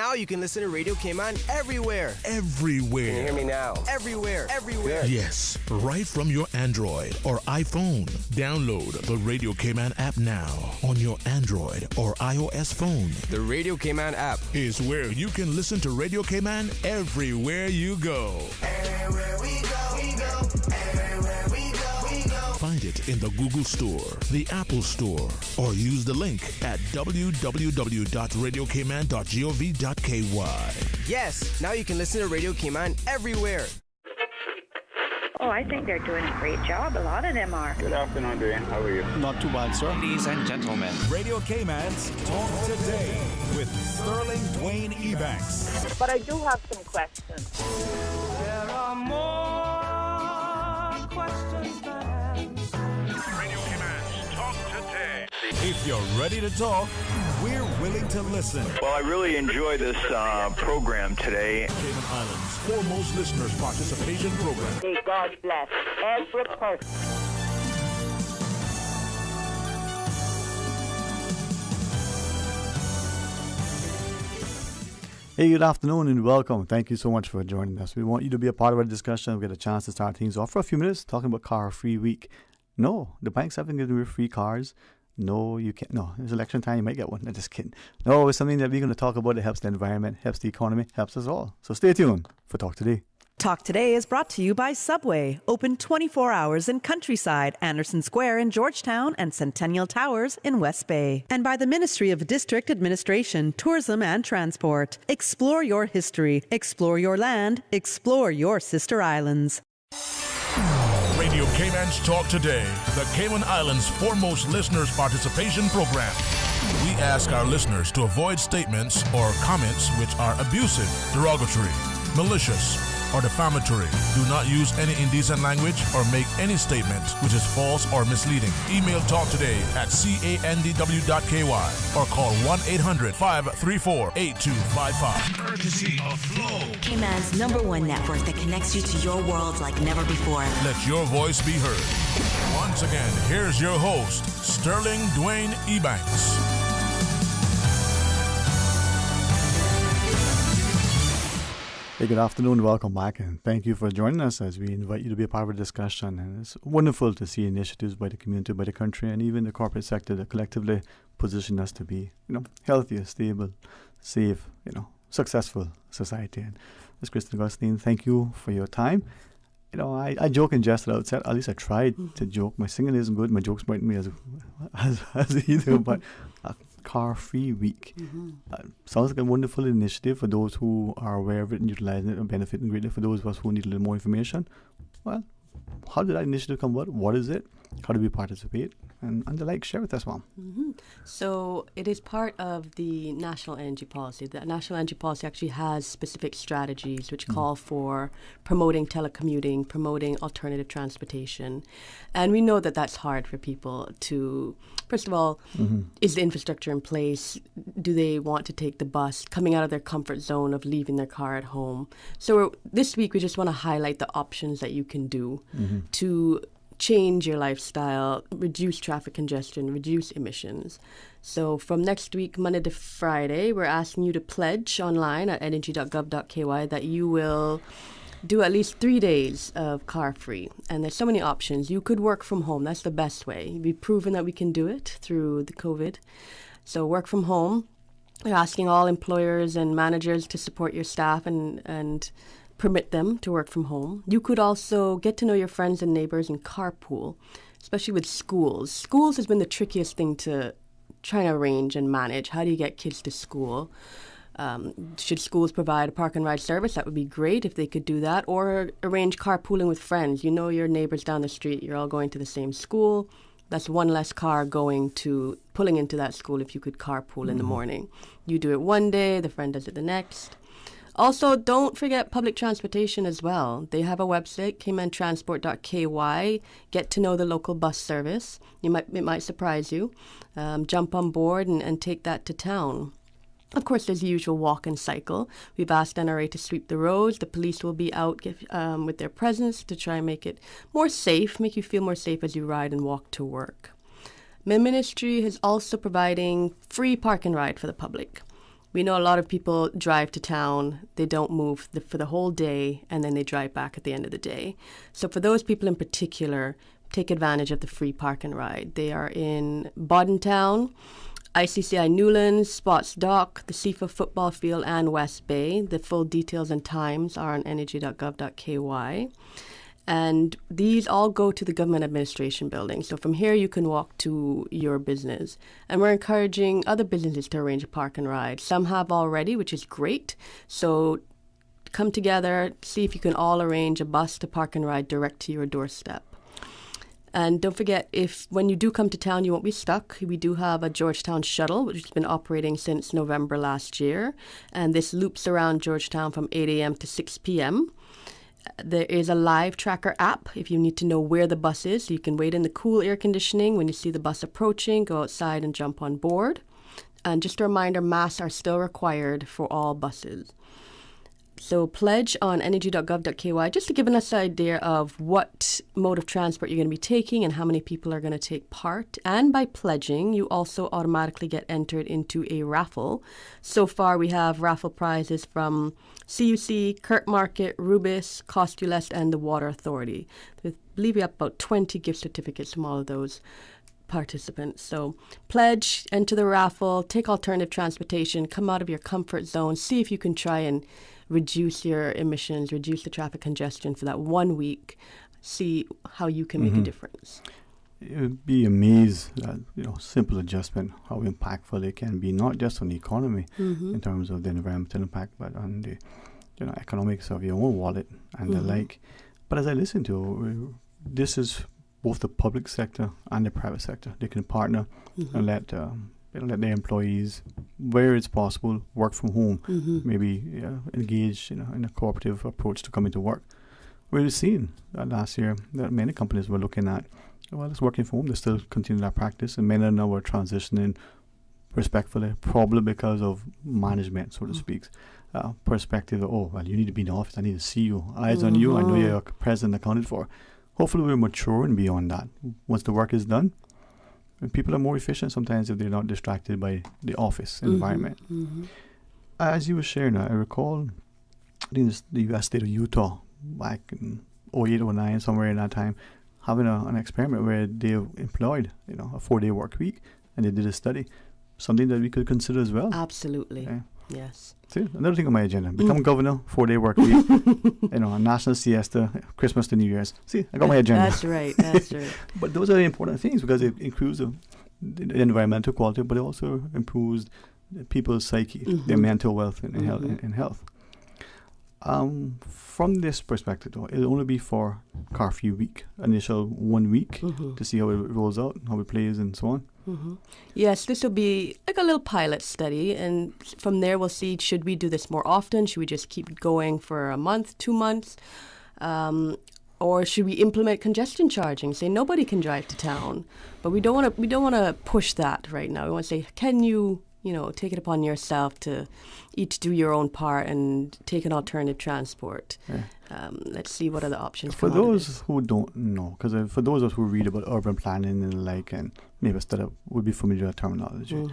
Now you can listen to Radio Cayman everywhere. Everywhere. Can you hear me now? Everywhere. Everywhere. Yes, right from your Android or iPhone. Download the Radio Cayman app now on your Android or iOS phone. The Radio Cayman app is where you can listen to Radio Cayman everywhere you go. Everywhere we go, we go. Everywhere we go, we go. Find it in the Google Store, the Apple Store, or use the link at www.radiocayman.gov.ky. Yes, now you can listen to Radio Cayman everywhere. Oh, I think they're doing a great job. A lot of them are. Good afternoon, Dwayne. How are you? Not too bad, sir. Ladies and gentlemen, Radio Cayman's Talk Today with Sterling Dwayne Ebanks. But I do have some questions. There are more questions than answers. Radio Cayman's Talk Today. If you're ready to talk, we're willing to listen. Well, I really enjoy this program today. Cayman Islands' foremost listeners participation program. May God bless every person. Hey, good afternoon and welcome. Thank you so much for joining us. We want you to be a part of our discussion. We get a chance to start things off for a few minutes talking about Car Free Week. No, the banks haven't given away free cars. No, you can't. No, it's election time. You might get one. I'm just kidding. No, it's something that we're going to talk about that helps the environment, helps the economy, helps us all. So stay tuned for Talk Today. Talk Today is brought to you by Subway, open 24 hours in Countryside, Anderson Square in Georgetown, and Centennial Towers in West Bay. And by the Ministry of District Administration, Tourism and Transport. Explore your history, explore your land, explore your sister islands. Radio Cayman's Talk Today, the Cayman Islands' foremost listeners participation program. We ask our listeners to avoid statements or comments which are abusive, derogatory, malicious, or defamatory. Do not use any indecent language or make any statement which is false or misleading. Email talktoday@candw.ky or call 1-800-534-8255. Courtesy of Flow. Cayman's #1 network that connects you to your world like never before. Let your voice be heard. Once again, here's your host, Sterling Dwayne Ebanks. Hey, good afternoon. Welcome back, and thank you for joining us as we invite you to be a part of a discussion. And it's wonderful to see initiatives by the community, by the country, and even the corporate sector that collectively position us to be, healthier, stable, safe, successful society. And Ms. Kristen Augustine, thank you for your time. I joke and jest at the outset. At least I tried to joke. My singing isn't good. My jokes might be as either, but Car Free Week. Sounds like a wonderful initiative for those who are aware of it and utilizing it and benefiting greatly. For those of us who need a little more information, well, how did that initiative come about? What is it? How do we participate? And the like, share with us, Mom. So it is part of the National Energy Policy. The National Energy Policy actually has specific strategies which call for promoting telecommuting, promoting alternative transportation. And we know that that's hard for people to, first of all, is the infrastructure in place? Do they want to take the bus, coming out of their comfort zone of leaving their car at home? So this week we just want to highlight the options that you can do to change your lifestyle, reduce traffic congestion, reduce emissions. So from next week, Monday to Friday, we're asking you to pledge online at energy.gov.ky that you will do at least 3 days of car free. And there's so many options. You could work from home. That's the best way. We've proven that we can do it through the COVID. So work from home. We're asking all employers and managers to support your staff and permit them to work from home. You could also get to know your friends and neighbors and carpool, especially with schools. Schools has been the trickiest thing to try to arrange and manage. How do you get kids to school? Should schools provide a park and ride service? That would be great if they could do that. Or arrange carpooling with friends. You know your neighbors down the street. You're all going to the same school. That's one less car pulling into that school if you could carpool in the morning. You do it one day, the friend does it the next. Also, don't forget public transportation as well. They have a website, caymantransport.ky. Get to know the local bus service. It might surprise you. Jump on board and take that to town. Of course, there's the usual walk and cycle. We've asked NRA to sweep the roads. The police will be out with their presence to try and make it more safe, make you feel more safe as you ride and walk to work. My ministry is also providing free park and ride for the public. We know a lot of people drive to town, they don't move for the whole day, and then they drive back at the end of the day. So for those people in particular, take advantage of the free park and ride. They are in Bodentown, ICCI Newlands, Spots Dock, the SIFA football field, and West Bay. The full details and times are on energy.gov.ky. And these all go to the government administration building. So from here, you can walk to your business. And we're encouraging other businesses to arrange a park and ride. Some have already, which is great. So come together, see if you can all arrange a bus to park and ride direct to your doorstep. And don't forget, when you do come to town, you won't be stuck. We do have a Georgetown Shuttle, which has been operating since November last year. And this loops around Georgetown from 8 a.m. to 6 p.m. There is a live tracker app if you need to know where the bus is. So you can wait in the cool air conditioning. When you see the bus approaching, go outside and jump on board. And just a reminder, masks are still required for all buses. So pledge on energy.gov.ky just to give us an idea of what mode of transport you're going to be taking and how many people are going to take part. And by pledging, you also automatically get entered into a raffle. So far, we have raffle prizes from CUC, Kurt Market, Rubis, Cost You Less, and the Water Authority. I believe we have about 20 gift certificates from all of those participants. So pledge, enter the raffle, take alternative transportation, come out of your comfort zone, see if you can try and reduce your emissions, reduce the traffic congestion for that 1 week, see how you can make a difference. You'd be amazed at, simple adjustment, how impactful it can be, not just on the economy in terms of the environmental impact, but on the economics of your own wallet and the like. But as I listen to, this is both the public sector and the private sector. They can partner and let their employees, where it's possible, work from home, maybe engage in a cooperative approach to coming to work. We've seen last year that many companies were looking at, it's working from home, they still continue that practice, and many now are transitioning respectfully, probably because of management, so to speak. Perspective of, you need to be in the office, I need to see you, eyes on you, I know you're present, accounted for. Hopefully we're mature and beyond that. Once the work is done, people are more efficient sometimes if they're not distracted by the office environment. As you were sharing, I recall the U.S. state of Utah back in 08, 09, somewhere in that time, having an experiment where they employed a 4-day work week, and they did a study, something that we could consider as well. Absolutely. Yes. See, another thing on my agenda, become governor, 4-day work week, a national siesta, Christmas to New Year's. See, I got my agenda. That's right. But those are important things because it improves the environmental quality, but it also improves people's psyche, their mental wealth and health. From this perspective, though, it'll only be for curfew week, initial 1 week, to see how it rolls out, how it plays, and so on. Yes, this will be like a little pilot study, and from there we'll see, should we do this more often? Should we just keep going for a month, 2 months? Or should we implement congestion charging? Say nobody can drive to town, but we don't want to push that right now. We want to say, can you take it upon yourself to each do your own part and take an alternative transport. Let's see what other options for those who don't know, because for those of us who read about urban planning and the like, and maybe would be familiar with terminology,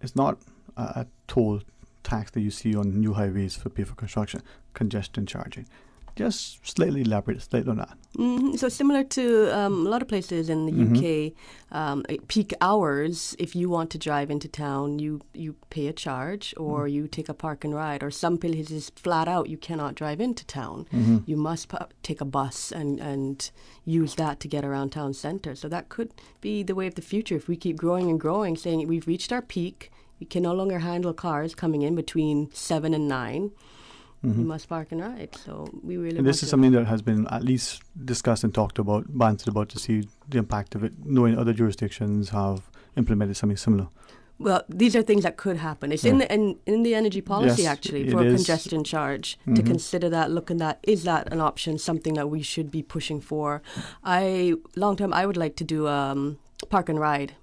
it's not a toll tax that you see on new highways for people construction, congestion charging. Just slightly elaborate on that. So similar to a lot of places in the UK, at peak hours, if you want to drive into town, you pay a charge or you take a park and ride. Or some places, flat out, you cannot drive into town. You must take a bus and use that to get around town center. So that could be the way of the future if we keep growing and growing, saying we've reached our peak. We can no longer handle cars coming in between 7 and 9. You must park and ride. So we really. And this is something that has been at least discussed and talked about, bantered about, to see the impact of it, knowing other jurisdictions have implemented something similar. Well, these are things that could happen. It's in the energy policy, actually, for a congestion charge, to consider that, look at that. Is that an option, something that we should be pushing for? Long term, I would like to do park and ride.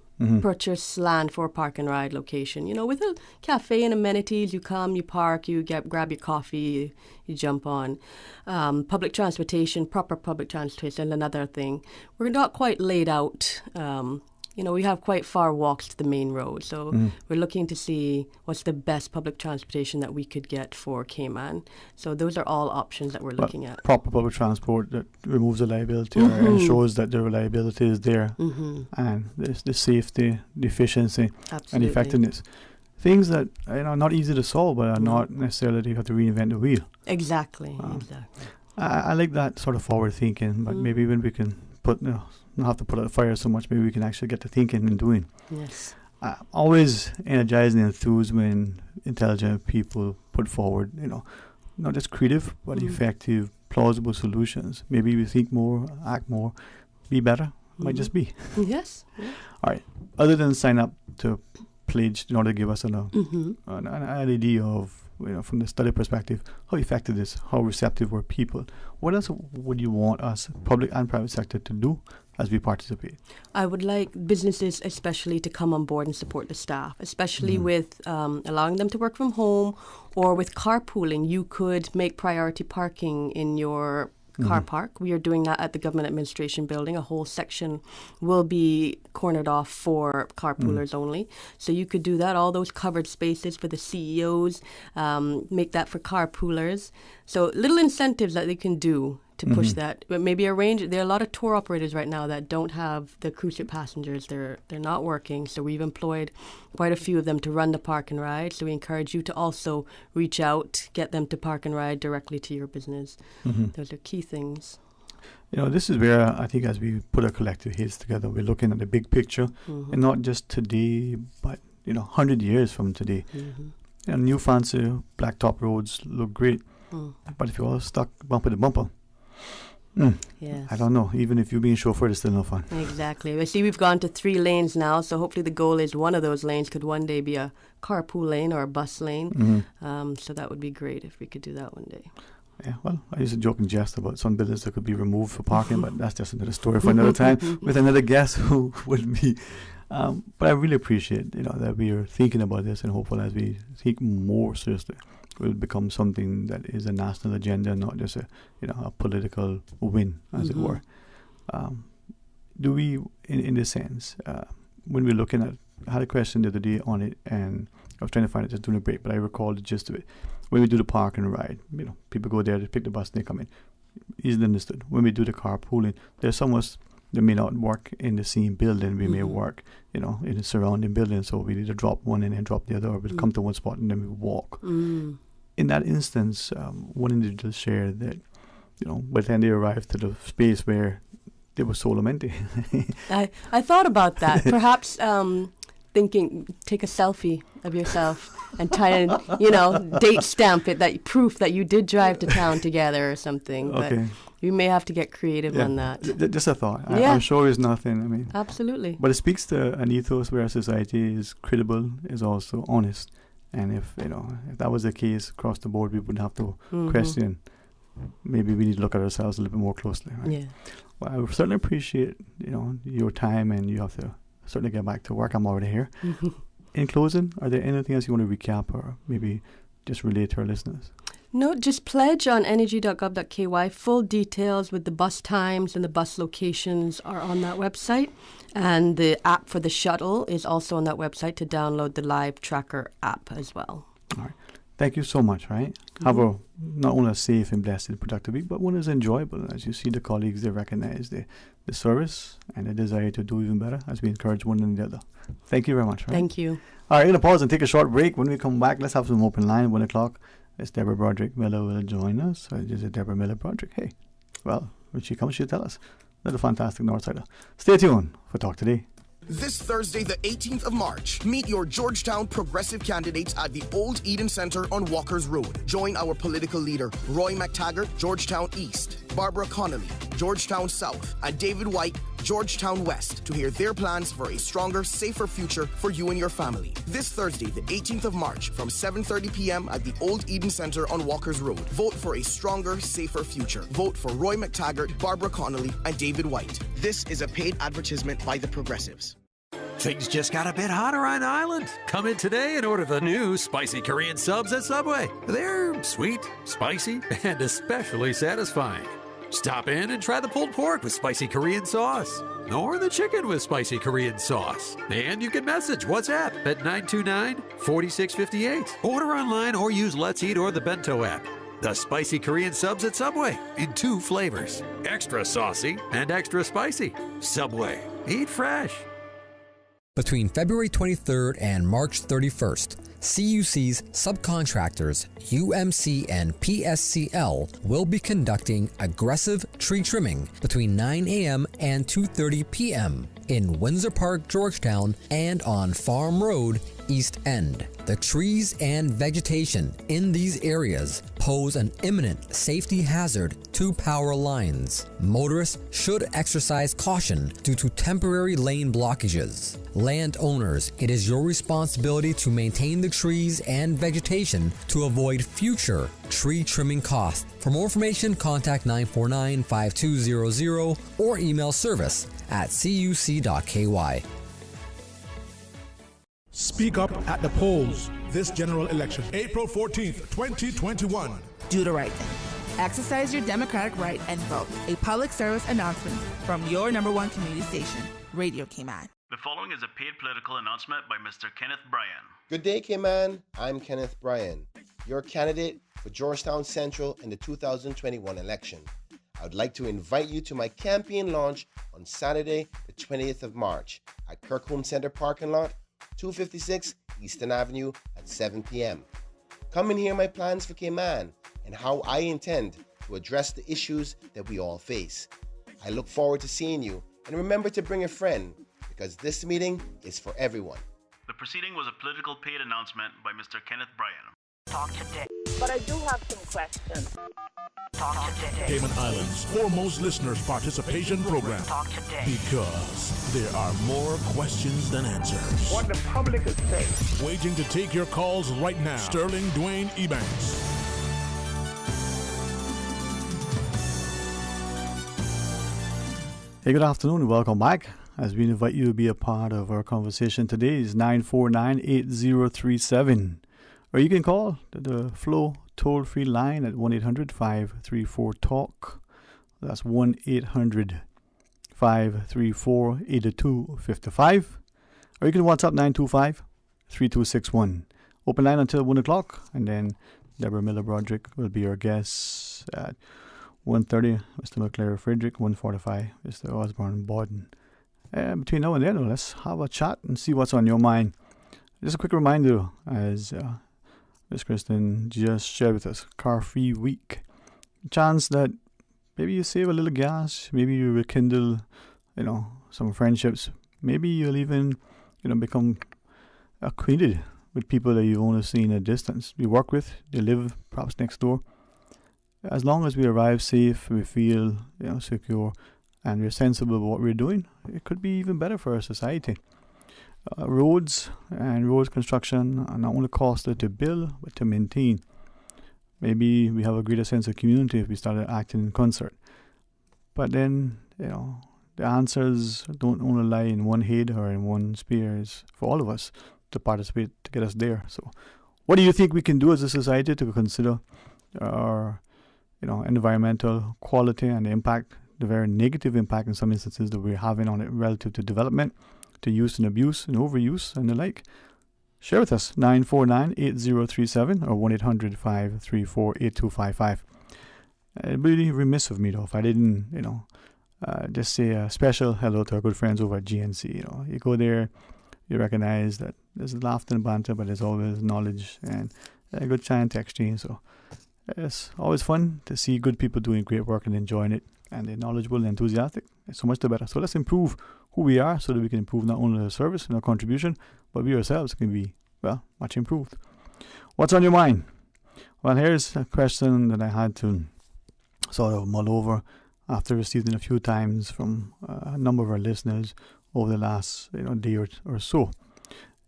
Purchase land for a park and ride location. With a cafe and amenities, you come, you park, you grab your coffee, you jump on. Public transportation, proper public transportation, another thing. We're not quite laid out, we have quite far walks to the main road. So we're looking to see what's the best public transportation that we could get for Cayman. So those are all options that we're looking at. Proper public transport that removes the liability or ensures that the reliability is there, and the safety, the efficiency, and effectiveness. Things that are not easy to solve, but are not necessarily you have to reinvent the wheel. Exactly. I like that sort of forward thinking, but maybe when we can not have to put out a fire so much, maybe we can actually get to thinking and doing. Yes. Always energizing and enthused when intelligent people put forward, not just creative, but effective, plausible solutions. Maybe we think more, act more, be better. Might just be. Yes. All right. Other than sign up to pledge in order to give us an idea of, from the study perspective, how effective it is, how receptive were people. What else would you want us, public and private sector, to do as we participate? I would like businesses especially to come on board and support the staff, especially with allowing them to work from home, or with carpooling. You could make priority parking in your car park. We are doing that at the Government Administration Building. A whole section will be cornered off for carpoolers only. So you could do that, all those covered spaces for the CEOs, make that for carpoolers. So little incentives that they can do to push that. But maybe arrange, there are a lot of tour operators right now that don't have the cruise ship passengers. They're not working. So we've employed quite a few of them to run the park and ride. So we encourage you to also reach out, get them to park and ride directly to your business. Those are key things. This is where I think as we put our collective heads together, we're looking at the big picture, and not just today, but 100 years from today. New fancy blacktop roads look great, but if you're all stuck bumper to bumper, yes. I don't know. Even if you're being chauffeured, it's still no fun. Exactly. I see we've gone to 3 lanes now, so hopefully the goal is one of those lanes could one day be a carpool lane or a bus lane. So that would be great if we could do that one day. Yeah, well, I used to joke and jest about some buildings that could be removed for parking, but that's just another story for another time with another guest who would be. But I really appreciate, that we are thinking about this, and hopefully as we think more seriously, it will become something that is a national agenda, not just a political win, as it were. Do we, in this sense, when we're looking at, I had a question the other day on it, and I was trying to find it just during a break, but I recall the gist of it. When we do the park and ride, people go there, they pick the bus, and they come in. Easily understood. When we do the carpooling, there's some of us that may not work in the same building. We may work, in the surrounding building, so we either drop one and then drop the other, or we'll come to one spot and then we walk. In that instance, one individual shared that, by the time they arrived to the space where they were so lamenting. I thought about that. Perhaps thinking, take a selfie of yourself and try and, date stamp it, that proof that you did drive to town together or something. Okay. But you may have to get creative on that. Just a thought. I'm sure it's nothing. Absolutely. But it speaks to an ethos where society is credible, is also honest. And if that was the case across the board, we wouldn't have to question. Maybe we need to look at ourselves a little bit more closely. Right? Yeah. Well, I certainly appreciate your time, and you have to certainly get back to work. I'm already here. In closing, are there anything else you want to recap, or maybe just relate to our listeners? No, just pledge on energy.gov.ky. Full details with the bus times and the bus locations are on that website. And the app for the shuttle is also on that website to download the live tracker app as well. All right. Thank you so much, right? Have a not only a safe and blessed and productive week, but one is enjoyable. As you see the colleagues, they recognize the service and the desire to do even better as we encourage one another. Thank you very much. Right? Thank you. All right, we're going to pause and take a short break. When we come back, let's have some open line. 1 o'clock, Miss Deborah Broderick Miller will join us. Is it Deborah Miller Broderick? Hey, well, when she comes, she'll tell us. Another fantastic Northsider. Stay tuned for Talk Today. This Thursday, the 18th of March, meet your Georgetown progressive candidates at the Old Eden Center on Walker's Road. Join our political leader, Roy McTaggart, Georgetown East, Barbara Connolly, Georgetown South, and David White, Georgetown West, to hear their plans for a stronger, safer future for you and your family. This Thursday, the 18th of March, from 7:30 p.m. at the Old Eden Center on Walker's Road. Vote for a stronger, safer future. Vote for Roy McTaggart, Barbara Connolly, and David White. This is a paid advertisement by the Progressives. Things just got a bit hotter on the island. Come in today and order the new spicy Korean subs at Subway. They're sweet, spicy, and especially satisfying. Stop in and try the pulled pork with spicy Korean sauce, or the chicken with spicy Korean sauce. And you can message WhatsApp at 929-4658. Order online or use Let's Eat or the Bento app. The spicy Korean subs at Subway in 2 flavors, extra saucy and extra spicy. Subway, eat fresh. Between February 23rd and March 31st, CUC's subcontractors, UMC and PSCL, will be conducting aggressive tree trimming between 9 a.m. and 2:30 p.m. in Windsor Park, Georgetown, and on Farm Road, East End. The trees and vegetation in these areas pose an imminent safety hazard to power lines. Motorists should exercise caution due to temporary lane blockages. Landowners, it is your responsibility to maintain the trees and vegetation to avoid future tree trimming costs. For more information, contact 949-5200 or email service@cuc.ky. Speak up at the polls this general election, April 14th, 2021. Do the right thing. Exercise your democratic right and vote. A public service announcement from your #1 community station, Radio Cayman. The following is a paid political announcement by Mr. Kenneth Bryan. Good day, Cayman. I'm Kenneth Bryan, your candidate for Georgetown Central in the 2021 election. I would like to invite you to my campaign launch on Saturday, the 20th of March at Kirkholme Center parking lot, 256 Eastern Avenue at 7 p.m. Come and hear my plans for Cayman and how I intend to address the issues that we all face. I look forward to seeing you, and remember to bring a friend because this meeting is for everyone. The proceeding was a political paid announcement by Mr. Kenneth Bryan. Talk today. But I do have some questions. Talk today. Cayman Islands' foremost listeners participation program. Talk today. Because there are more questions than answers. What the public is saying. Waiting to take your calls right now. Sterling Dwayne Ebanks. Hey, good afternoon. Welcome back. As we invite you to be a part of our conversation today is 949-8037. Or you can call the Flow toll-free line at 1-800-534-TALK. That's 1-800-534-8255. Or you can WhatsApp 925-3261. Open line until 1 o'clock. And then Deborah Miller-Broderick will be our guest at 1:30. Mr. Mclaren Frederick, 1:45. Mr. Osborne Borden. Between now and then, let's have a chat and see what's on your mind. Just a quick reminder, as Ms. Kristen just shared with us, car-free week. Chance that maybe you save a little gas, maybe you rekindle, some friendships. Maybe you'll even, become acquainted with people that you've only seen at a distance. You work with, they live perhaps next door. As long as we arrive safe, we feel, secure, and we're sensible about what we're doing, it could be even better for our society. Roads and roads construction are not only costly to build, but to maintain. Maybe we have a greater sense of community if we started acting in concert. But then, the answers don't only lie in one head or in one sphere. It's for all of us to participate to get us there. So what do you think we can do as a society to consider our, environmental quality and the impact, the very negative impact in some instances that we're having on it relative to development, to use and abuse and overuse and the like? Share with us, 949-8037 or 1-800-534-8255. It'd be really remiss of me, though, if I didn't, just say a special hello to our good friends over at GNC. You go there, you recognize that there's laughter and banter, but there's always knowledge and a good chance to exchange. So it's always fun to see good people doing great work and enjoying it, and they're knowledgeable and enthusiastic. It's so much the better. So let's improve who we are so that we can improve not only the service and our contribution, but we ourselves can be, much improved. What's on your mind? Well, here's a question that I had to sort of mull over after receiving a few times from a number of our listeners over the last day or so.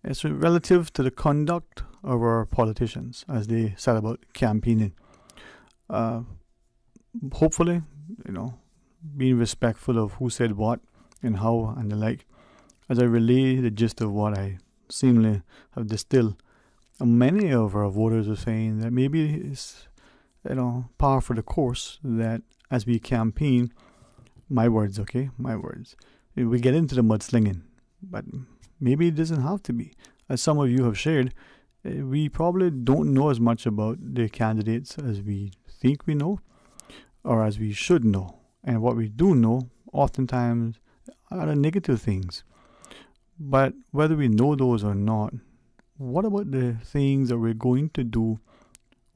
It's relative to the conduct of our politicians as they set about campaigning. Hopefully, being respectful of who said what and how and the like. As I relay the gist of what I seemingly have distilled, many of our voters are saying that maybe it's par for the course that as we campaign, my words, okay, my words, we get into the mudslinging, but maybe it doesn't have to be. As some of you have shared, we probably don't know as much about the candidates as we think we know, or as we should know. And what we do know, oftentimes, are the negative things. But whether we know those or not, what about the things that we're going to do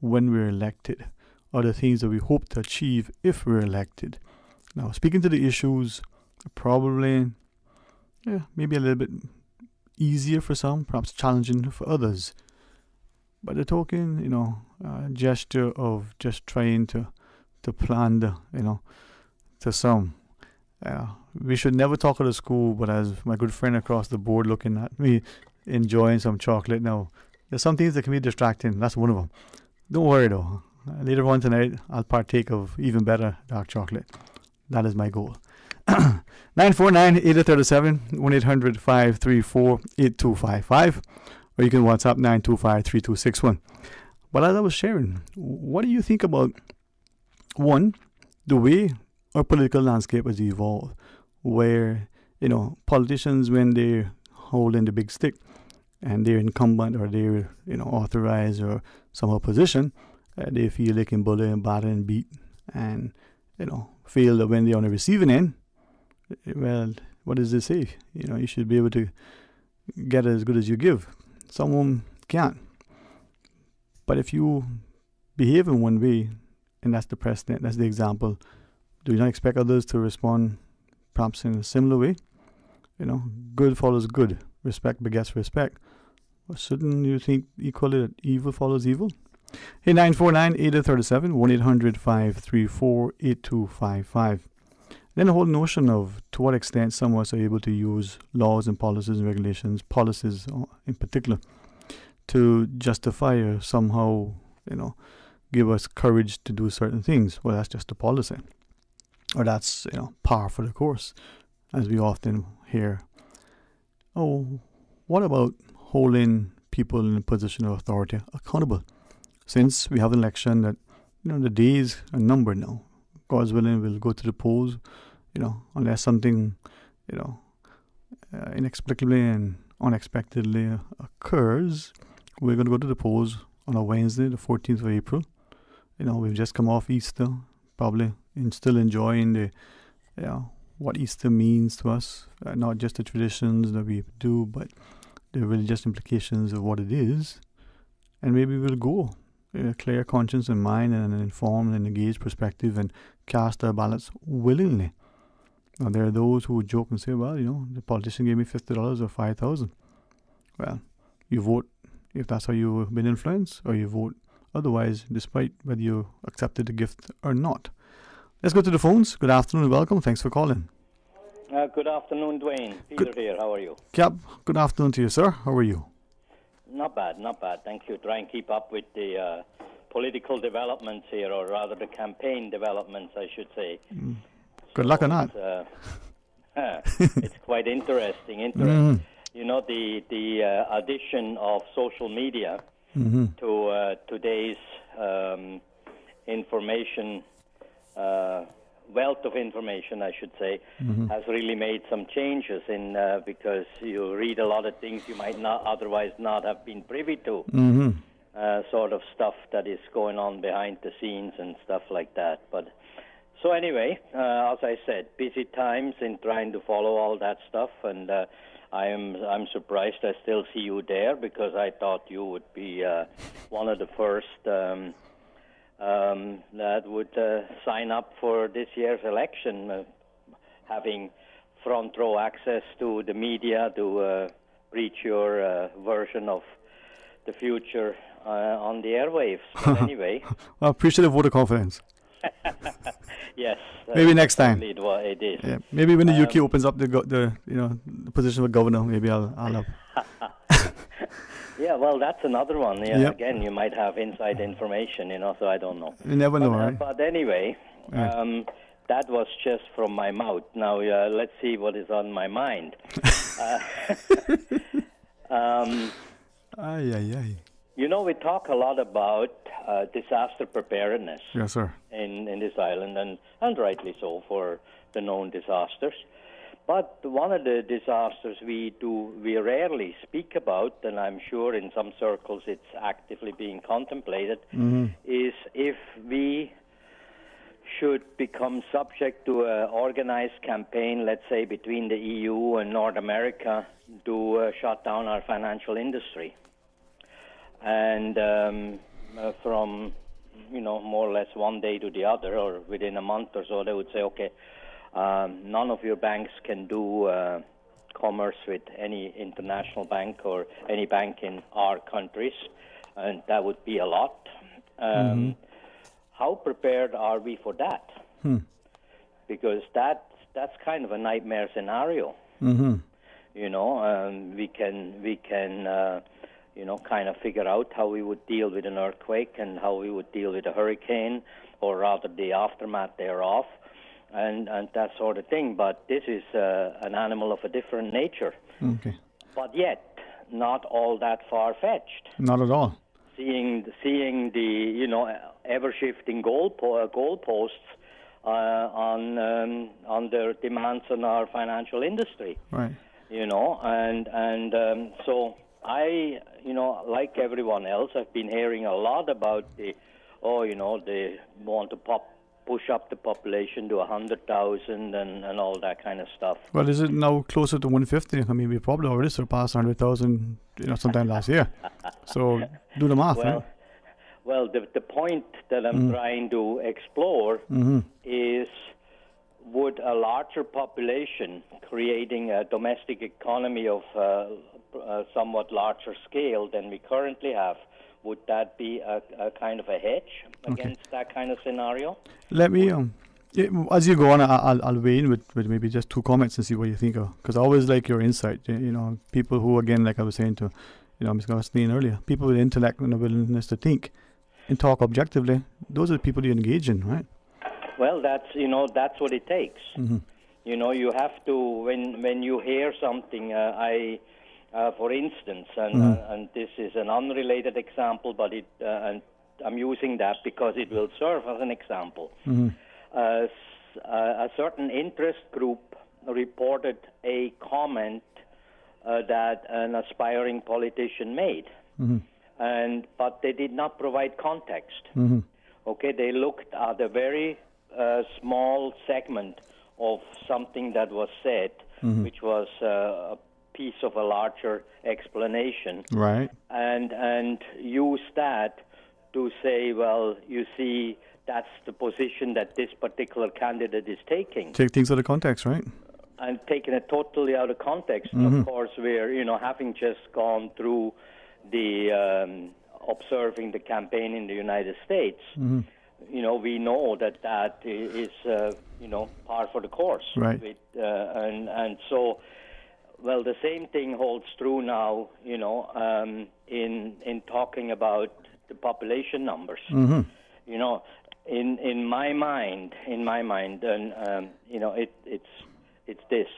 when we're elected, or the things that we hope to achieve if we're elected? Now, speaking to the issues, probably, maybe a little bit easier for some, perhaps challenging for others. But the token, gesture of just trying to plan to some. We should never talk at a school, but as my good friend across the board looking at me, enjoying some chocolate. Now, there's some things that can be distracting. That's one of them. Don't worry though. Later on tonight, I'll partake of even better dark chocolate. That is my goal. 949-8037, 1-800-534-8255. Or you can WhatsApp 925-3261. But as I was sharing, what do you think about, one, the way our political landscape has evolved, where, politicians, when they're holding the big stick and they're incumbent or they're, authorized or somehow positioned, they feel they can bully and batter and beat and, feel that when they're on the receiving end, well, what does this say? You should be able to get as good as you give. Someone can't. But if you behave in one way, and that's the precedent, that's the example, do you not expect others to respond perhaps in a similar way? Good follows good. Respect begets respect. Or shouldn't you think equally that evil follows evil? Hey, 949-8037, 1-800-534-8255. Then the whole notion of to what extent some of us are able to use laws and policies and regulations, policies in particular, to justify or somehow, give us courage to do certain things. Well, that's just a policy. Or that's, par for the course, as we often hear. Oh, what about holding people in a position of authority accountable? Since we have an election that, the days are numbered now. God's willing, we'll go to the polls, unless something, inexplicably and unexpectedly occurs. We're going to go to the polls on a Wednesday, the 14th of April. We've just come off Easter, probably, and still enjoying the, what Easter means to us. Not just the traditions that we do, but the religious implications of what it is. And maybe we'll go a clear conscience in mind and an informed and engaged perspective and cast our ballots willingly. Now, there are those who joke and say, well, the politician gave me $50 or $5,000. Well, you vote if that's how you've been influenced, or you vote otherwise, despite whether you accepted the gift or not. Let's go to the phones. Good afternoon and welcome. Thanks for calling. Good afternoon, Dwayne. Peter here. How are you? Yep. Good afternoon to you, sir. How are you? Not bad. Thank you. Try and keep up with the political developments here, or rather the campaign developments, I should say. Good luck on that. It's quite interesting. The addition of social media to today's information, wealth of information, I should say, has really made some changes because you read a lot of things you might not otherwise not have been privy to. Sort of stuff that is going on behind the scenes and stuff like that. But so anyway, as I said, busy times in trying to follow all that stuff, and I'm surprised I still see you there, because I thought you would be one of the first that would sign up for this year's election, having front row access to the media to reach your version of the future on the airwaves. But anyway. Well, appreciate the vote of confidence. Yes. Maybe next time. It is. Yeah. Maybe when the UK opens up the position of governor, maybe I'll have. Yeah, well, that's another one. Yeah, Yep. Again, you might have inside information, so I don't know. You never know, right? But anyway, that was just from my mouth. Now, let's see what is on my mind. You know, we talk a lot about disaster preparedness Yes, sir. in this island, and rightly so for the known disasters. But one of the disasters we rarely speak about, and I'm sure in some circles it's actively being contemplated, is if we should become subject to an organized campaign, let's say between the EU and North America, to shut down our financial industry. And from, more or less one day to the other, or within a month or so, they would say, okay, none of your banks can do commerce with any international bank or any bank in our countries, and that would be a lot. How prepared are we for that? Because that's kind of a nightmare scenario. We can kind of figure out how we would deal with an earthquake and how we would deal with a hurricane, or rather the aftermath thereof, and that sort of thing. But this is an animal of a different nature. Okay. But yet, not all that far-fetched. Not at all. Seeing the ever-shifting goalposts on their demands on our financial industry. Right. So I, like everyone else, I've been hearing a lot about they want to push up the population to 100,000 and all that kind of stuff. Well, is it now closer to 150? I mean, we probably already surpassed 100,000, sometime last year. So do the math, right? Well, the point that I'm trying to explore is, would a larger population creating a domestic economy of a somewhat larger scale than we currently have, would that be a kind of a hedge against that kind of scenario? Let me, as you go on, I'll weigh in with maybe just two comments and see what you think of, because I always like your insight. People who, again, like I was saying to, Ms. Gosling earlier, people with intellect and a willingness to think and talk objectively, those are the people you engage in, right? Well, that's what it takes. You have to, when you hear something, for instance, and this is an unrelated example, but and I'm using that because it will serve as an example. A certain interest group reported a comment that an aspiring politician made, but they did not provide context. Okay, they looked at a very small segment of something that was said, which was a piece of a larger explanation, right? And use that to say, well, you see, that's the position that this particular candidate is taking. Take things out of context, right? And taking it totally out of context. Of course, we're having just gone through the observing the campaign in the United States. We know that is par for the course, right? And so. Well, the same thing holds true now, in talking about the population numbers. In my mind, and it's this.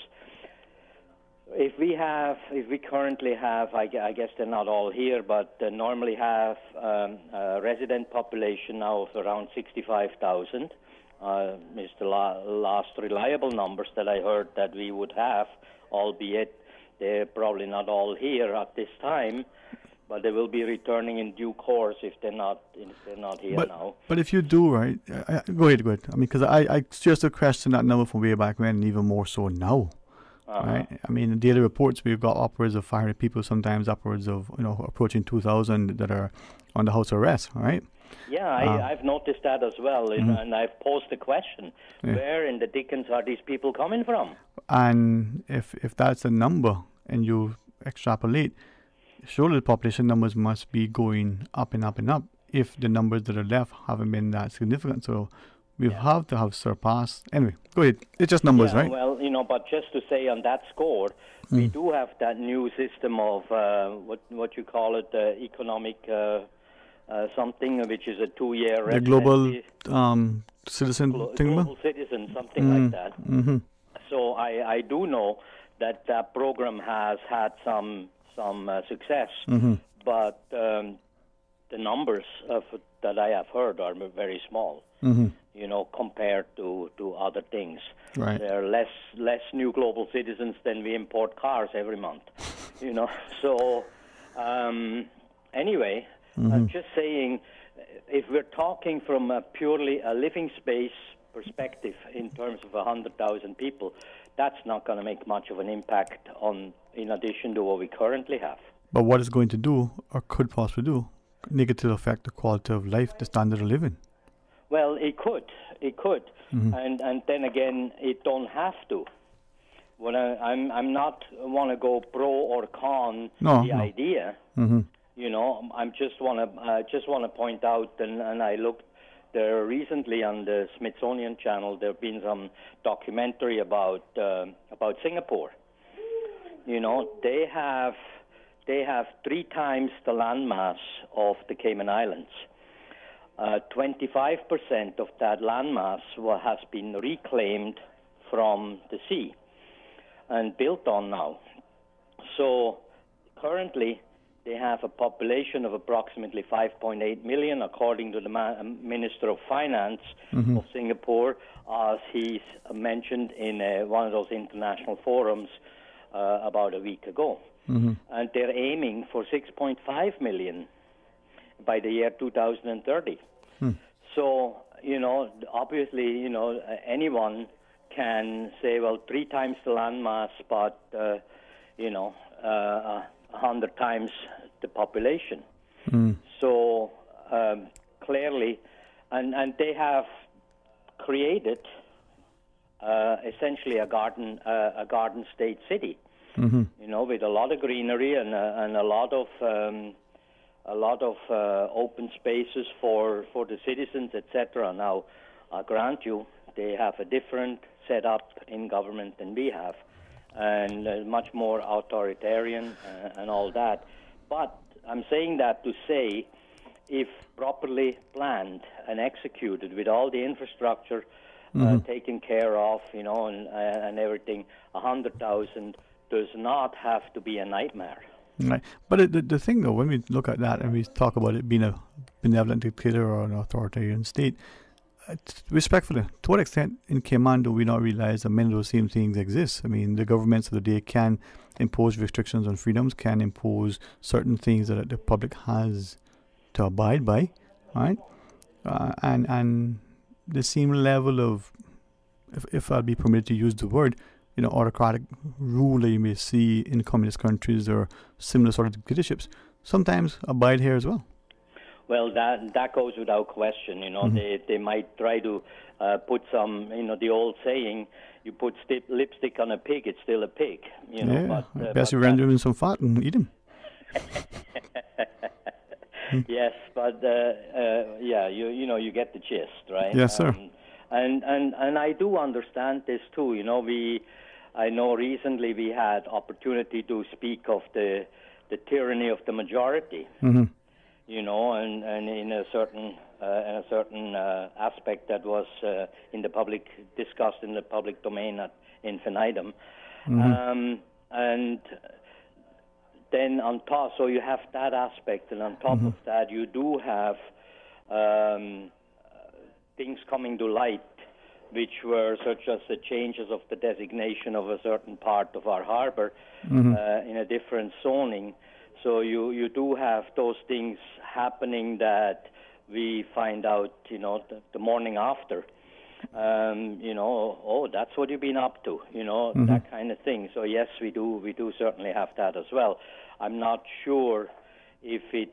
If we currently have, I guess they're not all here, but normally have a resident population now of around 65,000. Is the last reliable numbers that I heard that we would have, albeit they're probably not all here at this time, but they will be returning in due course if they're not here now. But if you do, right? Go ahead. I mean, because I just a question that number from way back when, and even more so now. Right? I mean, in daily reports, we've got upwards of 500 people, sometimes upwards of approaching 2,000 that are on the house arrest, right? Yeah, I've noticed that as well, and I've posed the question: where in the dickens are these people coming from? And if that's a number, and you extrapolate, surely the population numbers must be going up and up and up. If the numbers that are left haven't been that significant, so we have to have surpassed. Anyway, go ahead. It's just numbers, right? Well, but just to say on that score, we do have that new system of what you call it, economic. Something which is a 2-year the global citizen thing, global citizen, something like that. So I do know that program has had some success, but the numbers that I have heard are very small. Compared to other things. Right. There are less new global citizens than we import cars every month. So anyway, I'm just saying, if we're talking from a purely a living space perspective in terms of 100,000 people, that's not going to make much of an impact in addition to what we currently have. But what it's going to do, or could possibly do, negatively affect the quality of life, the standard of living. Well, it could, and then again, it don't have to. When I'm not want to go pro or con the idea. I just want to point out, and I looked there recently on the Smithsonian Channel. There've been some documentary about Singapore. They have 3 times the landmass of the Cayman Islands. 25% of that landmass has been reclaimed from the sea and built on now. So currently they have a population of approximately 5.8 million, according to the Minister of Finance of Singapore, as he's mentioned in one of those international forums about a week ago. And they're aiming for 6.5 million by the year 2030. So, obviously, anyone can say, well, 3 times the landmass, but, 100 times the population. So, clearly, and they have created essentially a garden state city, with a lot of greenery and a lot of open spaces for the citizens, etc. Now, I grant you, they have a different setup in government than we have, and much more authoritarian and all that. But I'm saying that to say, if properly planned and executed with all the infrastructure taken care of, and everything, 100,000 does not have to be a nightmare. Right. But the thing, though, when we look at that and we talk about it being a benevolent dictator or an authoritarian state, respectfully, to what extent in Cayman do we not realize that many of those same things exist? I mean, the governments of the day can impose restrictions on freedoms, can impose certain things that the public has to abide by, right? And the same level of, if I'll be permitted to use the word, autocratic rule that you may see in communist countries or similar sort of dictatorships, sometimes abide here as well. Well, that goes without question. They might try to put some, the old saying, you put lipstick on a pig, it's still a pig. But, best you render him in some fat and eat him. Yes, but you get the gist, right? Yes, sir. And I do understand this too. I know recently we had opportunity to speak of the tyranny of the majority. And in a certain aspect that was discussed in the public domain ad infinitum. And then on top, so you have that aspect, and on top of that, you do have things coming to light, which were such as the changes of the designation of a certain part of our harbor in a different zoning. So you do have those things happening that we find out, the morning after. That's what you've been up to, that kind of thing. So yes, we do certainly have that as well. I'm not sure if it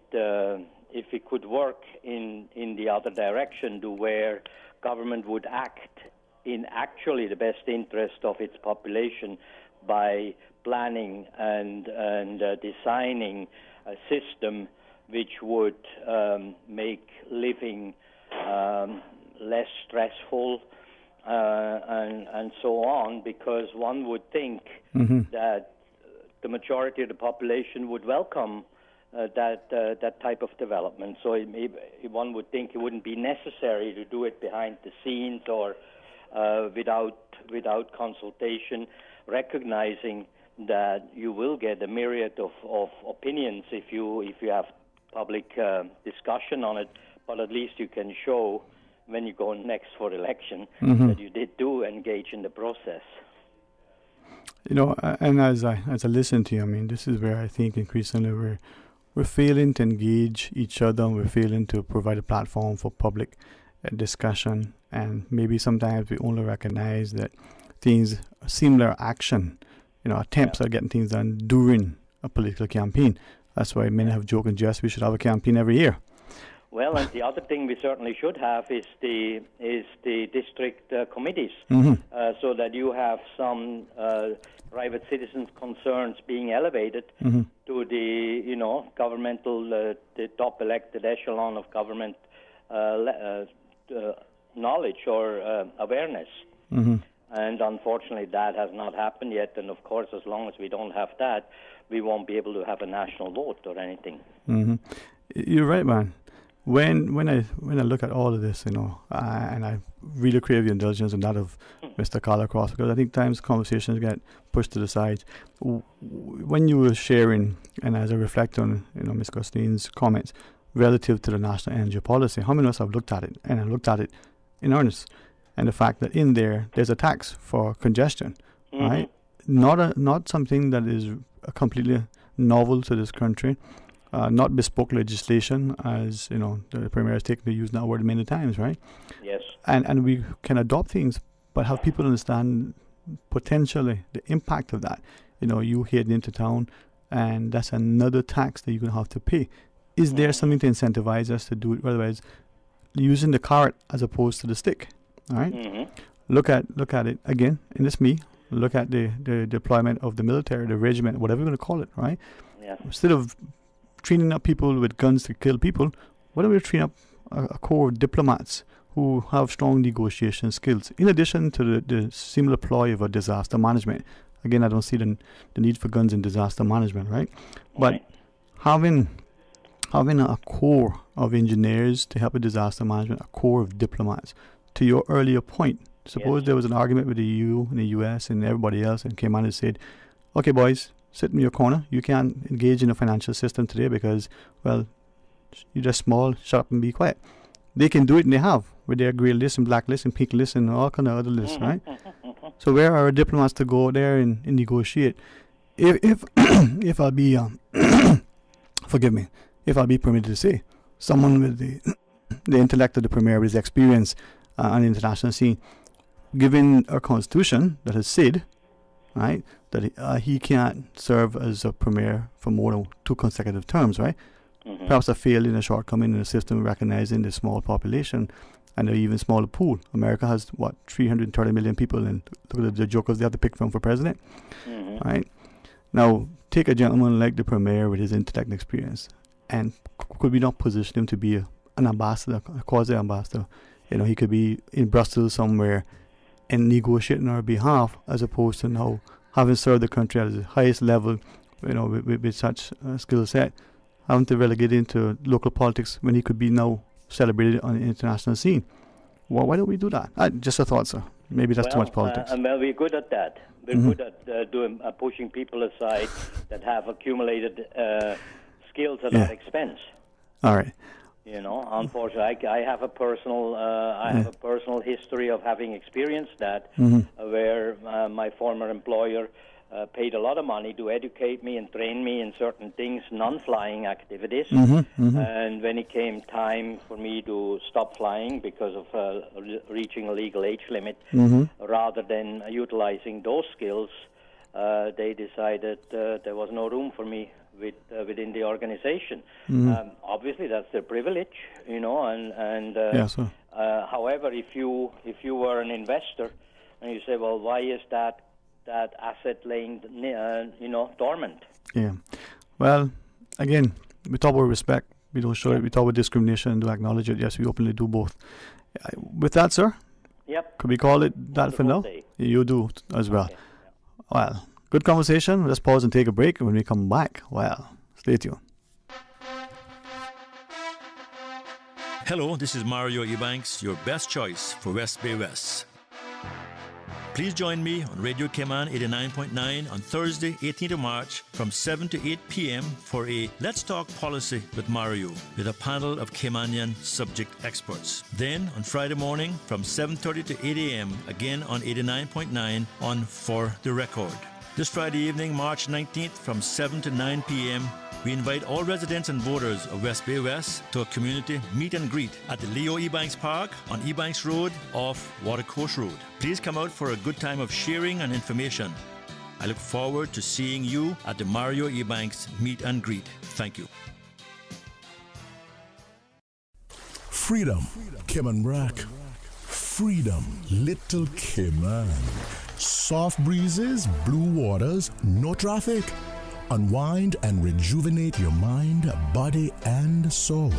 could work in the other direction, to where government would act in actually the best interest of its population by planning and designing a system which would make living less stressful and so on, because one would think that the majority of the population would welcome that type of development. So one would think it wouldn't be necessary to do it behind the scenes or without consultation, recognizing that you will get a myriad of opinions if you have public discussion on it, but at least you can show when you go next for election that you did engage in the process. And as I listen to you, I mean, this is where I think increasingly we're failing to engage each other, and we're failing to provide a platform for public discussion, and maybe sometimes we only recognize that things, similar action, attempts at getting things done during a political campaign. That's why many have joked and jest we should have a campaign every year. Well, and the other thing we certainly should have is the district committees, so that you have some private citizens' concerns being elevated to the governmental, the top elected echelon of government knowledge or awareness. And unfortunately, that has not happened yet. And of course, as long as we don't have that, we won't be able to have a national vote or anything. You're right, man. When I look at all of this, and I really crave your indulgence and that of Mr. Calacross, because I think times conversations get pushed to the side. When you were sharing, and as I reflect on Ms. Gustein's comments relative to the national energy policy, how many of us have looked at it, and I looked at it in earnest, and the fact that in there's a tax for congestion, right? Not something that is completely novel to this country. Not bespoke legislation, as the Premier has taken to use that word many times, right? Yes. And we can adopt things, but have people understand potentially the impact of that. You head into town, and that's another tax that you're going to have to pay. Is there something to incentivize us to do it? Otherwise, using the carrot as opposed to the stick, all right? Look at it again, and it's me. Look at the deployment of the military, the regiment, whatever you're going to call it, right? Yeah. Instead of training up people with guns to kill people, why don't we train up a core of diplomats who have strong negotiation skills, in addition to the similar ploy of a disaster management? Again, I don't see the need for guns in disaster management, right? But having a core of engineers to help with disaster management, a core of diplomats. To your earlier point, suppose there was an argument with the EU and the US and everybody else, and Cayman and said, okay, boys, sit in your corner. You can't engage in the financial system today because, well, you're just small. Shut up and be quiet. They can do it, and they have, with their grey list and black list and pink list and all kind of other lists, right? So where are our diplomats to go there and negotiate? If I'll be, forgive me, if I'll be permitted to say, someone with the intellect of the Premier, with his experience on the international scene, given our Constitution that has said, right, that he can't serve as a Premier for more than 2 consecutive terms, right? Perhaps a failure and a shortcoming in the system recognizing the small population and an even smaller pool. America has, 330 million people, and look at the jokers they have to pick from for president, right? Now, take a gentleman like the Premier with his intellect and experience, and could we not position him to be an ambassador, a quasi-ambassador? He could be in Brussels somewhere and negotiating on our behalf, as opposed to now having served the country at the highest level, with such a skill set, having to relegate into local politics when he could be now celebrated on the international scene. Well, why don't we do that? Just a thought, sir. Maybe that's too much politics. Well, we're good at that. We're good at pushing people aside that have accumulated skills at our expense. All right. Unfortunately, I have a personal history of having experienced that, where my former employer paid a lot of money to educate me and train me in certain things, non-flying activities. And when it came time for me to stop flying because of reaching a legal age limit, rather than utilizing those skills, they decided there was no room for me within the organization. Obviously, that's their privilege, however, if you were an investor and you say, well, why is that asset laying, dormant? Yeah. Well, again, we talk about respect. We don't show it. We talk about discrimination and do acknowledge it. Yes, we openly do both. With that, sir? Yep. Could we call it that for now? You do as well. Okay. Well, good conversation. Let's pause and take a break. When we come back, stay tuned. Hello, this is Mario Ebanks, your best choice for West Bay West. Please join me on Radio Cayman 89.9 on Thursday, 18th of March from 7 to 8 p.m. for a Let's Talk Policy with Mario with a panel of Caymanian subject experts. Then on Friday morning from 7:30 to 8 a.m. again on 89.9 on For the Record. This Friday evening, March 19th from 7 to 9 p.m. we invite all residents and voters of West Bay West to a community meet and greet at the Leo Ebanks Park on Ebanks Road off Watercourse Road. Please come out for a good time of sharing and information. I look forward to seeing you at the Mario Ebanks meet and greet. Thank you. Freedom, Cayman Brack. Freedom, Little Cayman. Soft breezes, blue waters, no traffic. Unwind and rejuvenate your mind, body, and soul.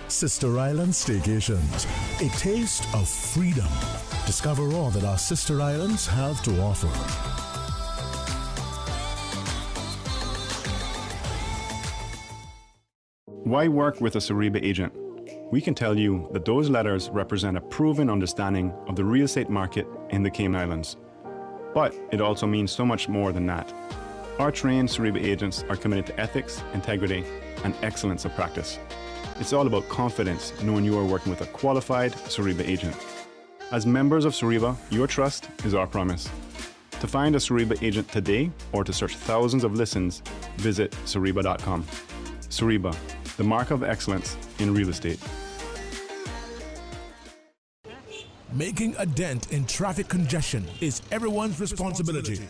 Sister Island Staycations, a taste of freedom. Discover all that our sister islands have to offer. Why work with a Cereba agent? We can tell you that those letters represent a proven understanding of the real estate market in the Cayman Islands. But it also means so much more than that. Our trained Cereba agents are committed to ethics, integrity, and excellence of practice. It's all about confidence, knowing you are working with a qualified Cereba agent. As members of Cereba, your trust is our promise. To find a Cereba agent today or to search thousands of listens, visit Cereba.com. Cereba, the mark of excellence in real estate. Making a dent in traffic congestion is everyone's responsibility.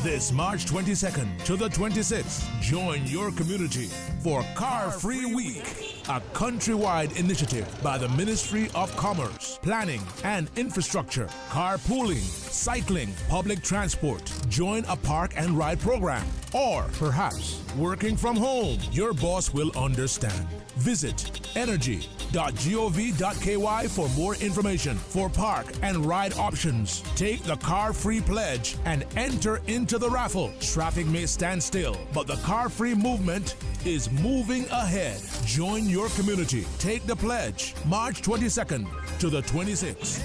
This March 22nd to the 26th, join your community for Car Free Week, a countrywide initiative by the Ministry of Commerce, Planning and Infrastructure, carpooling, cycling, public transport. Join a park and ride program, or perhaps working from home. Your boss will understand. Visit energy.gov.ky for more information for park and ride options. Take the Car Free Pledge and enter into the raffle. Traffic may stand still, but the Car Free movement is moving ahead. Join your community. Take the pledge March 22nd to the 26th.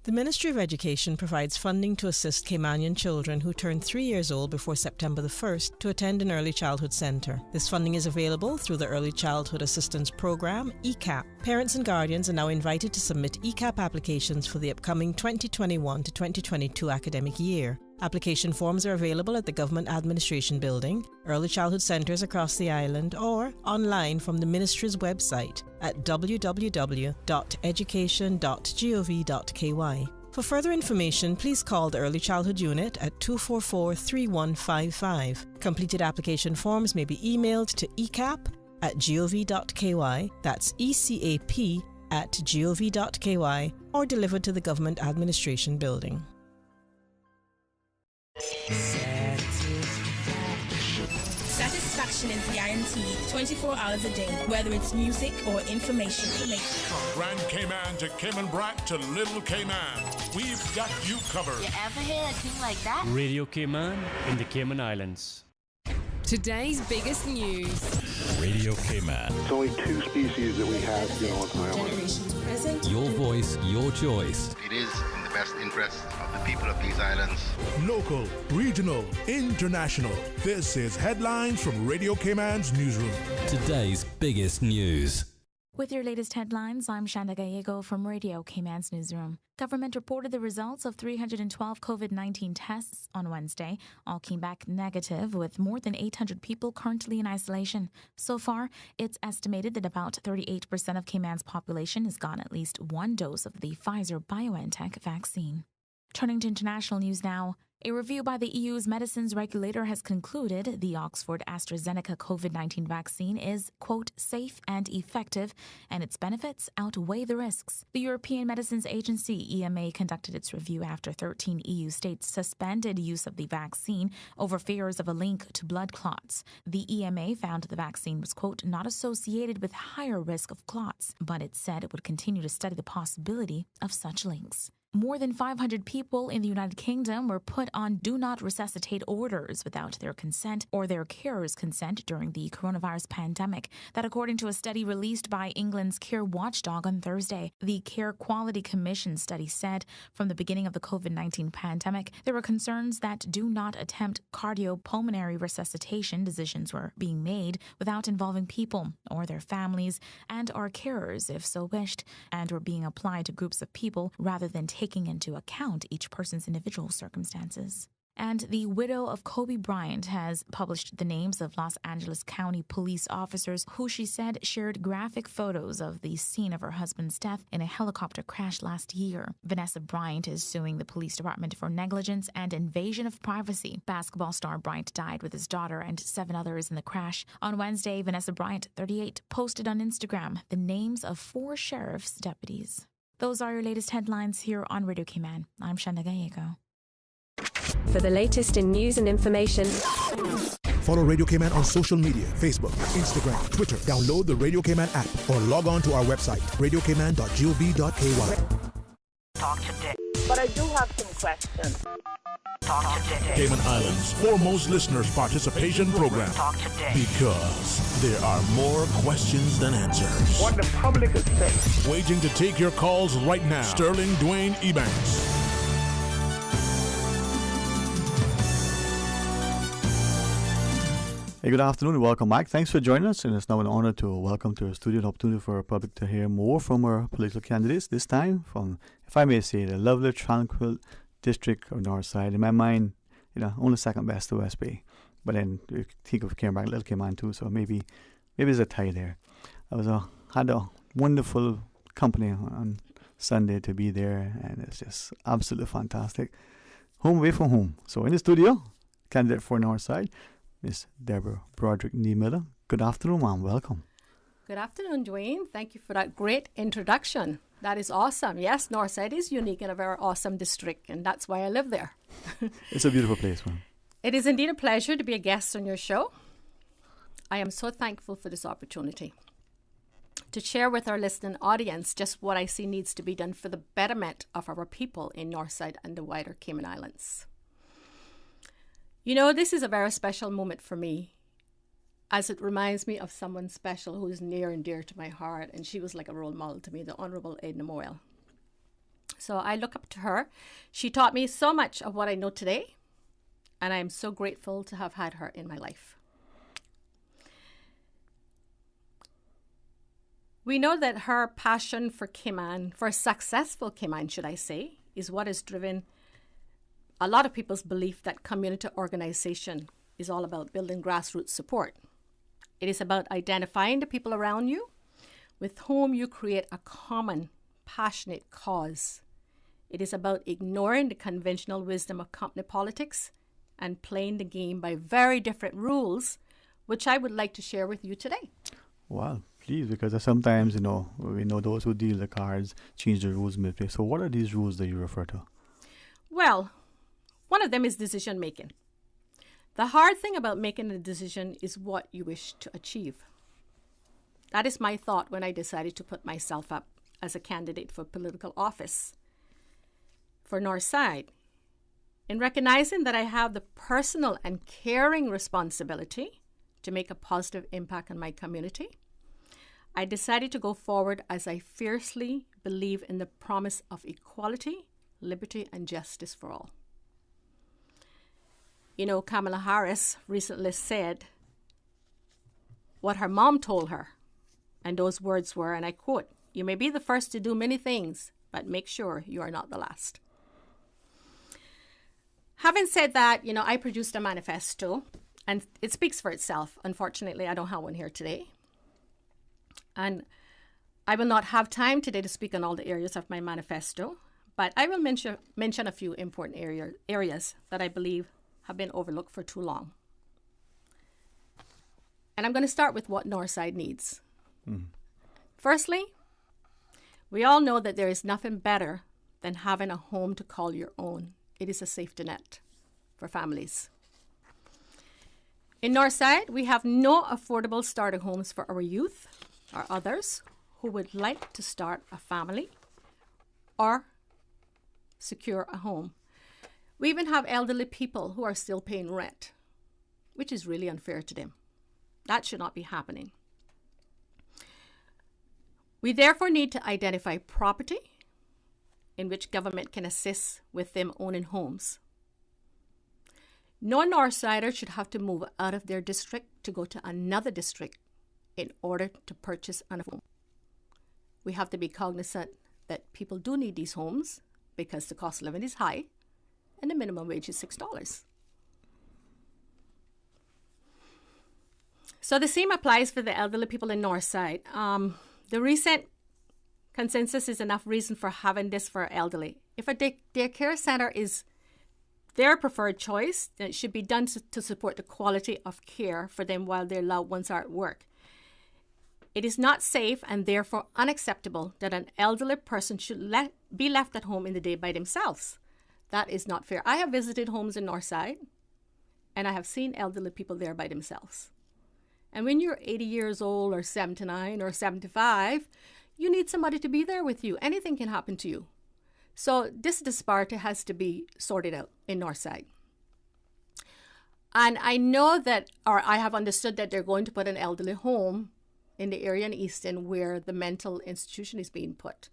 The Ministry of Education provides funding to assist Caymanian children who turn 3 years old before September the 1st to attend an early childhood centre. This funding is available through the Early Childhood Assistance Program, ECAP. Parents and guardians are now invited to submit ECAP applications for the upcoming 2021 to 2022 academic year. Application forms are available at the Government Administration Building, early childhood centres across the island, or online from the Ministry's website at www.education.gov.ky. For further information, please call the Early Childhood Unit at 244-3155. Completed application forms may be emailed to ecap@gov.ky, that's ECAP@gov.ky, or delivered to the Government Administration Building. Satisfaction is guaranteed 24 hours a day, whether it's music or information. Grand Cayman to Cayman Brack to Little Cayman. We've got you covered. You ever hear a thing like that? Radio Cayman in the Cayman Islands. Today's biggest news. Radio Cayman. It's only two species that we have, on the island. Generations present. Your voice, your choice. It is in the best interest of the people of these islands. Local, regional, international. This is Headlines from Radio Cayman's newsroom. Today's biggest news. With your latest headlines, I'm Shanda Gallego from Radio Cayman's newsroom. Government reported the results of 312 COVID-19 tests on Wednesday. All came back negative, with more than 800 people currently in isolation. So far, it's estimated that about 38% of Cayman's population has gotten at least one dose of the Pfizer-BioNTech vaccine. Turning to international news now. A review by the EU's medicines regulator has concluded the Oxford AstraZeneca COVID-19 vaccine is, quote, safe and effective, and its benefits outweigh the risks. The European Medicines Agency, EMA, conducted its review after 13 EU states suspended use of the vaccine over fears of a link to blood clots. The EMA found the vaccine was, quote, not associated with higher risk of clots, but it said it would continue to study the possibility of such links. more than 500 people in the United Kingdom were put on do not resuscitate orders without their consent or their carers' consent during the coronavirus pandemic. That according to a study released by England's Care Watchdog on Thursday. The Care Quality Commission study said from the beginning of the COVID-19 pandemic, there were concerns that do not attempt cardiopulmonary resuscitation decisions were being made without involving people or their families and or carers if so wished, and were being applied to groups of people rather than taking into account each person's individual circumstances. And the widow of Kobe Bryant has published the names of Los Angeles County police officers who she said shared graphic photos of the scene of her husband's death in a helicopter crash last year. Vanessa Bryant is suing the police department for negligence and invasion of privacy. Basketball star Bryant died with his daughter and 7 others in the crash. On Wednesday, Vanessa Bryant, 38, posted on Instagram the names of 4 sheriff's deputies. Those are your latest headlines here on Radio Cayman. I'm Shanda Gallego. For the latest in news and information, follow Radio Cayman on social media, Facebook, Instagram, Twitter. Download the Radio Cayman app or log on to our website, radiocayman.gov.ky. Talk today. But I do have some questions. Talk today. Cayman Islands' foremost listeners' participation program. Talk today. Because there are more questions than answers. What the public is saying. Waiting to take your calls right now. Sterling Dwayne Ebanks. Hey, good afternoon and welcome back. Thanks for joining us, and it's now an honor to welcome to our studio an opportunity for our public to hear more from our political candidates, this time from, if I may say, the lovely, tranquil district of Northside. In my mind, only second best to West Bay. But then you think of Cayman, Little Cayman too, so maybe there's a tie there. I had a wonderful company on Sunday to be there, and it's just absolutely fantastic. Home away from home. So in the studio, candidate for Northside, Miss Deborah Broderick Miller. Good afternoon, ma'am. Welcome. Good afternoon, Dwayne. Thank you for that great introduction. That is awesome. Yes, Northside is unique and a very awesome district, and that's why I live there. It's a beautiful place, ma'am. It is indeed a pleasure to be a guest on your show. I am so thankful for this opportunity to share with our listening audience just what I see needs to be done for the betterment of our people in Northside and the wider Cayman Islands. This is a very special moment for me, as it reminds me of someone special who is near and dear to my heart, and she was like a role model to me, the Honourable Edna Moyle. So I look up to her. She taught me so much of what I know today, and I am so grateful to have had her in my life. We know that her passion for Cayman, for successful Cayman, should I say, is what has driven a lot of people's belief that community organization is all about building grassroots support. It is about identifying the people around you with whom you create a common, passionate cause. It is about ignoring the conventional wisdom of company politics and playing the game by very different rules, which I would like to share with you today. Well, please, because sometimes, we know those who deal the cards change the rules midway. So what are these rules that you refer to? Well, one of them is decision making. The hard thing about making a decision is what you wish to achieve. That is my thought when I decided to put myself up as a candidate for political office for Northside. In recognizing that I have the personal and caring responsibility to make a positive impact on my community, I decided to go forward as I fiercely believe in the promise of equality, liberty, and justice for all. Kamala Harris recently said what her mom told her, and those words were, and I quote, "You may be the first to do many things, but make sure you are not the last." Having said that, I produced a manifesto, and it speaks for itself. Unfortunately, I don't have one here today. And I will not have time today to speak on all the areas of my manifesto, but I will mention a few important areas that I believe have been overlooked for too long. And I'm going to start with what Northside needs. Firstly, we all know that there is nothing better than having a home to call your own. It is a safety net for families. In Northside, we have no affordable starter homes for our youth or others who would like to start a family or secure a home. We even have elderly people who are still paying rent, which is really unfair to them. That should not be happening. We therefore need to identify property in which government can assist with them owning homes. No Northsider should have to move out of their district to go to another district in order to purchase a home. We have to be cognizant that people do need these homes because the cost of living is high and the minimum wage is $6. So the same applies for the elderly people in Northside. The recent consensus is enough reason for having this for elderly. If a daycare center is their preferred choice, then it should be done to support the quality of care for them while their loved ones are at work. It is not safe and therefore unacceptable that an elderly person should be left at home in the day by themselves. That is not fair. I have visited homes in Northside, and I have seen elderly people there by themselves. And when you're 80 years old or 79 or 75, you need somebody to be there with you. Anything can happen to you. So this disparity has to be sorted out in Northside. And I know that, or I have understood that they're going to put an elderly home in the area in Easton where the mental institution is being put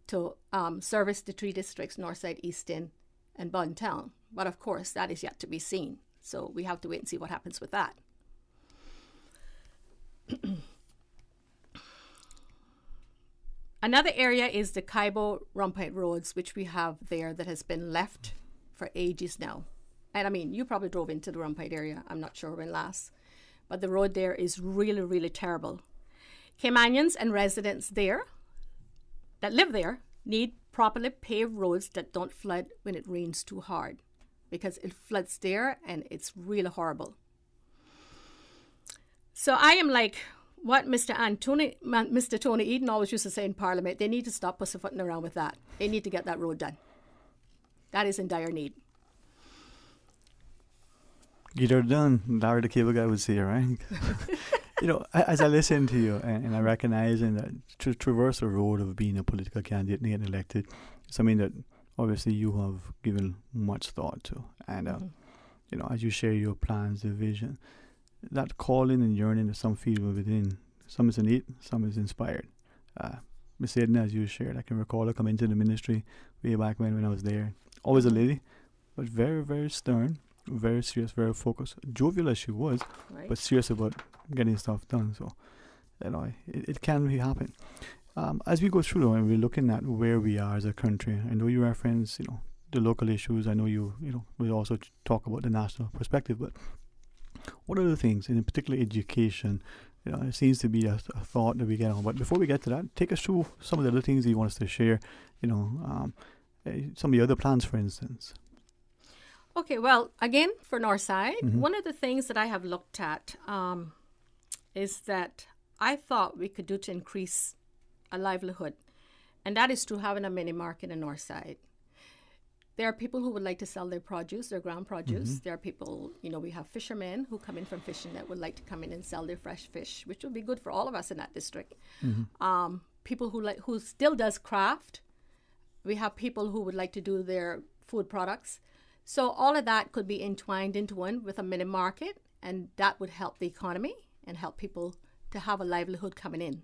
to service the 3 districts, Northside, Easton, and Buntown. But of course, that is yet to be seen. So we have to wait and see what happens with that. Another area is the Kaibo Rumpite roads, which we have there that has been left for ages now. And I mean, you probably drove into the Rumpite area. I'm not sure when last. But the road there is really, really terrible. Caymanians and residents there that live there need properly paved roads that don't flood when it rains too hard, because it floods there and it's really horrible. So I am like what Mr. Tony Eden always used to say in Parliament: they need to stop pussyfooting around with that. They need to get that road done. That is in dire need. Get her done, Larry the Cable Guy would say, right? You know, as I listen to you and I recognize that to traverse the road of being a political candidate and getting elected, something that obviously you have given much thought to. And, you know, as you share your plans, your vision, that calling and yearning that some feel within, some is innate, some is inspired. Miss Edna, as you shared, I can recall her coming into the ministry way back when I was there. Always a lady, but very, very stern, very serious, very focused. Jovial as she was, right, but serious about getting stuff done. So, you know, it can really happen. As we go through though, and we're looking at where we are as a country, I know you reference, you know, the local issues. I know you know, we also talk about the national perspective, but what are the things, in particular education, you know, it seems to be a thought that we get on. But before we get to that, take us through some of the other things that you want us to share, you know, some of the other plans, for instance. Okay, well, again, for Northside, one of the things that I have looked at is that I thought we could do to increase a livelihood, and that is through having a mini market in Northside. There are people who would like to sell their produce, their ground produce. There are people, you know, we have fishermen who come in from fishing that would like to come in and sell their fresh fish, which would be good for all of us in that district. People who still does craft. We have people who would like to do their food products. So all of that could be entwined into one with a mini market, and that would help the economy and help people to have a livelihood coming in.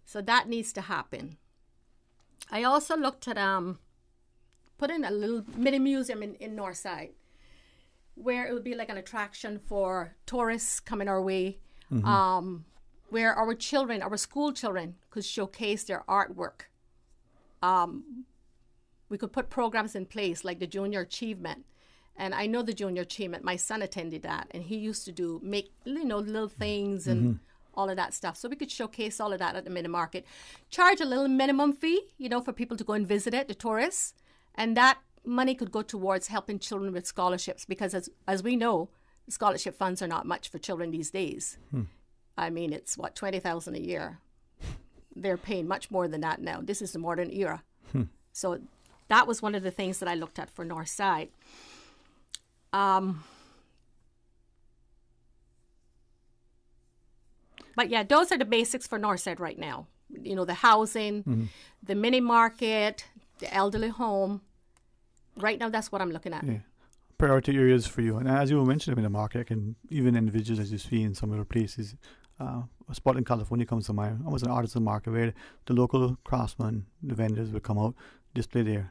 So that needs to happen. I also looked at put in a little mini museum in Northside, where it would be like an attraction for tourists coming our way, where our children, our school children, could showcase their artwork. We could put programs in place like the Junior Achievement. And I know the Junior Achievement, my son attended that, and he used to make, you know, little things and all of that stuff. So we could showcase all of that at the mini market. Charge a little minimum fee, you know, for people to go and visit it, the tourists. And that money could go towards helping children with scholarships, because as we know, scholarship funds are not much for children these days. I mean, it's what, $20,000 a year. They're paying much more than that now. This is the modern era. So that was one of the things that I looked at for Northside. But yeah, those are the basics for Northside right now. You know, the housing, the mini market, the elderly home, Right now, that's what I'm looking at. Yeah. Priority areas for you. And as you mentioned, the market can, even individuals as you see in some other places, a spot in California comes to mind, almost an artisan market where the local craftsmen, the vendors will come out, display their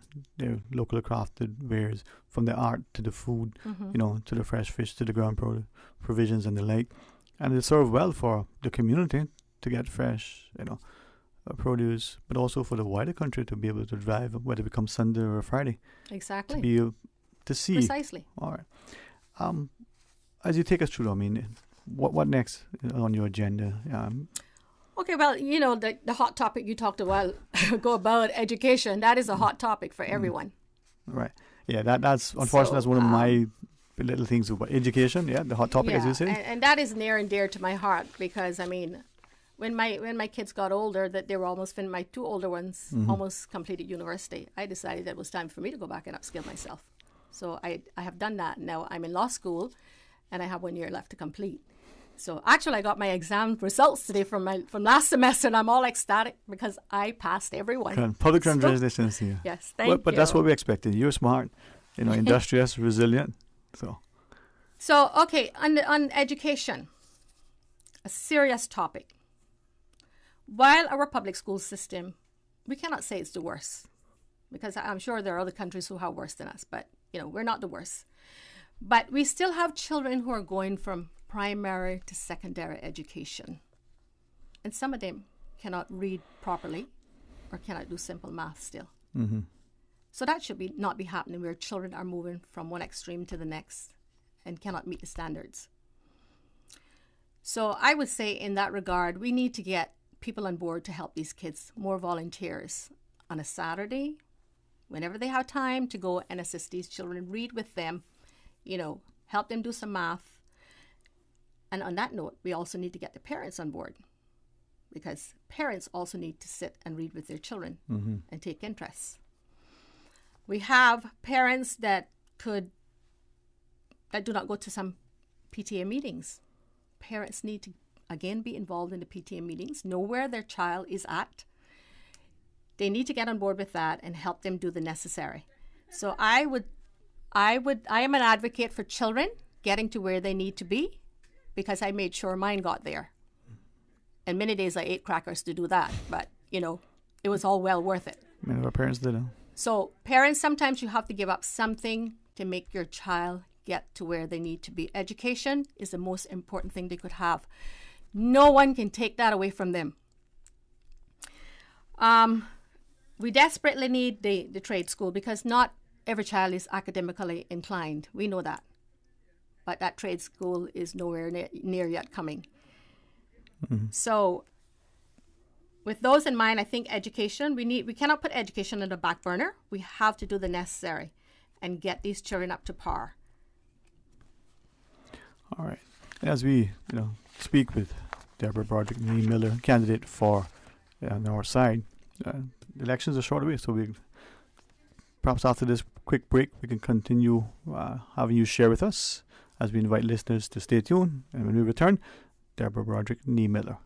locally crafted wares, from the art to the food, to the fresh fish, to the ground provisions and the like. And they serve well for the community to get fresh, produce, but also for the wider country to be able to drive, whether it becomes Sunday or Friday. Exactly. To be able to see. Precisely. All right. As you take us through, what next on your agenda? Okay, well, the hot topic you talked a while ago about education, that is a hot topic for everyone. Right. Yeah, that's unfortunately that's one of my little things about education. Yeah, the hot topic, as you say. And that is near and dear to my heart because, when my kids got older, that they were almost, my two older ones almost completed university, I decided that it was time for me to go back and upskill myself. So I have done that. Now I'm in law school and I have 1 year left to complete. So actually I got my exam results today from last semester and I'm all ecstatic because I passed everyone. Public congratulations to you. Yes, thank you. But that's what we expected. You're smart, industrious, resilient. So okay, on education, a serious topic. While our public school system, we cannot say it's the worst, because I'm sure there are other countries who have worse than us, but we're not the worst. But we still have children who are going from primary to secondary education. And some of them cannot read properly or cannot do simple math still. Mm-hmm. So that should not be happening, where children are moving from one extreme to the next and cannot meet the standards. So I would say in that regard, we need to get people on board to help these kids, more volunteers on a Saturday, whenever they have time, to go and assist these children, read with them, help them do some math. And on that note, we also need to get the parents on board, because parents also need to sit and read with their children and take interest. We have parents that do not go to some PTA meetings. Parents need to, again, be involved in the PTA meetings, know where their child is at. They need to get on board with that and help them do the necessary. So I am an advocate for children getting to where they need to be, because I made sure mine got there. And many days I ate crackers to do that, but it was all well worth it. Many of our parents did. So parents, sometimes you have to give up something to make your child get to where they need to be. Education is the most important thing they could have. No one can take that away from them. We desperately need the trade school, because not every child is academically inclined. We know that. But that trade school is nowhere near yet coming. Mm-hmm. So with those in mind, I think education, we cannot put education on the back burner. We have to do the necessary and get these children up to par. All right. As we speak with Deborah Broderick Nee Miller, candidate for Northside, the elections are short away, so perhaps after this quick break, we can continue having you share with us as we invite listeners to stay tuned. And when we return, Deborah Broderick Nee Miller.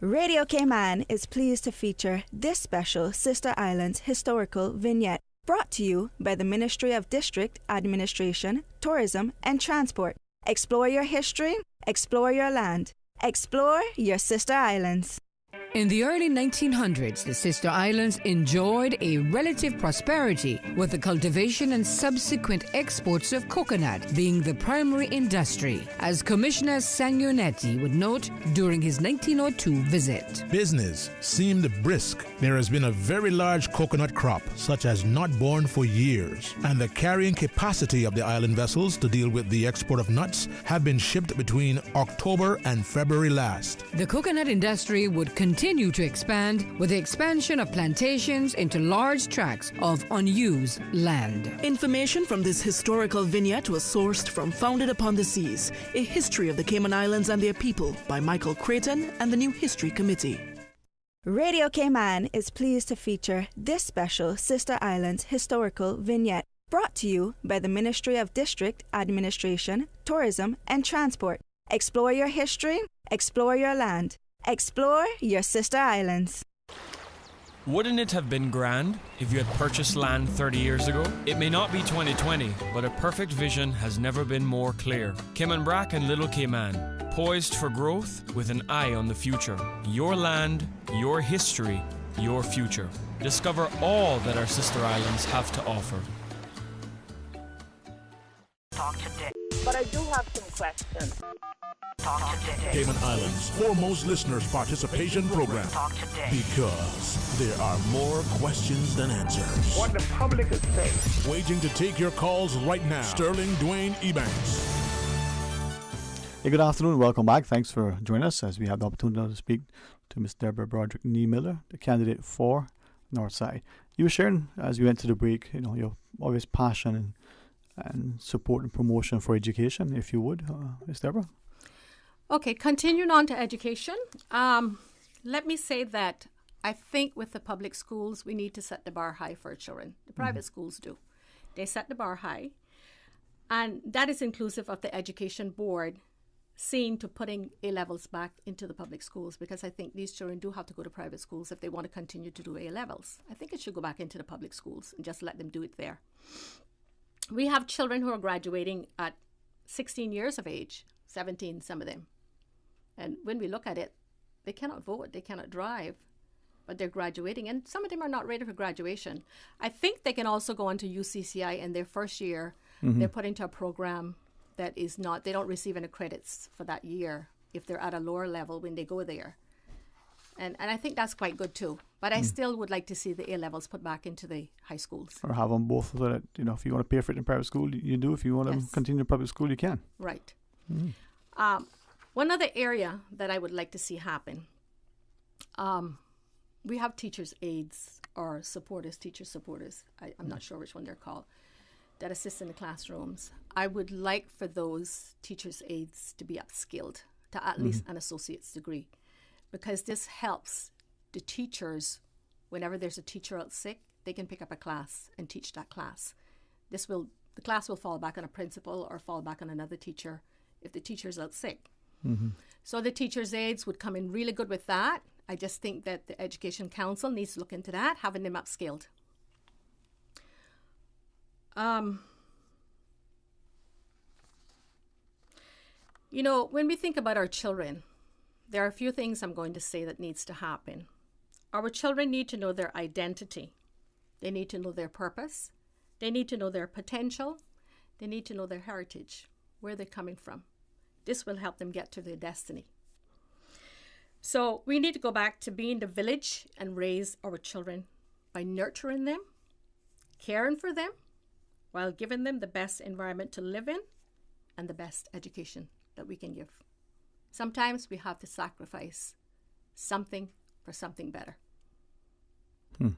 Radio Cayman is pleased to feature this special Sister Islands historical vignette, brought to you by the Ministry of District Administration, Tourism and Transport. Explore your history, explore your land, explore your Sister Islands. In the early 1900s, the Sister Islands enjoyed a relative prosperity, with the cultivation and subsequent exports of coconut being the primary industry, as Commissioner Sanguinetti would note during his 1902 visit. Business seemed brisk. There has been a very large coconut crop, such as not born for years, and the carrying capacity of the island vessels to deal with the export of nuts have been shipped between October and February last. The coconut industry would continue to expand, with the expansion of plantations into large tracts of unused land. Information from this historical vignette was sourced from Founded Upon the Seas, A History of the Cayman Islands and Their People by Michael Creighton and the New History Committee. Radio Cayman is pleased to feature this special Sister Islands historical vignette, brought to you by the Ministry of District Administration, Tourism and Transport. Explore your history, explore your land, explore your Sister Islands. Wouldn't it have been grand if you had purchased land 30 years ago? It may not be 2020, but a perfect vision has never been more clear. Cayman Brac and Little Cayman, poised for growth with an eye on the future. Your land, your history, your future. Discover all that our sister islands have to offer. Talk today. But I do have some questions. Talk today. Cayman Islands' foremost listeners' participation program. Talk today. Because there are more questions than answers. What the public is saying. Waiting to take your calls right now. Sterling Dwayne Ebanks. Hey, good afternoon. Welcome back. Thanks for joining us as we have the opportunity to speak to Ms. Deborah Broderick Nee-Miller, the candidate for Northside. You were sharing as we went to the break, your obvious passion and support and promotion for education, if you would, Ms. Deborah. Okay, continuing on to education. Let me say that I think with the public schools, we need to set the bar high for our children. The private schools do. They set the bar high. And that is inclusive of the education board seeing to putting A-levels back into the public schools, because I think these children do have to go to private schools if they want to continue to do A-levels. I think it should go back into the public schools and just let them do it there. We have children who are graduating at 16 years of age, 17, some of them. And when we look at it, they cannot vote, they cannot drive, but they're graduating. And some of them are not ready for graduation. I think they can also go on to UCCI in their first year. They're put into a program that is not, they don't receive any credits for that year if they're at a lower level when they go there. And I think that's quite good too. But I still would like to see the A-levels put back into the high schools. Or have them both so that, if you want to pay for it in private school, you do. If you want to continue in public school, you can. Right. One other area that I would like to see happen, we have teachers' aides or supporters, teacher supporters. I'm not sure which one they're called, that assist in the classrooms. I would like for those teachers' aides to be upskilled to at least an associate's degree, because this helps the teachers. Whenever there's a teacher out sick, they can pick up a class and teach that class. The class will fall back on a principal or fall back on another teacher if the teacher's out sick. So the teachers' aides would come in really good with that. I just think that the Education Council needs to look into that, having them upskilled. When we think about our children, there are a few things I'm going to say that needs to happen. Our children need to know their identity. They need to know their purpose. They need to know their potential. They need to know their heritage, where they're coming from. This will help them get to their destiny. So we need to go back to being the village and raise our children by nurturing them, caring for them, while giving them the best environment to live in and the best education that we can give. Sometimes we have to sacrifice something for something better.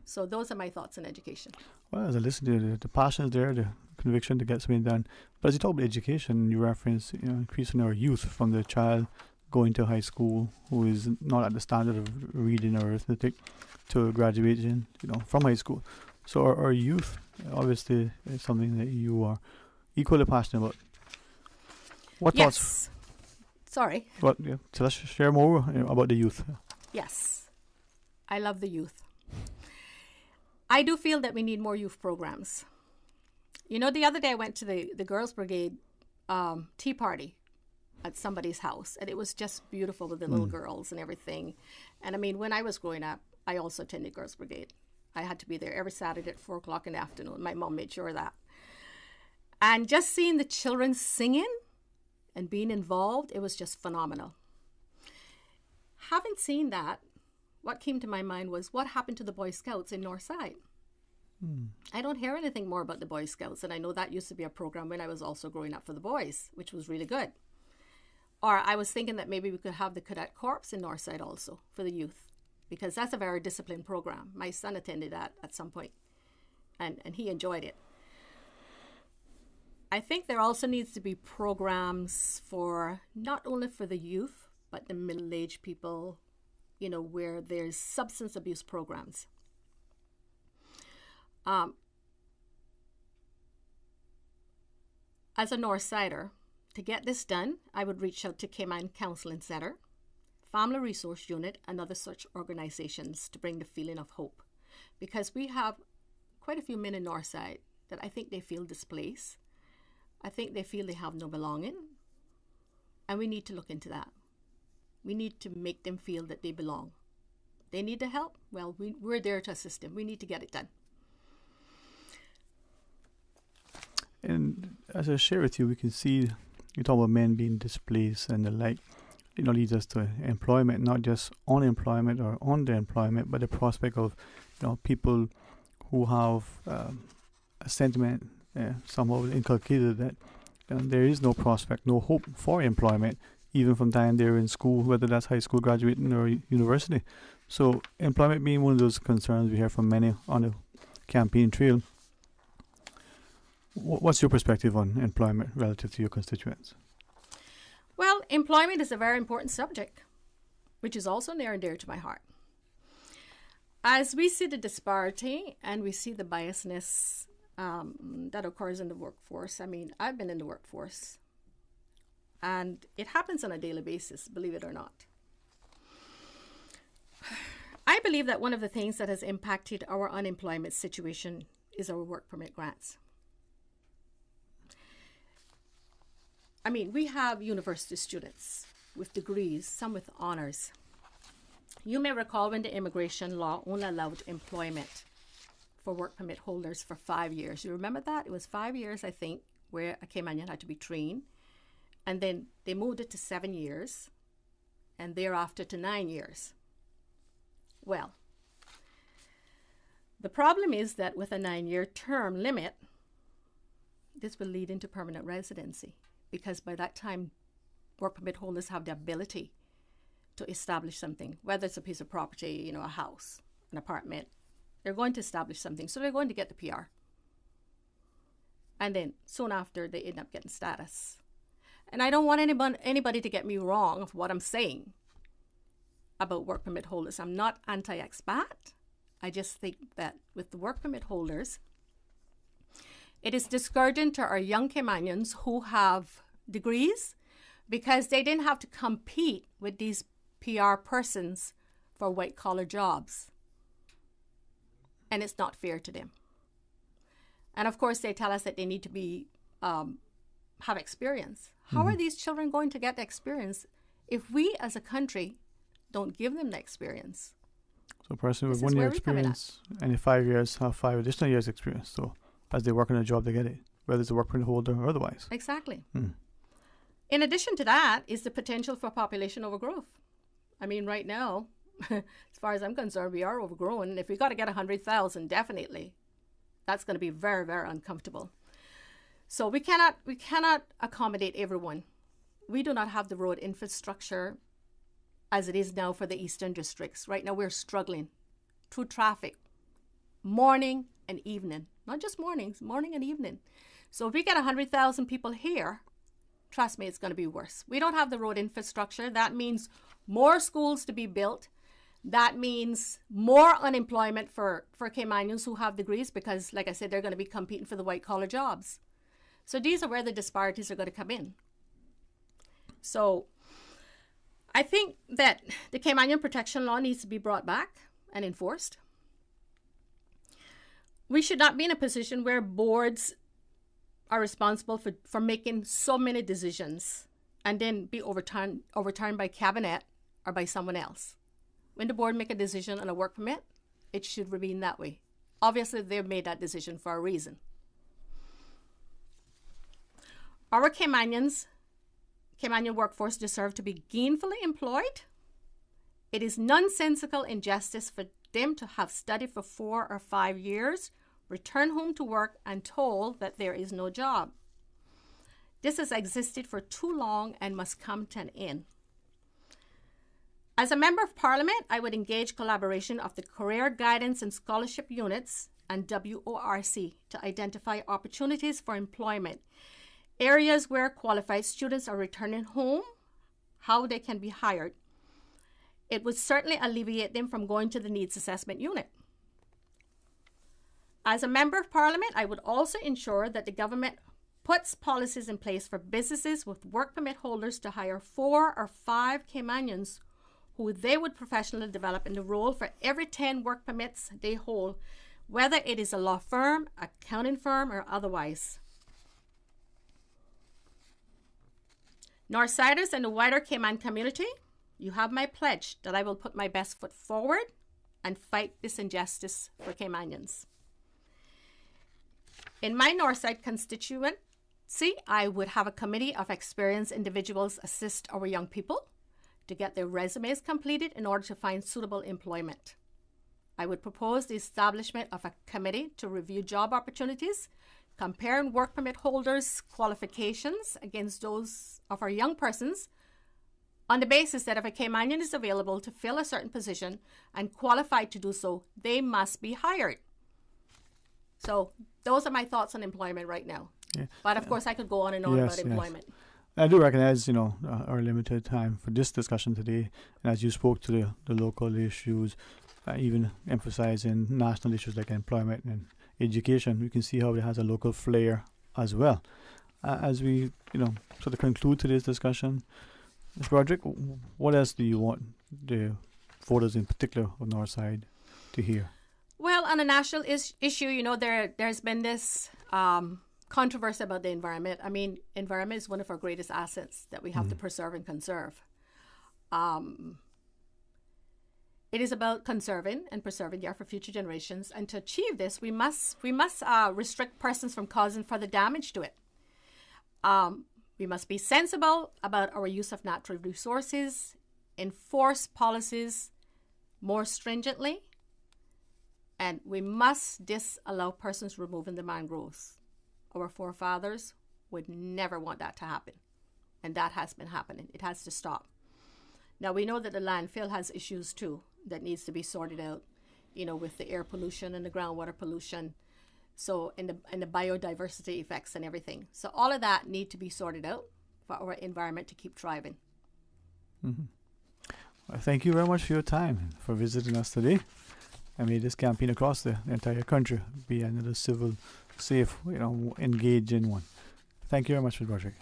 So those are my thoughts on education. Well, as I listen to you, the passion is there, the conviction to get something done. But as you talk about education, you reference increasing our youth from the child going to high school who is not at the standard of reading or arithmetic to graduating, from high school. So our youth, obviously, is something that you are equally passionate about. What thoughts? Sorry. So let's share more about the youth. Yes. I love the youth. I do feel that we need more youth programs. The other day I went to the Girls Brigade tea party at somebody's house, and it was just beautiful with the little girls and everything. And when I was growing up, I also attended Girls Brigade. I had to be there every Saturday at 4 o'clock in the afternoon. My mom made sure of that. And just seeing the children singing and being involved, it was just phenomenal. Having seen that, what came to my mind was what happened to the Boy Scouts in Northside. I don't hear anything more about the Boy Scouts, and I know that used to be a program when I was also growing up for the boys, which was really good. Or I was thinking that maybe we could have the Cadet Corps in Northside also for the youth, because that's a very disciplined program. My son attended that at some point, and he enjoyed it. I think there also needs to be programs for not only for the youth, but the middle-aged people, where there's substance abuse programs. As a Northsider, to get this done, I would reach out to Cayman Counseling Center, Family Resource Unit, and other such organizations to bring the feeling of hope. because we have quite a few men in Northside that I think they feel displaced. I think they feel they have no belonging. And we need to look into that. We need to make them feel that they belong. They need the help. Well, we're there to assist them. We need to get it done. And as I share with you, we can see you talk about men being displaced and the like. Leads us to employment, not just unemployment or underemployment, but the prospect of people who have a sentiment somehow inculcated that there is no prospect, no hope for employment, even from time they're in school, whether that's high school graduating or university. So employment being one of those concerns we hear from many on the campaign trail. What's your perspective on employment relative to your constituents? Well, employment is a very important subject, which is also near and dear to my heart. As we see the disparity and we see the biasness that occurs in the workforce, I've been in the workforce, and it happens on a daily basis, believe it or not. I believe that one of the things that has impacted our unemployment situation is our work permit grants. We have university students with degrees, some with honors. You may recall when the immigration law only allowed employment for work permit holders for 5 years. You remember that? It was 5 years, I think, where a Caymanian had to be trained. And then they moved it to 7 years, and thereafter to 9 years. Well, the problem is that with a 9-year term limit, this will lead into permanent residency, because by that time, work permit holders have the ability to establish something, whether it's a piece of property, a house, an apartment. They're going to establish something, so they're going to get the PR. And then soon after, they end up getting status. And I don't want anybody to get me wrong of what I'm saying about work permit holders. I'm not anti-expat. I just think that with the work permit holders, it is discouraging to our young Caymanians who have degrees, because they didn't have to compete with these PR persons for white-collar jobs. And it's not fair to them. And of course, they tell us that they need to be have experience. How are these children going to get the experience if we as a country don't give them the experience? So a person with 1 year experience and in 5 years have 5 additional years experience. So as they work in a job, they get it, whether it's a work permit holder or otherwise. Exactly. In addition to that is the potential for population overgrowth. Right now, as far as I'm concerned, we are overgrown. If we got to get 100,000, definitely, that's going to be very, very uncomfortable. So we cannot accommodate everyone. We do not have the road infrastructure as it is now for the eastern districts. Right now, we're struggling through traffic, morning and evening. Not just mornings, morning and evening. So if we get 100,000 people here, trust me, it's going to be worse. We don't have the road infrastructure. That means more schools to be built. That means more unemployment for Caymanians who have degrees, because, like I said, they're going to be competing for the white-collar jobs. So these are where the disparities are going to come in. So I think that the Caymanian protection law needs to be brought back and enforced. We should not be in a position where boards are responsible for making so many decisions and then be overturned by cabinet or by someone else. When the board make a decision on a work permit, it should remain that way. Obviously, they've made that decision for a reason. Our Caymanian workforce deserve to be gainfully employed. It is nonsensical injustice for them to have studied for 4 or 5 years, return home to work, and told that there is no job. This has existed for too long and must come to an end. As a member of Parliament, I would engage collaboration of the Career Guidance and Scholarship Units and WORC to identify opportunities for employment, areas where qualified students are returning home, how they can be hired. It would certainly alleviate them from going to the Needs Assessment Unit. As a member of Parliament, I would also ensure that the government puts policies in place for businesses with work permit holders to hire 4 or 5 Caymanians who they would professionally develop in the role for every 10 work permits they hold, whether it is a law firm, accounting firm, or otherwise. Northsiders and the wider Cayman community, you have my pledge that I will put my best foot forward and fight this injustice for Caymanians. In my Northside constituency, I would have a committee of experienced individuals assist our young people to get their resumes completed in order to find suitable employment. I would propose the establishment of a committee to review job opportunities, comparing work permit holders' qualifications against those of our young persons, on the basis that if a Caymanian is available to fill a certain position and qualified to do so, they must be hired. So those are my thoughts on employment right now. Yeah. But of course, I could go on and on about employment. I do recognize, our limited time for this discussion today. And as you spoke to the local issues, even emphasizing national issues like employment and education, we can see how it has a local flair as well. As we, sort of conclude today's discussion, Mr. Broderick, what else do you want the voters in particular of Northside to hear? Well, on a national issue, there's been this controversy about the environment. I mean, environment is one of our greatest assets that we have to preserve and conserve. It is about conserving and preserving the earth for future generations. And to achieve this, we must restrict persons from causing further damage to it. We must be sensible about our use of natural resources, enforce policies more stringently, and we must disallow persons removing the mangroves. Our forefathers would never want that to happen, and that has been happening. It has to stop. Now, we know that the landfill has issues too that needs to be sorted out, with the air pollution and the groundwater pollution. So, and the biodiversity effects and everything. So all of that need to be sorted out for our environment to keep thriving. Mm-hmm. Well, thank you very much for your time, for visiting us today. I made this campaign across the entire country be another civil, safe, engaging one. Thank you very much, Mr. Broderick.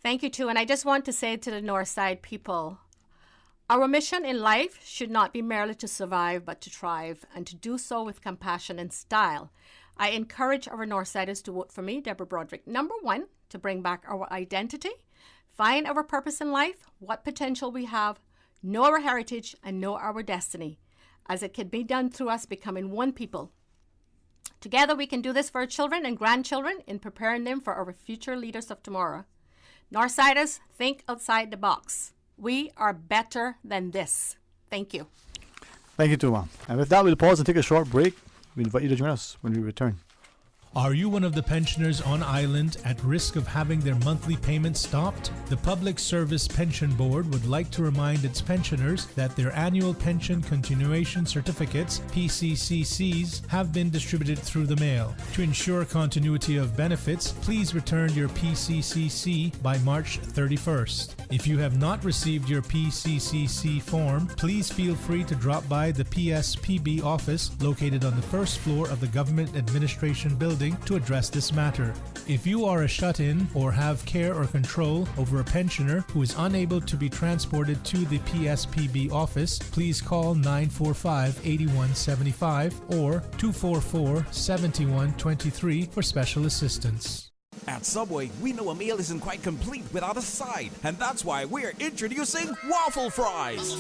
Thank you too. And I just want to say to the Northside people, our mission in life should not be merely to survive, but to thrive, and to do so with compassion and style. I encourage our Northsiders to vote for me, Deborah Broderick. Number 1, to bring back our identity, find our purpose in life, what potential we have, know our heritage, and know our destiny, as it can be done through us becoming one people. Together we can do this for our children and grandchildren in preparing them for our future leaders of tomorrow. Northsiders, think outside the box. We are better than this. Thank you. Thank you, Tuma. And with that, we'll pause and take a short break. We invite you to join us when we return. Are you one of the pensioners on island at risk of having their monthly payments stopped? The Public Service Pension Board would like to remind its pensioners that their annual pension continuation certificates, PCCCs, have been distributed through the mail. To ensure continuity of benefits, please return your PCCC by March 31st. If you have not received your PCCC form, please feel free to drop by the PSPB office located on the first floor of the Government Administration Building to address this matter. If you are a shut-in or have care or control over a pensioner who is unable to be transported to the PSPB office, please call 945-8175 or 244-7123 for special assistance. At Subway, we know a meal isn't quite complete without a side, and that's why we're introducing waffle fries.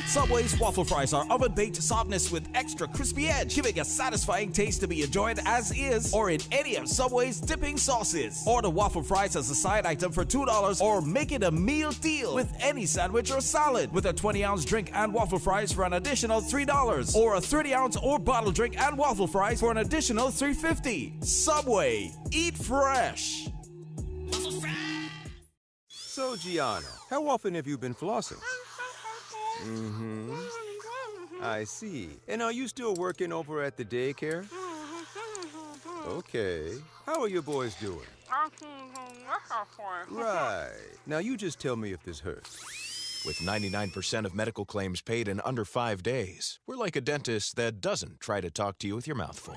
Subway's waffle fries are oven-baked softness with extra crispy edge, giving a satisfying taste to be enjoyed as is or in any of Subway's dipping sauces. Order waffle fries as a side item for $2 or make it a meal deal with any sandwich or salad with a 20-ounce drink and waffle fries for an additional $3 or a 30-ounce or bottle drink and waffle fries for an additional $3.50. Subway, eat fresh. So, Gianna, how often have you been flossing? I see. And are you still working over at the daycare? Okay. How are your boys doing? Right. Now you just tell me if this hurts. With 99% of medical claims paid in under 5 days, we're like a dentist that doesn't try to talk to you with your mouth full.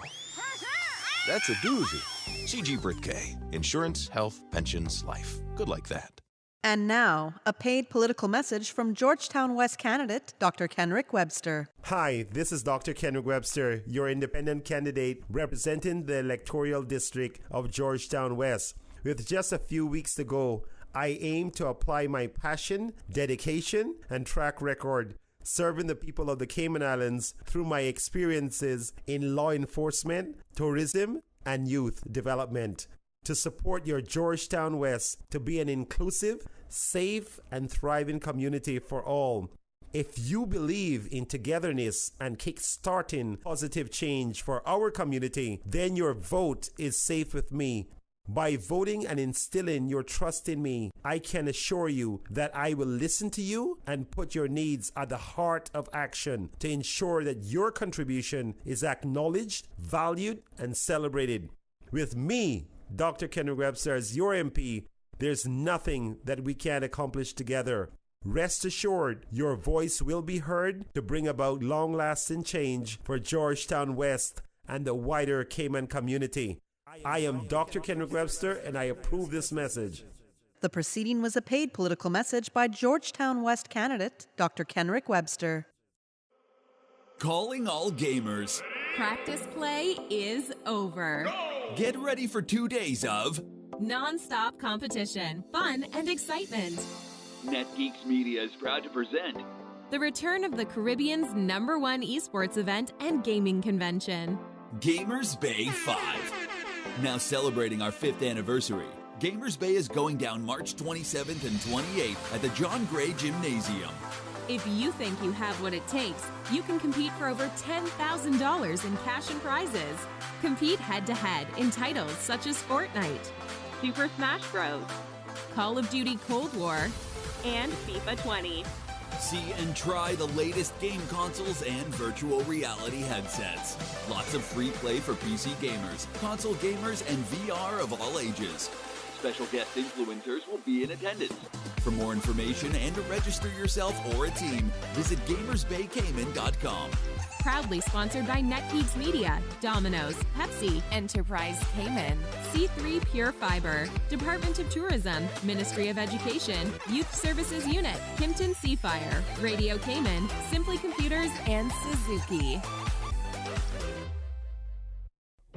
That's a doozy. CG Britke. Insurance, health, pensions, life. Good like that. And now, a paid political message from Georgetown West candidate Dr. Kenrick Webster. Hi, this is Dr. Kenrick Webster, your independent candidate representing the electoral district of Georgetown West. With just a few weeks to go, I aim to apply my passion, dedication, and track record serving the people of the Cayman Islands through my experiences in law enforcement, tourism, and youth development to support your Georgetown West to be an inclusive, safe, and thriving community for all. If you believe in togetherness and kick-starting positive change for our community, then your vote is safe with me. By voting and instilling your trust in me, I can assure you that I will listen to you and put your needs at the heart of action to ensure that your contribution is acknowledged, valued, and celebrated. With me, Dr. Kenrick Webster, as your MP, there's nothing that we can't accomplish together. Rest assured, your voice will be heard to bring about long-lasting change for Georgetown West and the wider Cayman community. I am Dr. Kenrick Webster, and I approve this message. The proceeding was a paid political message by Georgetown West candidate Dr. Kenrick Webster. Calling all gamers. Practice play is over. Get ready for 2 days of non-stop competition, fun, and excitement. NetGeeks Media is proud to present the return of the Caribbean's #1 esports event and gaming convention, Gamers Bay 5. Now celebrating our 5th anniversary, Gamers Bay is going down March 27th and 28th at the John Gray Gymnasium. If you think you have what it takes, you can compete for over $10,000 in cash and prizes. Compete head-to-head in titles such as Fortnite, Super Smash Bros., Call of Duty Cold War, and FIFA 20. See and try the latest game consoles and virtual reality headsets. Lots of free play for PC gamers, console gamers, and VR of all ages. Special guest influencers will be in attendance. For more information and to register yourself or a team, visit gamersbaycayman.com. Proudly sponsored by NetGeeks Media, Domino's, Pepsi, Enterprise Cayman, C3 Pure Fiber, Department of Tourism, Ministry of Education, Youth Services Unit, Kimpton Seafire, Radio Cayman, Simply Computers, and Suzuki.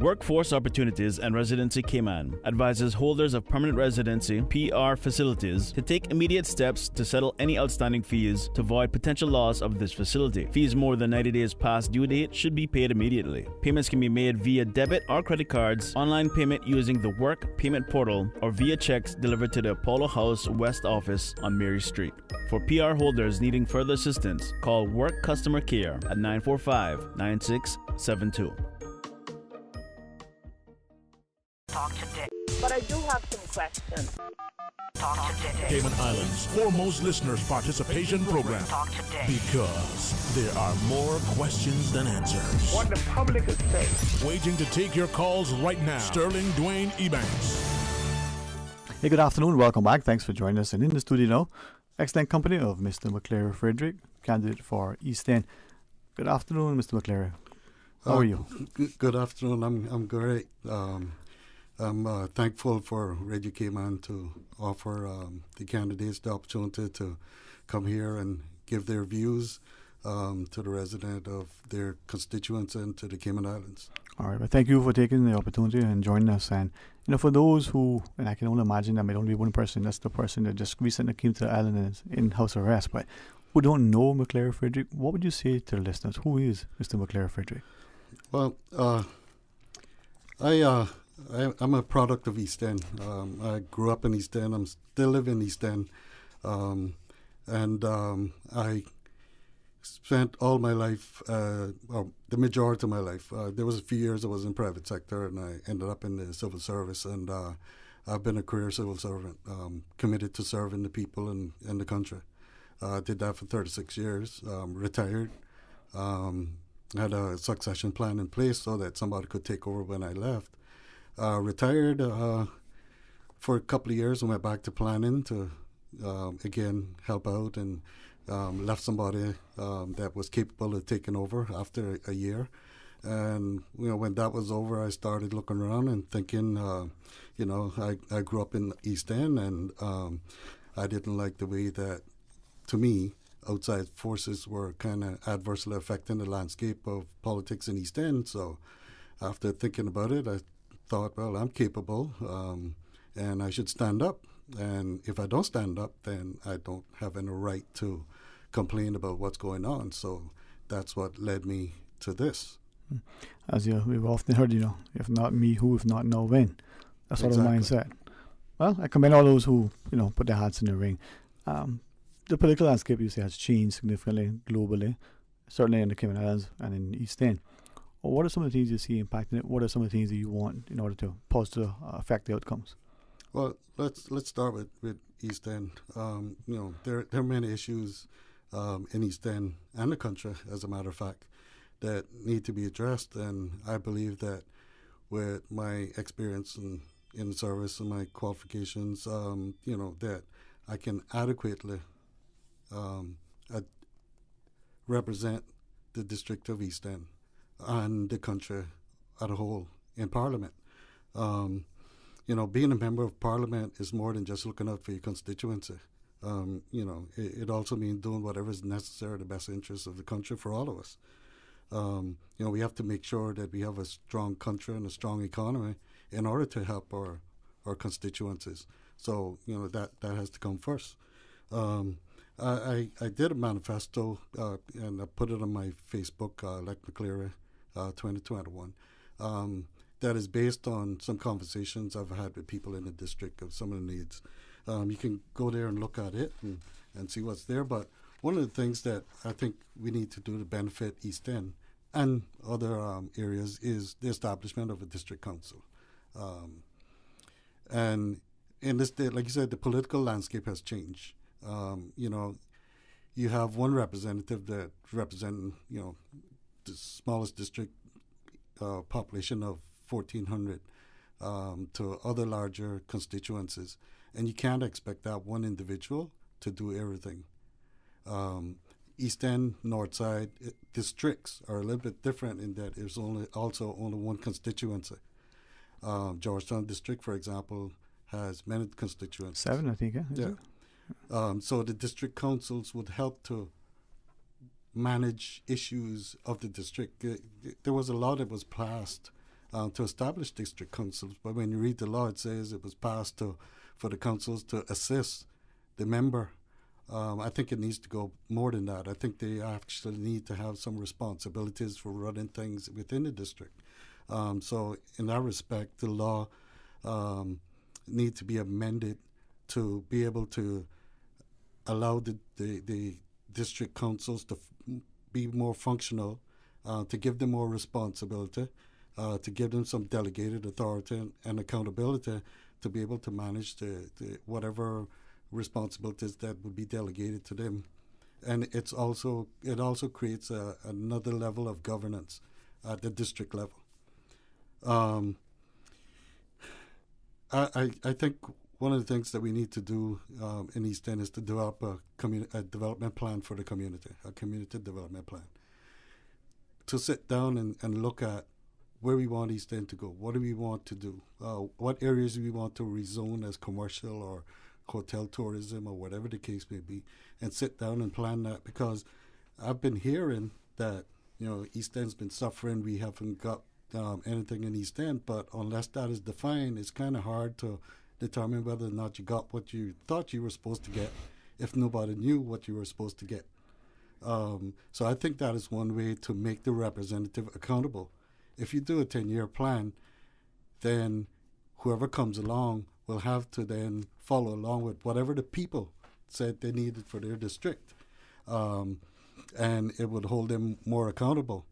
Workforce Opportunities and Residency Cayman advises holders of permanent residency PR facilities to take immediate steps to settle any outstanding fees to avoid potential loss of this facility. Fees more than 90 days past due date should be paid immediately. Payments can be made via debit or credit cards, online payment using the Work Payment Portal, or via checks delivered to the Apollo House West Office on Mary Street. For PR holders needing further assistance, call Work Customer Care at 945-9672. Talk today. But I do have some questions. Talk today. Cayman Islands' foremost listeners' participation program. Talk today. Because there are more questions than answers. What the public is saying. Waiting to take your calls right now. Sterling Dwayne Ebanks. Hey, good afternoon. Welcome back. Thanks for joining us. And in the studio now, excellent company of Mr. McLaren Frederick, candidate for East End. Good afternoon, Mr. McLaren. How are you? Good afternoon. I'm great. I'm thankful for Radio Cayman to offer the candidates the opportunity to come here and give their views to the resident of their constituents and to the Cayman Islands. All right, well, thank you for taking the opportunity and joining us. And, you know, for those who, and I can only imagine that may only be one person, that's the person that just recently came to the island and is in house arrest, but who don't know McLaren Frederick, what would you say to the listeners? Who is Mr. McLaren Frederick? Well, I'm a product of East End. I grew up in East End. I'm still live in East End. I spent all my life, the majority of my life, there was a few years I was in private sector and I ended up in the civil service, and I've been a career civil servant, committed to serving the people in the country. Did that for 36 years, retired, had a succession plan in place so that somebody could take over when I left. Retired for a couple of years and went back to planning to, again, help out, and left somebody that was capable of taking over after a year. And, you know, when that was over, I started looking around and thinking, I grew up in East End, and I didn't like the way that, to me, outside forces were kind of adversely affecting the landscape of politics in East End. So after thinking about it, I thought, well, I'm capable, and I should stand up. And if I don't stand up, then I don't have any right to complain about what's going on. So that's what led me to this. As we've often heard, if not me, who, if not now, when. That's sort of the mindset. Well, I commend all those who, put their hats in the ring. The political landscape, you say, has changed significantly globally, certainly in the Cayman Islands and in East End. Well, what are some of the things you see impacting it? What are some of the things that you want in order to positively affect the outcomes? Well, let's start with East End. There are many issues in East End and the country, as a matter of fact, that need to be addressed. And I believe that with my experience in the service and my qualifications, that I can adequately represent the District of East End and the country as a whole in Parliament. Being a member of Parliament is more than just looking out for your constituency. It also means doing whatever is necessary in the best interest of the country for all of us. We have to make sure that we have a strong country and a strong economy in order to help our constituencies. So, that has to come first. I did a manifesto, and I put it on my Facebook, Elect McCleary 2021. That is based on some conversations I've had with people in the district of some of the needs. You can go there and look at it and see what's there. But one of the things that I think we need to do to benefit East End and other areas is the establishment of a district council. And in this day, like you said, the political landscape has changed. You have one representative that represents, the smallest district population of 1,400 to other larger constituencies. And you can't expect that one individual to do everything. East End, Northside districts are a little bit different in that there's only one constituency. Georgetown district, for example, has many constituents. 7, I think, yeah. So the district councils would help to manage issues of the district. There was a law that was passed to establish district councils, but when you read the law, it says it was passed for the councils to assist the member. I think it needs to go more than that. I think they actually need to have some responsibilities for running things within the district. So in that respect, the law need to be amended to be able to allow the district councils to be more functional, to give them more responsibility, to give them some delegated authority and accountability to be able to manage the whatever responsibilities that would be delegated to them. And it also creates another level of governance at the district level. I think one of the things that we need to do in East End is to develop a development plan for the community, a community development plan. To sit down and look at where we want East End to go, what do we want to do, what areas do we want to rezone as commercial or hotel tourism or whatever the case may be, and sit down and plan that, because I've been hearing that East End's been suffering, we haven't got anything in East End, but unless that is defined, it's kind of hard to determine whether or not you got what you thought you were supposed to get if nobody knew what you were supposed to get. So I think that is one way to make the representative accountable. If you do a 10-year plan, then whoever comes along will have to then follow along with whatever the people said they needed for their district. And it would hold them more accountable.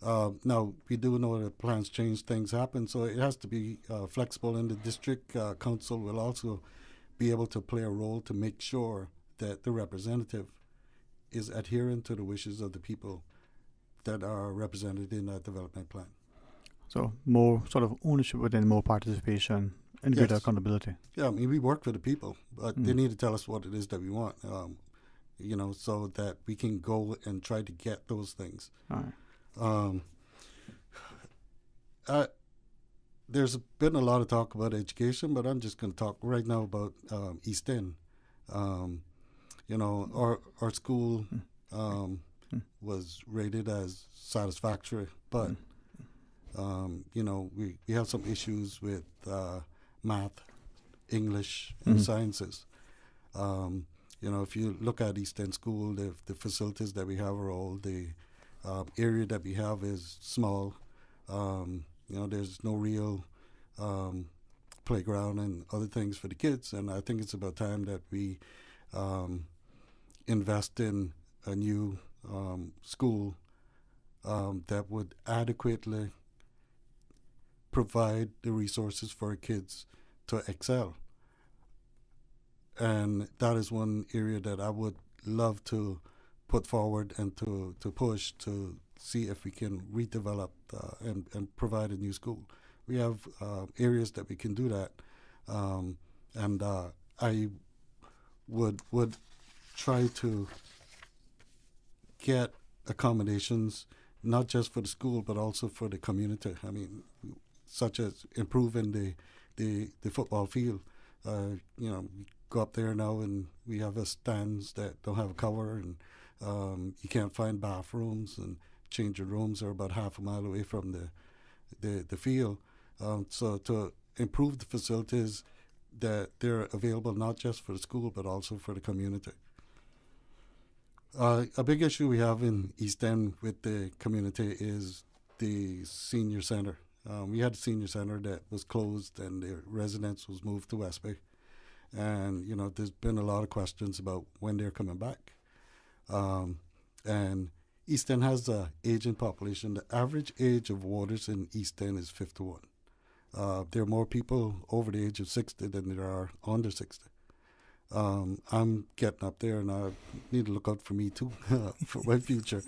Now, we do know that plans change, things happen, so it has to be flexible, and the district council will also be able to play a role to make sure that the representative is adherent to the wishes of the people that are represented in that development plan. So more sort of ownership within more participation and greater accountability. Yeah, I mean, we work for the people, but they need to tell us what it is that we want, so that we can go and try to get those things. All right. There's been a lot of talk about education, but I'm just going to talk right now about East End. You know, our school was rated as satisfactory, but you know, we have some issues with math, English, and sciences. You know, if you look at East End School, the facilities that we have are old. The area that we have is small. You know, there's no real playground and other things for the kids. And I think it's about time that we invest in a new school that would adequately provide the resources for our kids to excel. And that is one area that I would love to put forward and to push to see if we can redevelop and provide a new school. We have areas that we can do that, and I would try to get accommodations not just for the school but also for the community. I mean, such as improving the football field. You know, we go up there now and we have stands that don't have a cover, and you can't find bathrooms, and changing rooms are about half a mile away from the field. So to improve the facilities that they're available not just for the school but also for the community. A big issue we have in East End with the community is the senior center. We had a senior center that was closed and the residence was moved to West Bay. And, you know, there's been a lot of questions about when they're coming back. And East End has an aging population. The average age of voters in East End is 51. There are more people over the age of 60 than there are under 60. I'm getting up there, and I need to look out for me too for my future.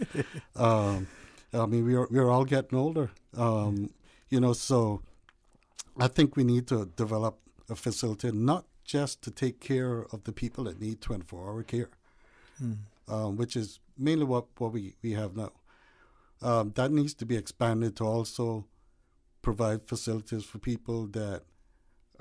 I mean, we're all getting older, you know. So I think we need to develop a facility not just to take care of the people that need 24-hour care, which is mainly what we have now. That needs to be expanded to also provide facilities for people that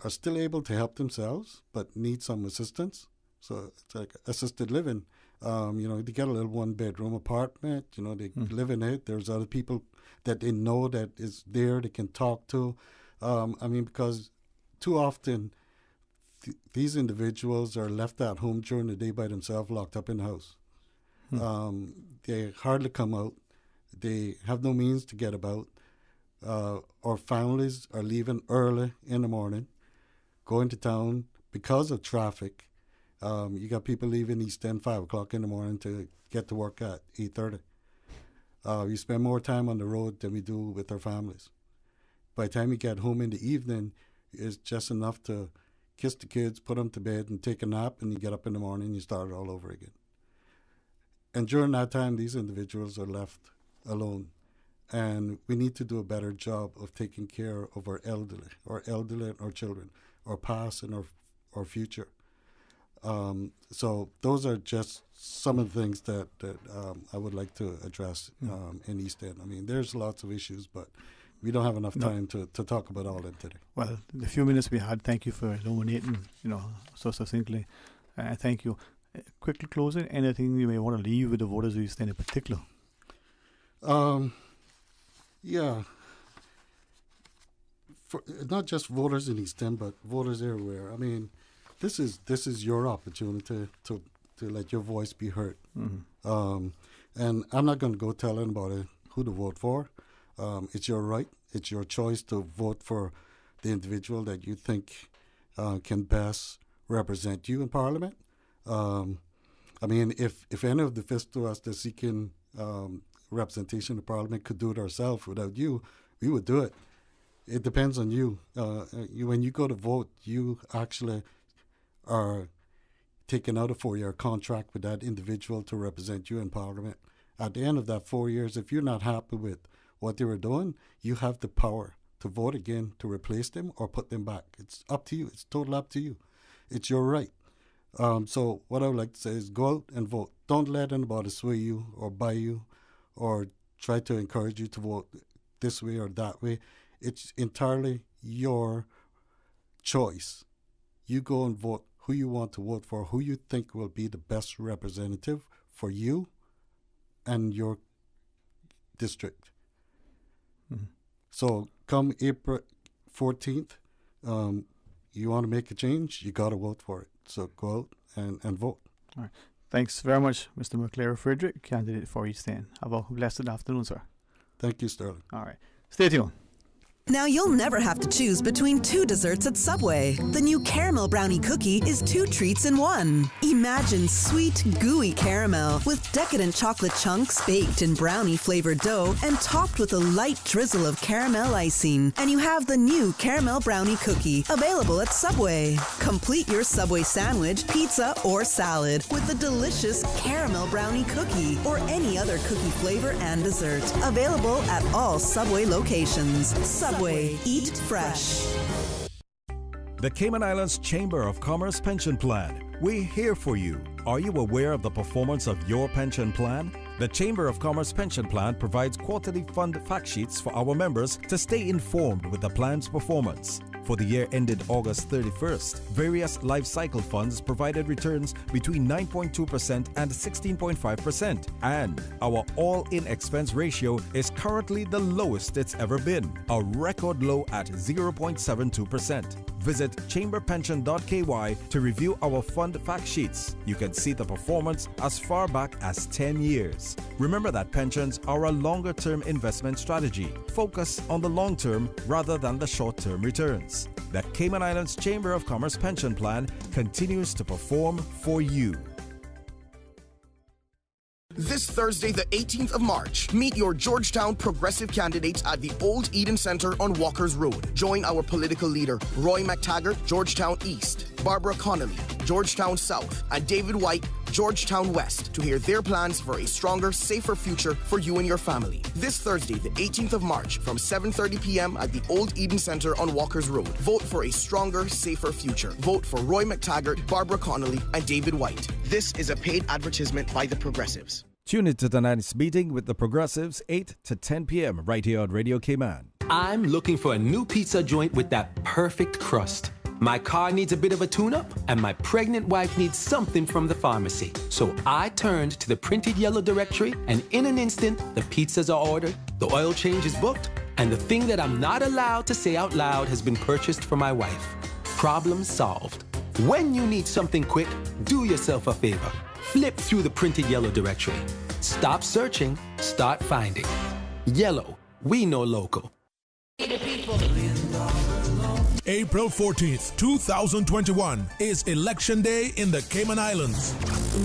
are still able to help themselves but need some assistance. So it's like assisted living. You know, they get a little one-bedroom apartment. You know, they live in it. There's other people that they know that is there they can talk to. I mean, because too often these individuals are left at home during the day by themselves, locked up in the house. They hardly come out. They have no means to get about. Our families are leaving early in the morning, going to town because of traffic. You got people leaving East End 5 o'clock in the morning to get to work at 8:30. We spend more time on the road than we do with our families. By the time you get home in the evening, it's just enough to kiss the kids, put them to bed, and take a nap, and you get up in the morning and you start all over again. And during that time, these individuals are left alone. And we need to do a better job of taking care of our elderly and our children, our past and our future. So those are just some of the things that I would like to address in East End. I mean, there's lots of issues, but we don't have enough time to talk about all of them today. Well, the few minutes we had, thank you for illuminating, you know, so succinctly. Thank you. Quickly closing, anything you may want to leave with the voters of East End in particular? Yeah. For not just voters in East End, but voters everywhere. I mean, this is your opportunity to let your voice be heard. And I'm not going to go tell anybody who to vote for. It's your right. It's your choice to vote for the individual that you think can best represent you in Parliament. I mean, if any of the fist to us that's seeking representation in Parliament could do it ourselves without you, we would do it. It depends on you. When you go to vote, you actually are taking out a 4-year contract with that individual to represent you in Parliament. At the end of that 4 years, if you're not happy with what they were doing, you have the power to vote again to replace them or put them back. It's up to you. It's totally up to you. It's your right. So what I would like to say is go out and vote. Don't let anybody sway you or buy you or try to encourage you to vote this way or that way. It's entirely your choice. You go and vote who you want to vote for, who you think will be the best representative for you and your district. Mm-hmm. So come April 14th, you want to make a change, you got to vote for it. So go out and vote. All right. Thanks very much, Mr. McLaren Frederick, candidate for East End. Have a blessed afternoon, sir. Thank you, Sterling. All right. Stay tuned. Now you'll never have to choose between two desserts at Subway. The new caramel brownie cookie is 2 treats in 1. Imagine sweet, gooey caramel with decadent chocolate chunks baked in brownie-flavored dough and topped with a light drizzle of caramel icing. And you have the new caramel brownie cookie, available at Subway. Complete your Subway sandwich, pizza, or salad with the delicious caramel brownie cookie or any other cookie flavor and dessert. Available at all Subway locations. Subway, eat fresh. The Cayman Islands Chamber of Commerce Pension Plan. We're here for you. Are you aware of the performance of your pension plan? The Chamber of Commerce Pension Plan provides quarterly fund fact sheets for our members to stay informed with the plan's performance. For the year ended August 31st, various life cycle funds provided returns between 9.2% and 16.5%, and our all-in expense ratio is currently the lowest it's ever been, a record low at 0.72%. Visit chamberpension.ky to review our fund fact sheets. You can see the performance as far back as 10 years. Remember that pensions are a longer-term investment strategy. Focus on the long term rather than the short-term returns. The Cayman Islands Chamber of Commerce Pension Plan continues to perform for you. This Thursday, the 18th of March, meet your Georgetown progressive candidates at the Old Eden Center on Walker's Road. Join our political leader, Roy McTaggart, Georgetown East, Barbara Connolly, Georgetown South, and David White, Georgetown West, to hear their plans for a stronger, safer future for you and your family. This Thursday, the 18th of March, from 7:30 p.m. at the Old Eden Center on Walker's Road. Vote for a stronger, safer future. Vote for Roy McTaggart, Barbara Connolly, and David White. This is a paid advertisement by the Progressives. Tune into tonight's meeting with the Progressives, 8 to 10 p.m. right here on Radio Cayman. I'm looking for a new pizza joint with that perfect crust. My car needs a bit of a tune-up, and my pregnant wife needs something from the pharmacy. So I turned to the printed yellow directory, and in an instant, the pizzas are ordered, the oil change is booked, and the thing that I'm not allowed to say out loud has been purchased for my wife. Problem solved. When you need something quick, do yourself a favor. Flip through the printed yellow directory. Stop searching, start finding. Yellow, we know local. April 14th, 2021 is Election Day in the Cayman Islands.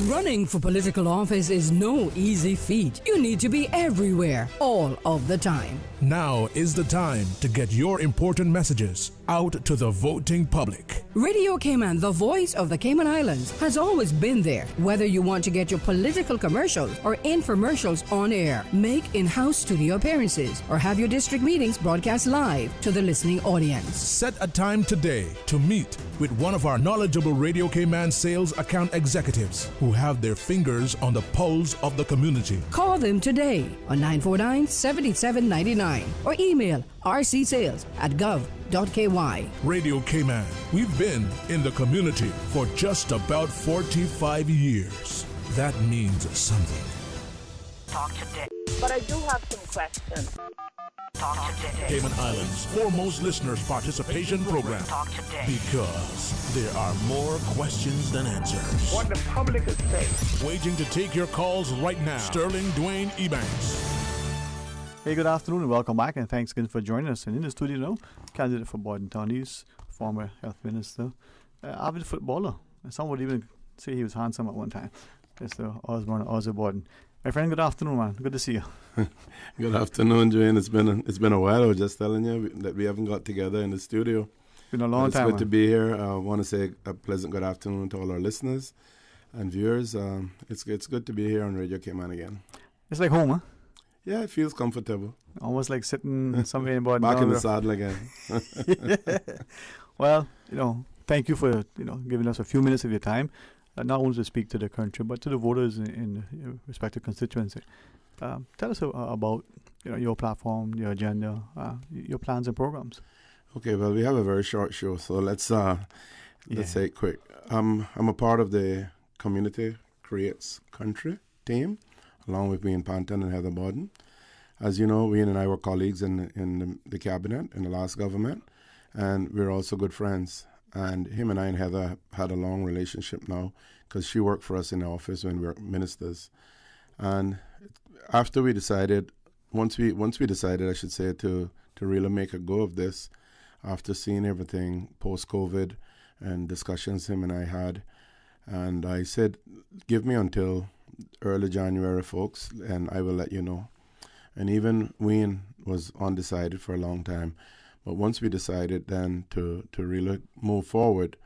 Running for political office is no easy feat. You need to be everywhere, all of the time. Now is the time to get your important messages out to the voting public. Radio Cayman, the voice of the Cayman Islands, has always been there. Whether you want to get your political commercials or infomercials on air, make in-house studio appearances, or have your district meetings broadcast live to the listening audience. Set a time today to meet with one of our knowledgeable Radio Cayman sales account executives who have their fingers on the pulse of the community. Call them today on 949-7799 or email rcsales@gov.ky. Radio Cayman, we've been in the community for just about 45 years. That means something. Talk today. But I do have some questions. Talk today. Cayman Islands' foremost listeners participation program. Talk today. Because there are more questions than answers. What the public is saying. Waiting to take your calls right now. Sterling Dwayne Ebanks. Hey, good afternoon and welcome back, and thanks again for joining us. And in the studio now, candidate for Bordentown East, former health minister, avid footballer. Some would even say he was handsome at one time. Mr. Osborne Borden. My friend, good afternoon, man. Good to see you. Good afternoon, Dwayne. It's been a while. I was just telling you that we haven't got together in the studio. Been a long time. It's good to be here. I want to say a pleasant good afternoon to all our listeners and viewers. It's good to be here on Radio Cayman again. It's like home, huh? Yeah, it feels comfortable. Almost like sitting somewhere in Bordentown. Back in the saddle again. Yeah. Well, thank you for giving us a few minutes of your time. Not only to speak to the country, but to the voters in your respective constituency. Tell us about your platform, your agenda, your plans and programs. Okay, well, we have a very short show, so let's Let's say it quick. I'm a part of the Community Creates Country team, along with Wayne Panton and Heather Borden. As you know, Wayne and I were colleagues in the cabinet in the last government, and we're also good friends. And him and I and Heather had a long relationship now because she worked for us in the office when we were ministers. And after we decided, once we decided, I should say, to really make a go of this, after seeing everything post-COVID and discussions him and I had, and I said, give me until early January, folks, and I will let you know. And even Wayne was undecided for a long time. But once we decided then to really move forward,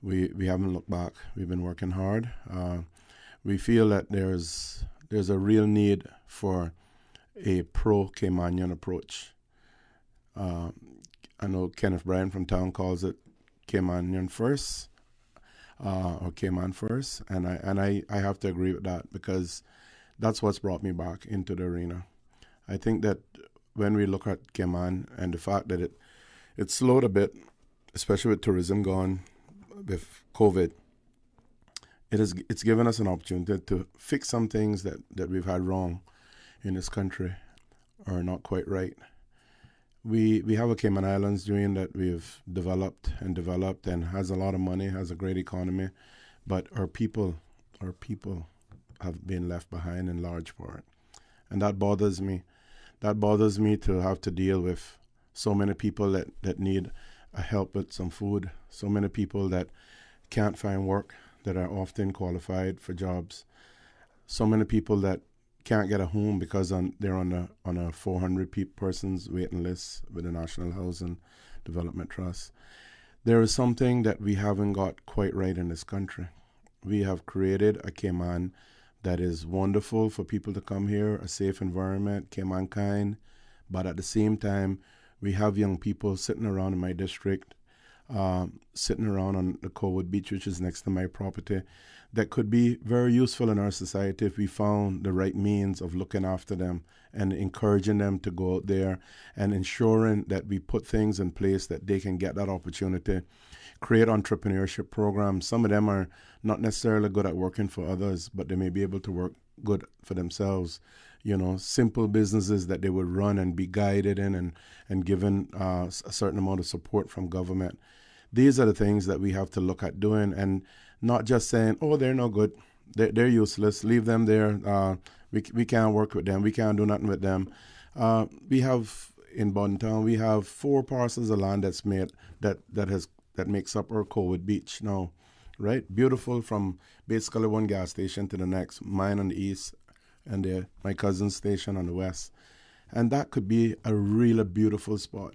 we haven't looked back. We've been working hard. We feel that there's a real need for a pro-Caymanian approach. I know Kenneth Bryan from town calls it Caymanian first, or Cayman first, and I have to agree with that because that's what's brought me back into the arena. I think that when we look at Cayman and the fact that it slowed a bit, especially with tourism gone with COVID, it's given us an opportunity to fix some things that we've had wrong in this country or not quite right. We have a Cayman Islands doing that we've developed and has a lot of money, has a great economy, but our people have been left behind in large part. And that bothers me. That bothers me to have to deal with so many people that need a help with some food, so many people that can't find work, that are often qualified for jobs, so many people that can't get a home because they're on a 400 persons waiting list with the National Housing Development Trust. There is something that we haven't got quite right in this country. We have created a Cayman that is wonderful for people to come here, a safe environment, Cayman kind, but at the same time, we have young people sitting around in my district, sitting around on the Cowood Beach, which is next to my property, that could be very useful in our society if we found the right means of looking after them and encouraging them to go out there and ensuring that we put things in place that they can get that opportunity, create entrepreneurship programs. Some of them are not necessarily good at working for others, but they may be able to work good for themselves. You know, simple businesses that they would run and be guided in and given a certain amount of support from government. These are the things that we have to look at doing and not just saying, oh, they're no good, they're useless, leave them there, we can't work with them, we can't do nothing with them. We have, in Bontown, we have 4 parcels of land that's made, that makes up our Cowood Beach now, right? Beautiful from basically one gas station to the next, mine on the east and my cousin's station on the west. And that could be a really beautiful spot.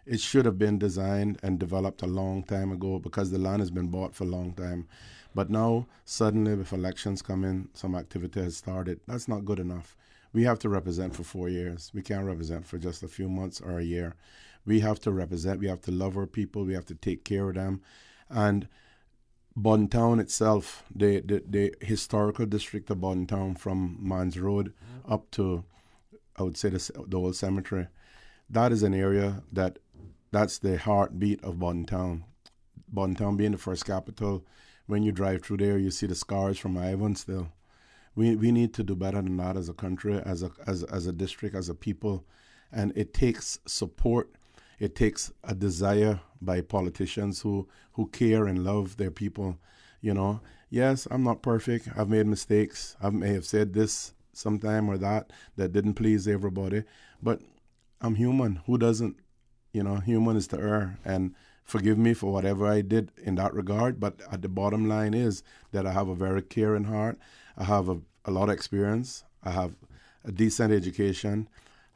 It should have been designed and developed a long time ago because the land has been bought for a long time. But now, suddenly, with elections coming, some activity has started. That's not good enough. We have to represent for 4 years. We can't represent for just a few months or a year. We have to represent. We have to love our people. We have to take care of them. And Bontown itself, the historical district of Bontown from Mans Road up to, I would say, the old cemetery, that is an area that's the heartbeat of Bontown. Bontown being the first capital, when you drive through there, you see the scars from Ivan still. We need to do better than that as a country, as a district, as a people. And it takes support. It takes a desire by politicians who care and love their people. You know, yes, I'm not perfect. I've made mistakes. I may have said this sometime or that didn't please everybody. But I'm human. Who doesn't? You know, human is to err. And forgive me for whatever I did in that regard. But at the bottom line is that I have a very caring heart. I have a lot of experience. I have a decent education.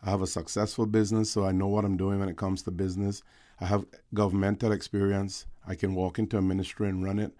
I have a successful business, so I know what I'm doing when it comes to business. I have governmental experience. I can walk into a ministry and run it.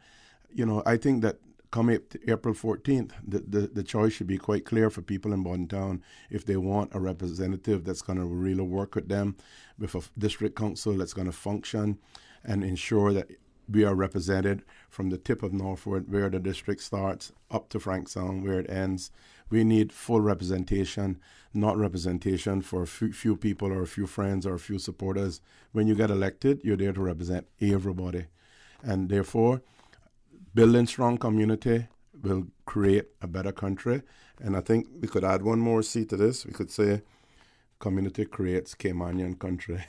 You know, I think that come April 14th, the choice should be quite clear for people in Bontown if they want a representative that's going to really work with them, with a district council that's going to function and ensure that we are represented from the tip of Northwood, where the district starts, up to Frankstown, where it ends. We need full representation, not representation for a few people or a few friends or a few supporters. When you get elected, you're there to represent everybody. And therefore, building strong community will create a better country. And I think we could add one more C to this. We could say community creates Caymanian country.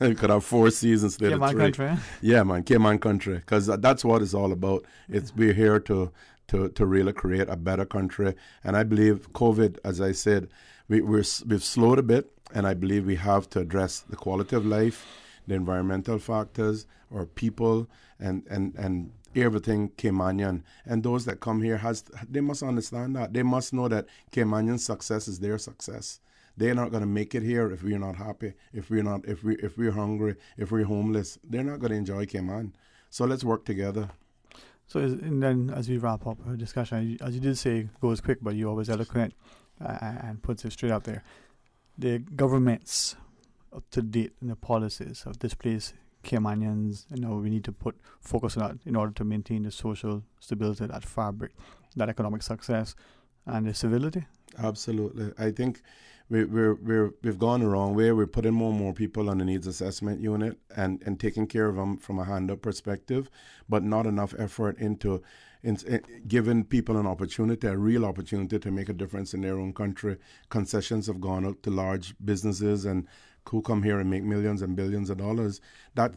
We could have 4 C's instead of 3. Cayman country. Yeah, man, Cayman country. Because that's what it's all about. We're here to really create a better country. And I believe COVID, as I said, we've slowed a bit. And I believe we have to address the quality of life, the environmental factors, our people, and everything Caymanian. And those that come here, they must understand that. They must know that Caymanian success is their success. They're not going to make it here if we're not happy, if we're hungry, if we're homeless. They're not going to enjoy Cayman. So let's work together. So and then as we wrap up our discussion, as you did say, it goes quick, but you're always eloquent and puts it straight out there. The governments up to date in the policies have displaced Caymanians, we need to put focus on that in order to maintain the social stability, that fabric, that economic success, and the civility. Absolutely. I think we've gone the wrong way. We're putting more and more people on the needs assessment unit and taking care of them from a hand-up perspective, but not enough effort into giving people an opportunity, a real opportunity to make a difference in their own country. Concessions have gone out to large businesses and who come here and make millions and billions of dollars.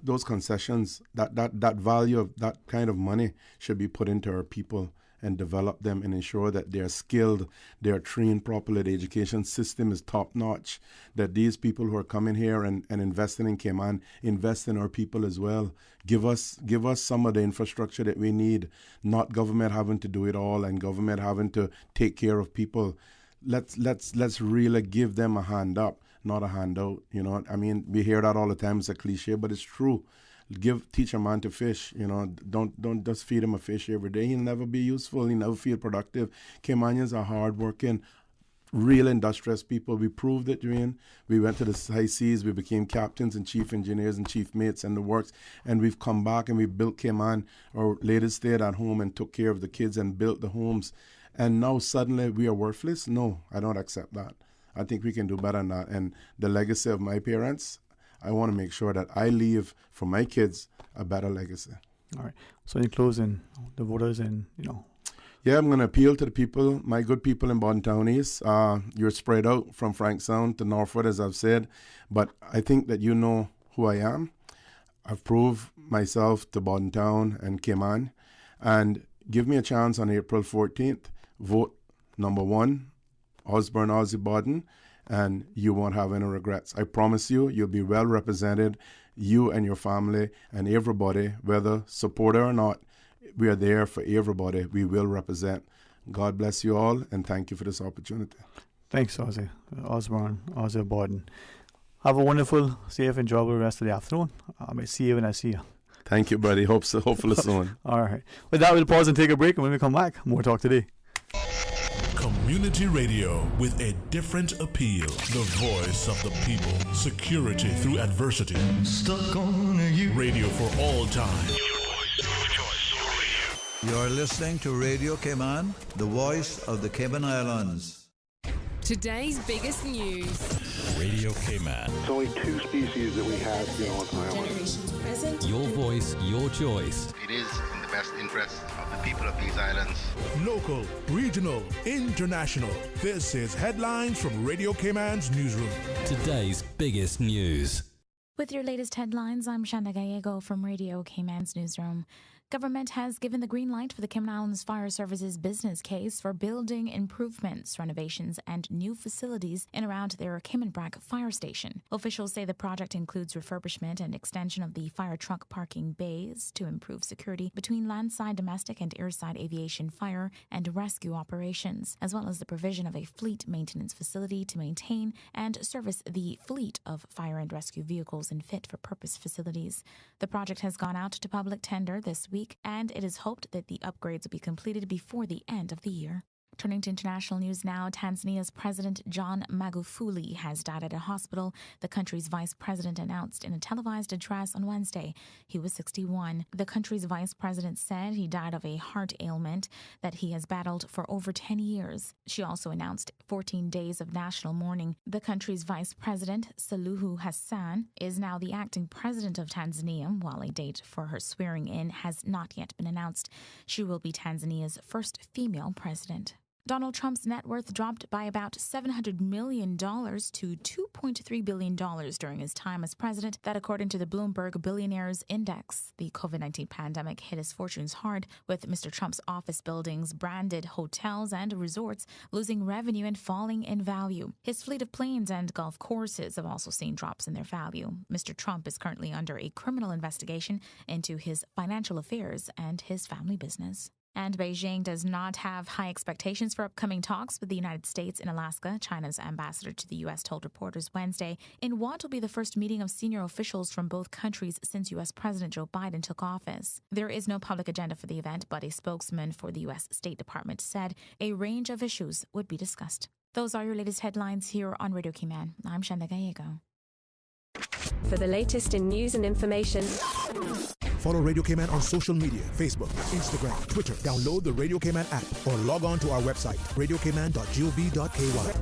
Those concessions, that value of that kind of money should be put into our people and develop them and ensure that they're skilled, they're trained properly, the education system is top-notch, that these people who are coming here and investing in Cayman invest in our people as well. Give us some of the infrastructure that we need, not government having to do it all and government having to take care of people. Let's really give them a hand up, not a handout. I mean, we hear that all the time. It's a cliche, but it's true. Teach a man to fish. Don't just feed him a fish every day. He'll never be useful. He'll never feel productive. Caymanians are hardworking, real industrious people. We proved it, Dwayne. We went to the high seas. We became captains and chief engineers and chief mates and the works. And we've come back and we built Cayman. Our ladies stayed at home and took care of the kids and built the homes. And now suddenly we are worthless? No, I don't accept that. I think we can do better than that. And the legacy of my parents, I want to make sure that I leave for my kids a better legacy. All right. So in closing, the voters and, Yeah, I'm going to appeal to the people, my good people in Borden Town East. You're spread out from Frank Sound to Northwood, as I've said. But I think that you know who I am. I've proved myself to Borden Town and Cayman. And give me a chance on April 14th. Vote number 1, Osborne Ozzy Borden, and you won't have any regrets. I promise you'll be well represented, you and your family and everybody, whether supporter or not. We are there for everybody. We will represent. God bless you all, and thank you for this opportunity. Thanks, Osborne Ozzy Borden. Have a wonderful, safe, enjoyable rest of the afternoon. I may see you when I see you. Thank you, buddy. Hopefully soon. All right. With that, we'll pause and take a break, and when we come back, more talk today. Community radio with a different appeal. The voice of the people. Security through adversity. Stuck on you. Radio for all time. You're listening to Radio Cayman, the voice of the Cayman Islands. Today's biggest news. Radio Cayman. It's only 2 species that we have here on island. Generations present. Your voice, your choice. It is in the best interest of the people of these islands. Local, regional, international. This is Headlines from Radio Cayman's newsroom. Today's biggest news. With your latest headlines, I'm Shanda Gallego from Radio Cayman's newsroom. Government has given the green light for the Cayman Islands Fire Service's business case for building improvements, renovations, and new facilities in around their Cayman Brac fire station. Officials say the project includes refurbishment and extension of the fire truck parking bays to improve security between landside, domestic, and airside aviation fire and rescue operations, as well as the provision of a fleet maintenance facility to maintain and service the fleet of fire and rescue vehicles in fit-for-purpose facilities. The project has gone out to public tender this week, and it is hoped that the upgrades will be completed before the end of the year. Turning to international news now, Tanzania's President John Magufuli has died at a hospital. The country's vice president announced in a televised address on Wednesday. He was 61. The country's vice president said he died of a heart ailment that he has battled for over 10 years. She also announced 14 days of national mourning. The country's vice president, Suluhu Hassan, is now the acting president of Tanzania, while a date for her swearing-in has not yet been announced. She will be Tanzania's first female president. Donald Trump's net worth dropped by about $700 million to $2.3 billion during his time as president. That according to the Bloomberg Billionaires Index. The COVID-19 pandemic hit his fortunes hard, with Mr. Trump's office buildings, branded hotels and resorts losing revenue and falling in value. His fleet of planes and golf courses have also seen drops in their value. Mr. Trump is currently under a criminal investigation into his financial affairs and his family business. And Beijing does not have high expectations for upcoming talks with the United States in Alaska. China's ambassador to the U.S. told reporters Wednesday in what will be the first meeting of senior officials from both countries since U.S. President Joe Biden took office. There is no public agenda for the event, but a spokesman for the U.S. State Department said a range of issues would be discussed. Those are your latest headlines here on Radio Cayman. I'm Shanda Gallego. For the latest in news and information, follow Radio Cayman on social media, Facebook, Instagram, Twitter. Download the Radio Cayman app or log on to our website, radiocayman.gov.ky.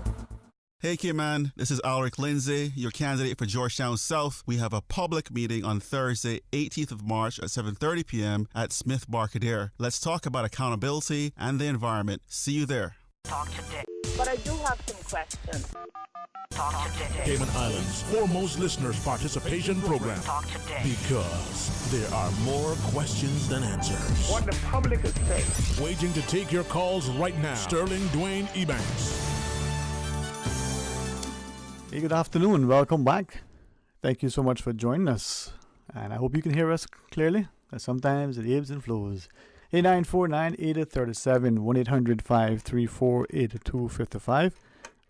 Hey Cayman, this is Alric Lindsay, your candidate for Georgetown South. We have a public meeting on Thursday, 18th of March at 7:30 p.m. at Smith Barcadere. Let's talk about accountability and the environment. See you there. Talk today. But I do have some questions. Talk today. Cayman Islands' foremost listeners participation program. Talk today. Because there are more questions than answers. What the public is saying. Waiting to take your calls right now. Sterling Dwayne Ebanks. Hey, good afternoon. Welcome back. Thank you so much for joining us. And I hope you can hear us clearly, as sometimes it ebbs and flows. 8949-8037, 1-800-534-8255,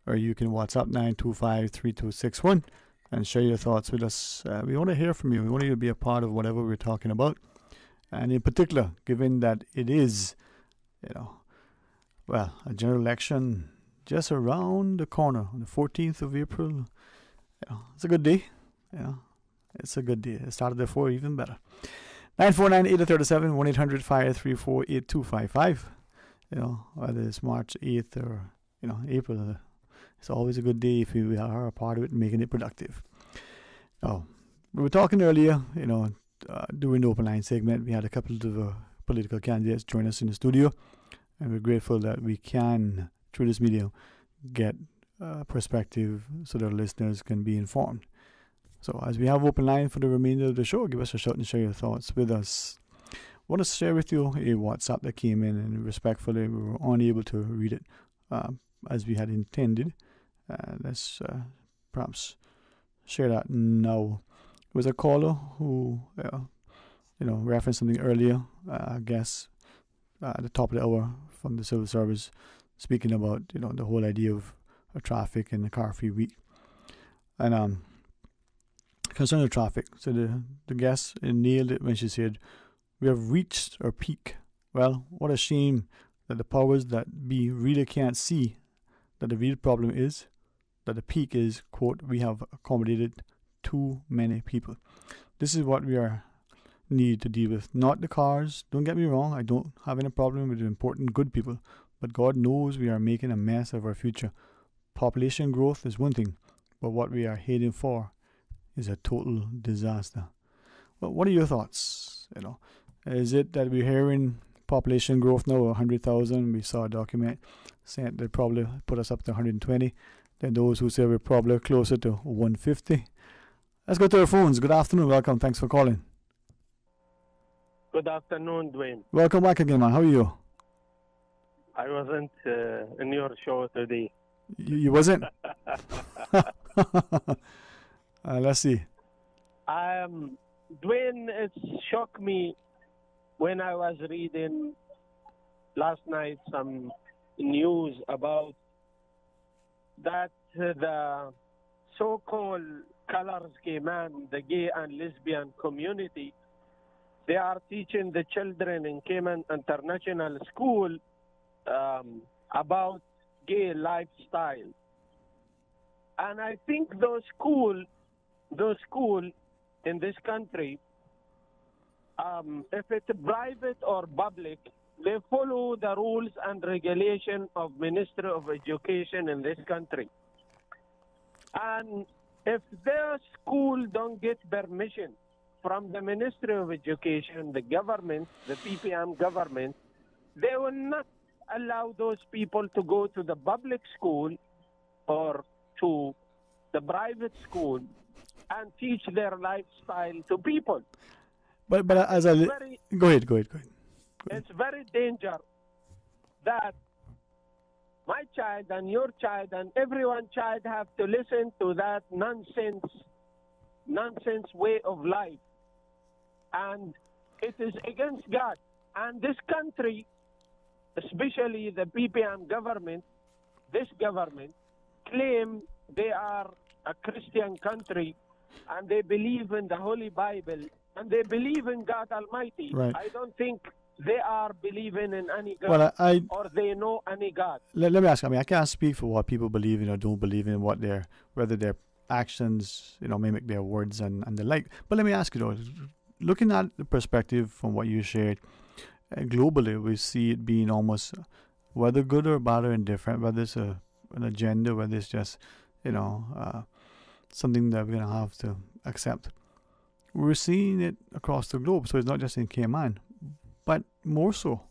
or you can WhatsApp 925-3261 and share your thoughts with us. We want to hear from you. We want you to be a part of whatever we're talking about. And in particular, given that it is, a general election just around the corner on the 14th of April. It's a good day. It's a good day. It started before, even better. 949-8037, 1-800-534-8255. Whether it's March 8th or, April, it's always a good day if we are a part of it and making it productive. Now, we were talking earlier, during the open line segment, we had a couple of political candidates join us in the studio, and we're grateful that we can, through this medium, get perspective so that our listeners can be informed. So as we have open line for the remainder of the show, give us a shout and share your thoughts with us. I want to share with you a WhatsApp that came in, and respectfully, we were unable to read it as we had intended. Let's perhaps share that now. It was a caller who, referenced something earlier, I guess, at the top of the hour from the civil service, speaking about, the whole idea of traffic and the car-free week. And concerning traffic, so the guest nailed it when she said, we have reached our peak. Well, what a shame that the powers that be really can't see that the real problem is that the peak is, quote, we have accommodated too many people. This is what we need to deal with, not the cars. Don't get me wrong, I don't have any problem with the important good people, but God knows we are making a mess of our future. Population growth is one thing, but what we are heading for is a total disaster. Well, what are your thoughts? Is it that we're hearing population growth now 100,000? We saw a document saying they'd probably put us up to 120. Then those who say we're probably closer to 150. Let's go to our phones. Good afternoon. Welcome. Thanks for calling. Good afternoon, Dwayne. Welcome back again, man. How are you? I wasn't in your show today. You wasn't? Let's see. Dwayne, it shocked me when I was reading last night some news about that the so-called Colors Cayman, the gay and lesbian community, they are teaching the children in Cayman International School about gay lifestyle. And I think those schools in this country, if it's private or public, they follow the rules and regulation of Ministry of Education in this country. And if their school don't get permission from the Ministry of Education, the government, the PPM government, they will not allow those people to go to the public school or to the private school and teach their lifestyle to people. But as I go ahead. It's very dangerous that my child and your child and everyone's child have to listen to that nonsense way of life. And it is against God. And this country, especially the PPM government, this government, claim they are a Christian country and they believe in the Holy Bible and they believe in God Almighty. Right. I don't think they are believing in any God or they know any God. Let me ask. I mean, I can't speak for what people believe in or don't believe in, whether their actions, mimic their words and the like. But let me ask you though, looking at the perspective from what you shared, globally, we see it being almost, whether good or bad or indifferent, whether it's an agenda, whether it's just, something that we're going to have to accept. We're seeing it across the globe, so it's not just in Cayman, but more so.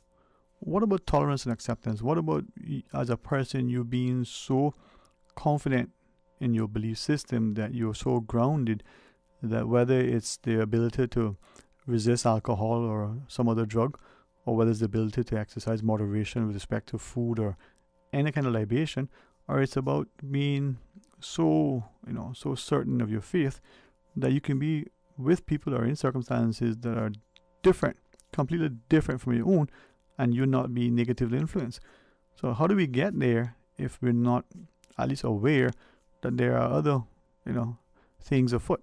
What about tolerance and acceptance? What about, as a person, you being so confident in your belief system that you're so grounded that whether it's the ability to resist alcohol or some other drug, or whether it's the ability to exercise moderation with respect to food or any kind of libation, or it's about being so certain of your faith that you can be with people or in circumstances that are different, completely different from your own, and you not be negatively influenced. So how do we get there if we're not at least aware that there are other, things afoot?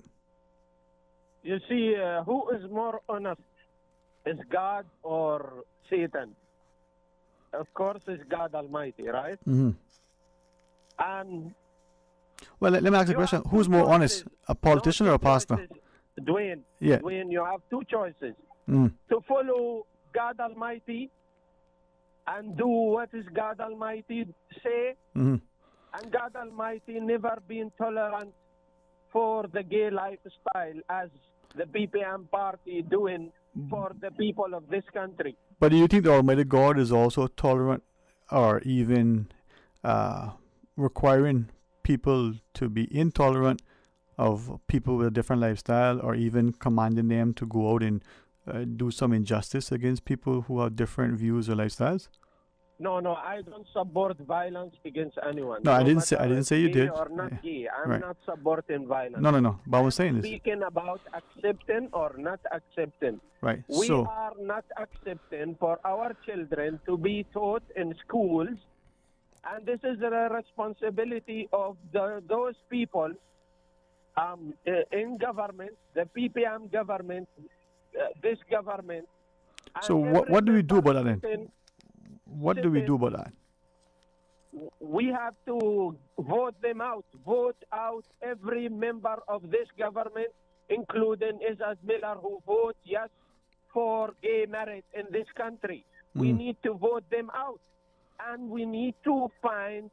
You see, who is more honest? Is God or Satan? Of course, it's God Almighty, right? Mm-hmm. And well, let me ask you a question. Who's more honest, a politician or a pastor? Dwayne. Yeah. Dwayne, you have two choices. Mm. To follow God Almighty and do what is God Almighty say. Mm-hmm. And God Almighty never been tolerant for the gay lifestyle as the PPM party doing for the people of this country. But do you think the Almighty God is also tolerant or even requiring people to be intolerant of people with a different lifestyle, or even commanding them to go out and do some injustice against people who have different views or lifestyles? No, I don't support violence against anyone. No, I didn't say you did. Or not gay. I'm Right. not supporting violence. No. But I was saying this. Speaking about accepting or not accepting. Right. We are not accepting for our children to be taught in schools, and this is the responsibility of those people in government, the PPM government, this government. So what do we do about that then? What do we do about that? We have to vote them out. Vote out every member of this government, including Isaac Miller, who vote yes for gay marriage in this country. We need to vote them out. And we need to find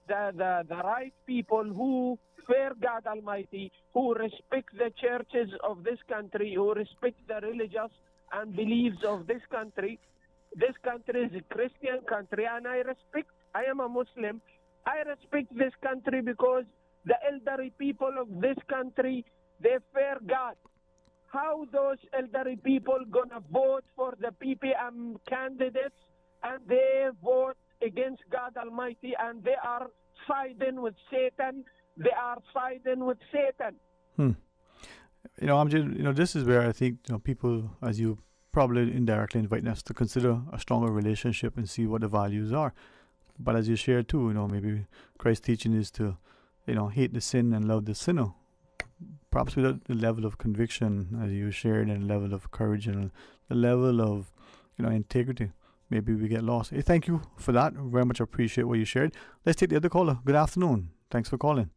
the right people who fear God Almighty, who respect the churches of this country, who respect the religious and beliefs of this country. This country is a Christian country, and I am a Muslim. I respect this country because the elderly people of this country, they fear God. How those elderly people gonna vote for the PPM candidates and they vote against God Almighty and they are siding with Satan? They are siding with Satan. Amjad, this is where I think people, as you probably indirectly inviting us to consider a stronger relationship and see what the values are. But as you shared too, maybe Christ's teaching is to, hate the sin and love the sinner. Perhaps without the level of conviction as you shared, and the level of courage and the level of, integrity maybe we get lost. Hey, thank you for that. Very much appreciate what you shared. Let's take the other caller. Good afternoon. Thanks for calling.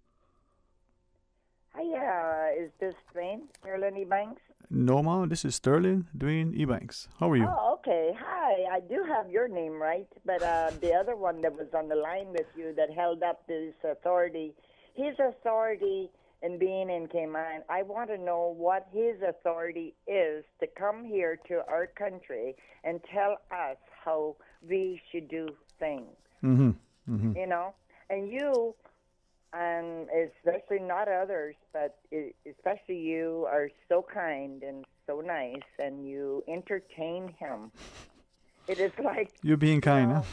Hi, is this Dwayne, Ebanks? No, ma'am. This is Sterling, Dwayne, Ebanks. How are you? Oh, okay. Hi. I do have your name right, but the other one that was on the line with you that held up this authority, his authority in being in Cayman, I want to know what his authority is to come here to our country and tell us how we should do things. Mm-hmm. Mm-hmm. You know? And you, and especially not others, but especially you, are so kind and so nice, and you entertain him. It is like... You're being kind, huh?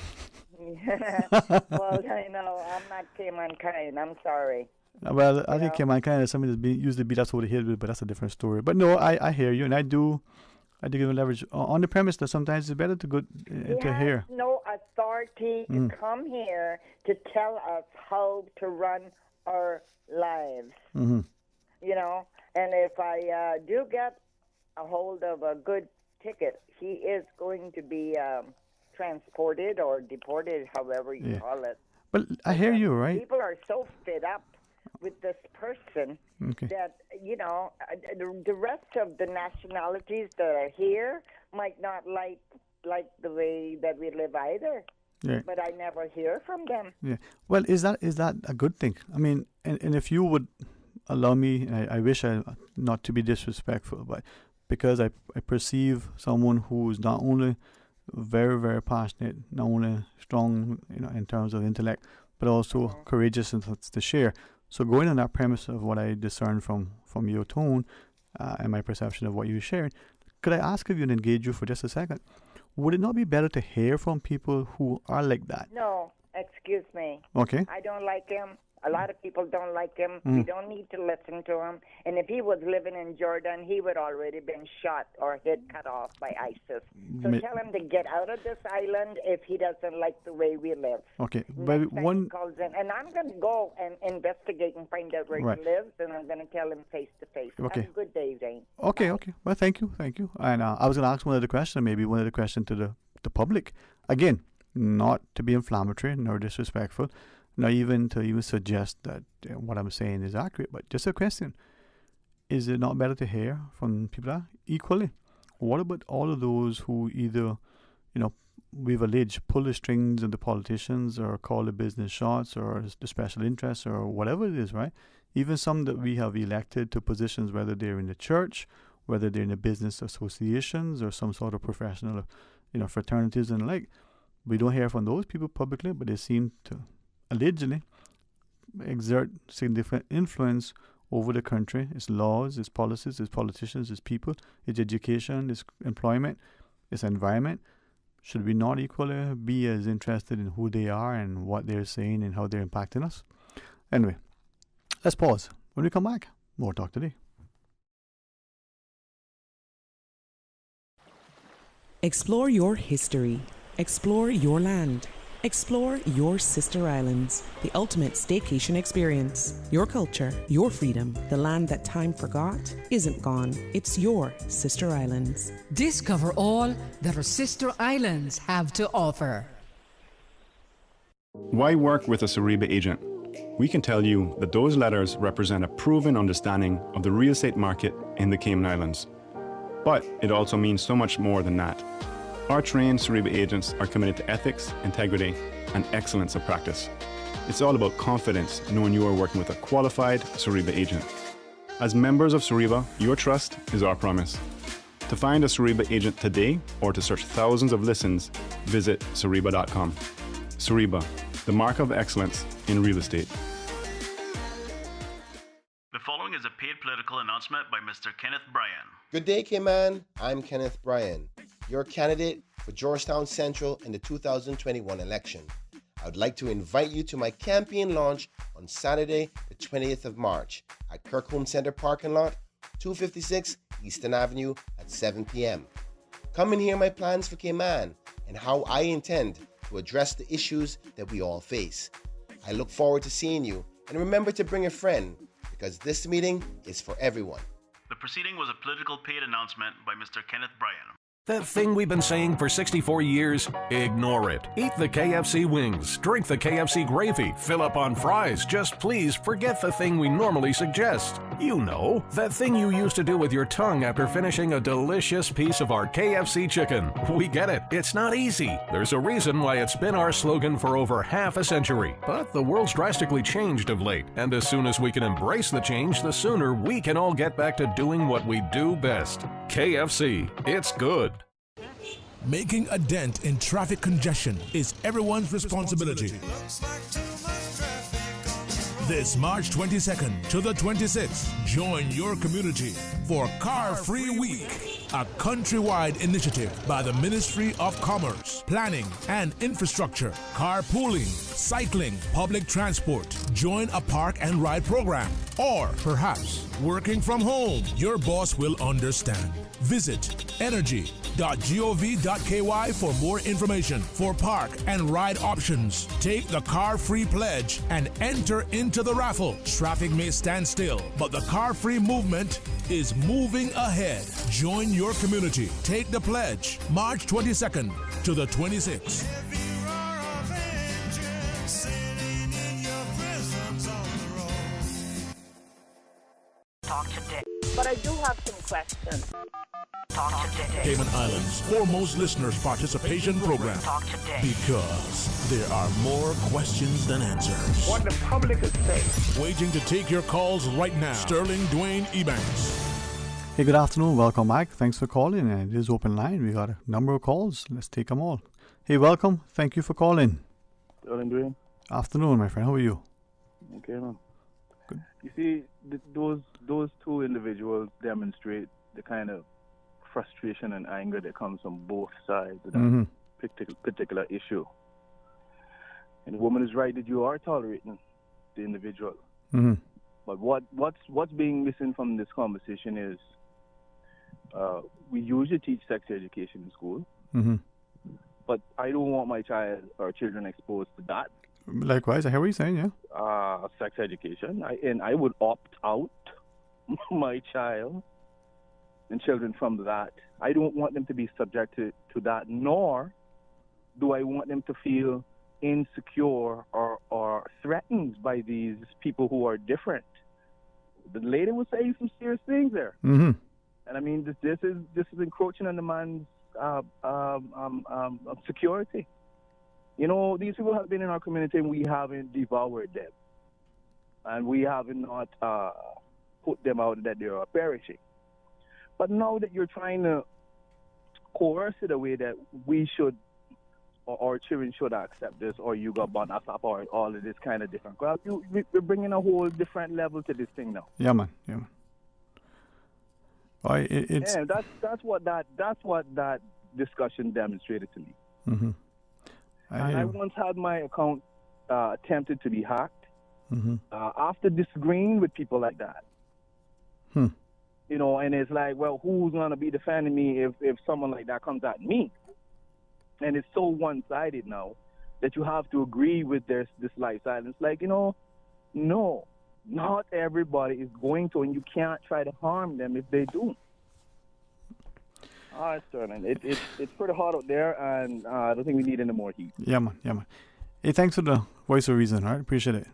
Well, I know. I'm not Cayman kind. I'm sorry. Well, I think Cayman kind is something that's usually beat us over the head with, but that's a different story. But no, I hear you, and I do give him leverage on the premise that sometimes it's better to go to hear. No authority to come here to tell us how to run our lives. Mm-hmm. You know, and if I do get a hold of a good ticket, he is going to be transported or deported, however you call it. But I hear you, right? People are so fed up with this person Okay. that, you know, the rest of the nationalities that are here might not like the way that we live either. Yeah. But I never hear from them. Yeah. Well, is that a good thing? I mean, and if you would allow me, I wish not to be disrespectful, but because I perceive someone who is not only very, very passionate, not only strong, you know, in terms of intellect, but also courageous and to share. So going on that premise of what I discern from your tone and my perception of what you shared, could I ask if you'd engage you for just a second? Would it not be better to hear from people who are like that? No, excuse me. Okay. I don't like him. A lot of people don't like him. We don't need to listen to him. And if he was living in Jordan, he would already been shot or head cut off by ISIS. So tell him to get out of this island if he doesn't like the way we live. Okay. But But one. he calls in, and I'm going to go and investigate and find out where Right. he lives, and I'm going to tell him face to face. Okay. Have a good day, Zane. Okay. Well, thank you. And I was going to ask one other question, maybe one other question to the public. Again, not to be inflammatory nor disrespectful, not even to suggest that what I'm saying is accurate, but just a question. Is it not better to hear from people that equally? What about all of those who either, you know, we've alleged pull the strings of the politicians or call the business shots or the special interests or whatever it is, right? Even some that we have elected to positions, whether they're in the church, whether they're in the business associations or some sort of professional, you know, fraternities and the like. We don't hear from those people publicly, but they seem to allegedly exert significant influence over the country, its laws, its policies, its politicians, its people, its education, its employment, its environment. Should we not equally be as interested in who they are and what they're saying and how they're impacting us? Anyway, let's pause. When we come back, more talk today. Explore your history. Explore your land. Explore your sister islands, the ultimate staycation experience. Your culture, your freedom, the land that time forgot isn't gone. It's your sister islands. Discover all that our sister islands have to offer. Why work with a Cereba agent? We can tell you that those letters represent a proven understanding of the real estate market in the Cayman Islands. But it also means so much more than that. Our trained Cereba agents are committed to ethics, integrity, and excellence of practice. It's all about confidence, knowing you are working with a qualified Cereba agent. As members of Cereba, your trust is our promise. To find a Cereba agent today or to search thousands of listens, visit Cereba.com. Cereba, the mark of excellence in real estate. The following is a paid political announcement by Mr. Kenneth Bryan. Good day, Cayman. I'm Kenneth Bryan, your candidate for Georgetown Central in the 2021 election. I would like to invite you to my campaign launch on Saturday, the 20th of March at Kirkholme Center parking lot, 256 Eastern Avenue at 7 p.m. Come and hear my plans for Cayman and how I intend to address the issues that we all face. I look forward to seeing you, and remember to bring a friend because this meeting is for everyone. The proceeding was a political paid announcement by Mr. Kenneth Bryan. That thing we've been saying for 64 years? Ignore it. Eat the KFC wings, drink the KFC gravy, fill up on fries. Just please forget the thing we normally suggest. You know, that thing you used to do with your tongue after finishing a delicious piece of our KFC chicken. We get it. It's not easy. There's a reason why it's been our slogan for over half a century. But the world's drastically changed of late, and as soon as we can embrace the change, the sooner we can all get back to doing what we do best. KFC. It's good. Making a dent in traffic congestion is everyone's responsibility. This March 22nd to the 26th, join your community for Car Free Week, a countrywide initiative by the Ministry of Commerce, Planning and Infrastructure. Carpooling, cycling, public transport. Join a park and ride program. Or perhaps working from home. Your boss will understand. Visit energy.gov.ky for more information for park and ride options. Take the Car Free Pledge and enter into the raffle. Traffic may stand still, but the Car Free movement is moving ahead. Join your community. Take the pledge March 22nd to the 26th. Talk today. But I do have some questions. Talk today. Cayman Islands' foremost listeners participation program. Talk today. Because there are more questions than answers. What the public is saying. Waiting to take your calls right now. Sterling Dwayne Ebanks. Hey, good afternoon. Welcome back. Thanks for calling. It is open line. We got a number of calls. Let's take them all. Hey, welcome. Thank you for calling. Sterling Dwayne. Afternoon, my friend. How are you? Okay, man. Good. You see, those two individuals demonstrate the kind of frustration and anger that comes from both sides of that particular issue. And the woman is right that you are tolerating the individual. But what's being missing from this conversation is we usually teach sex education in school, but I don't want my child or children exposed to that. Likewise, I hear what you're saying, yeah. Sex education, I would opt out my child and children from that. I don't want them to be subject to that, nor do I want them to feel insecure or threatened by these people who are different. The lady was saying some serious things there, and I mean this is encroaching on the man's security. You know, these people have been in our community and we haven't devoured them, and we haven't not put them out that they are perishing. But now that you're trying to coerce it away that we should, or our children should accept this, or you got banned up, or all of this kind of different. Well, we're bringing a whole different level to this thing now. Yeah, man. It's that's what that discussion demonstrated to me. I once had my account attempted to be hacked after disagreeing with people like that. You know, and it's like, well, who's going to be defending me if someone like that comes at me? And it's so one-sided now that you have to agree with this lifestyle. It's like, you know, no, not everybody is going to, and you can't try to harm them if they do. All right, Sterling. It's pretty hot out there, and I don't think we need any more heat. Yeah, man. Hey, thanks for the voice of reason, all right? Appreciate it.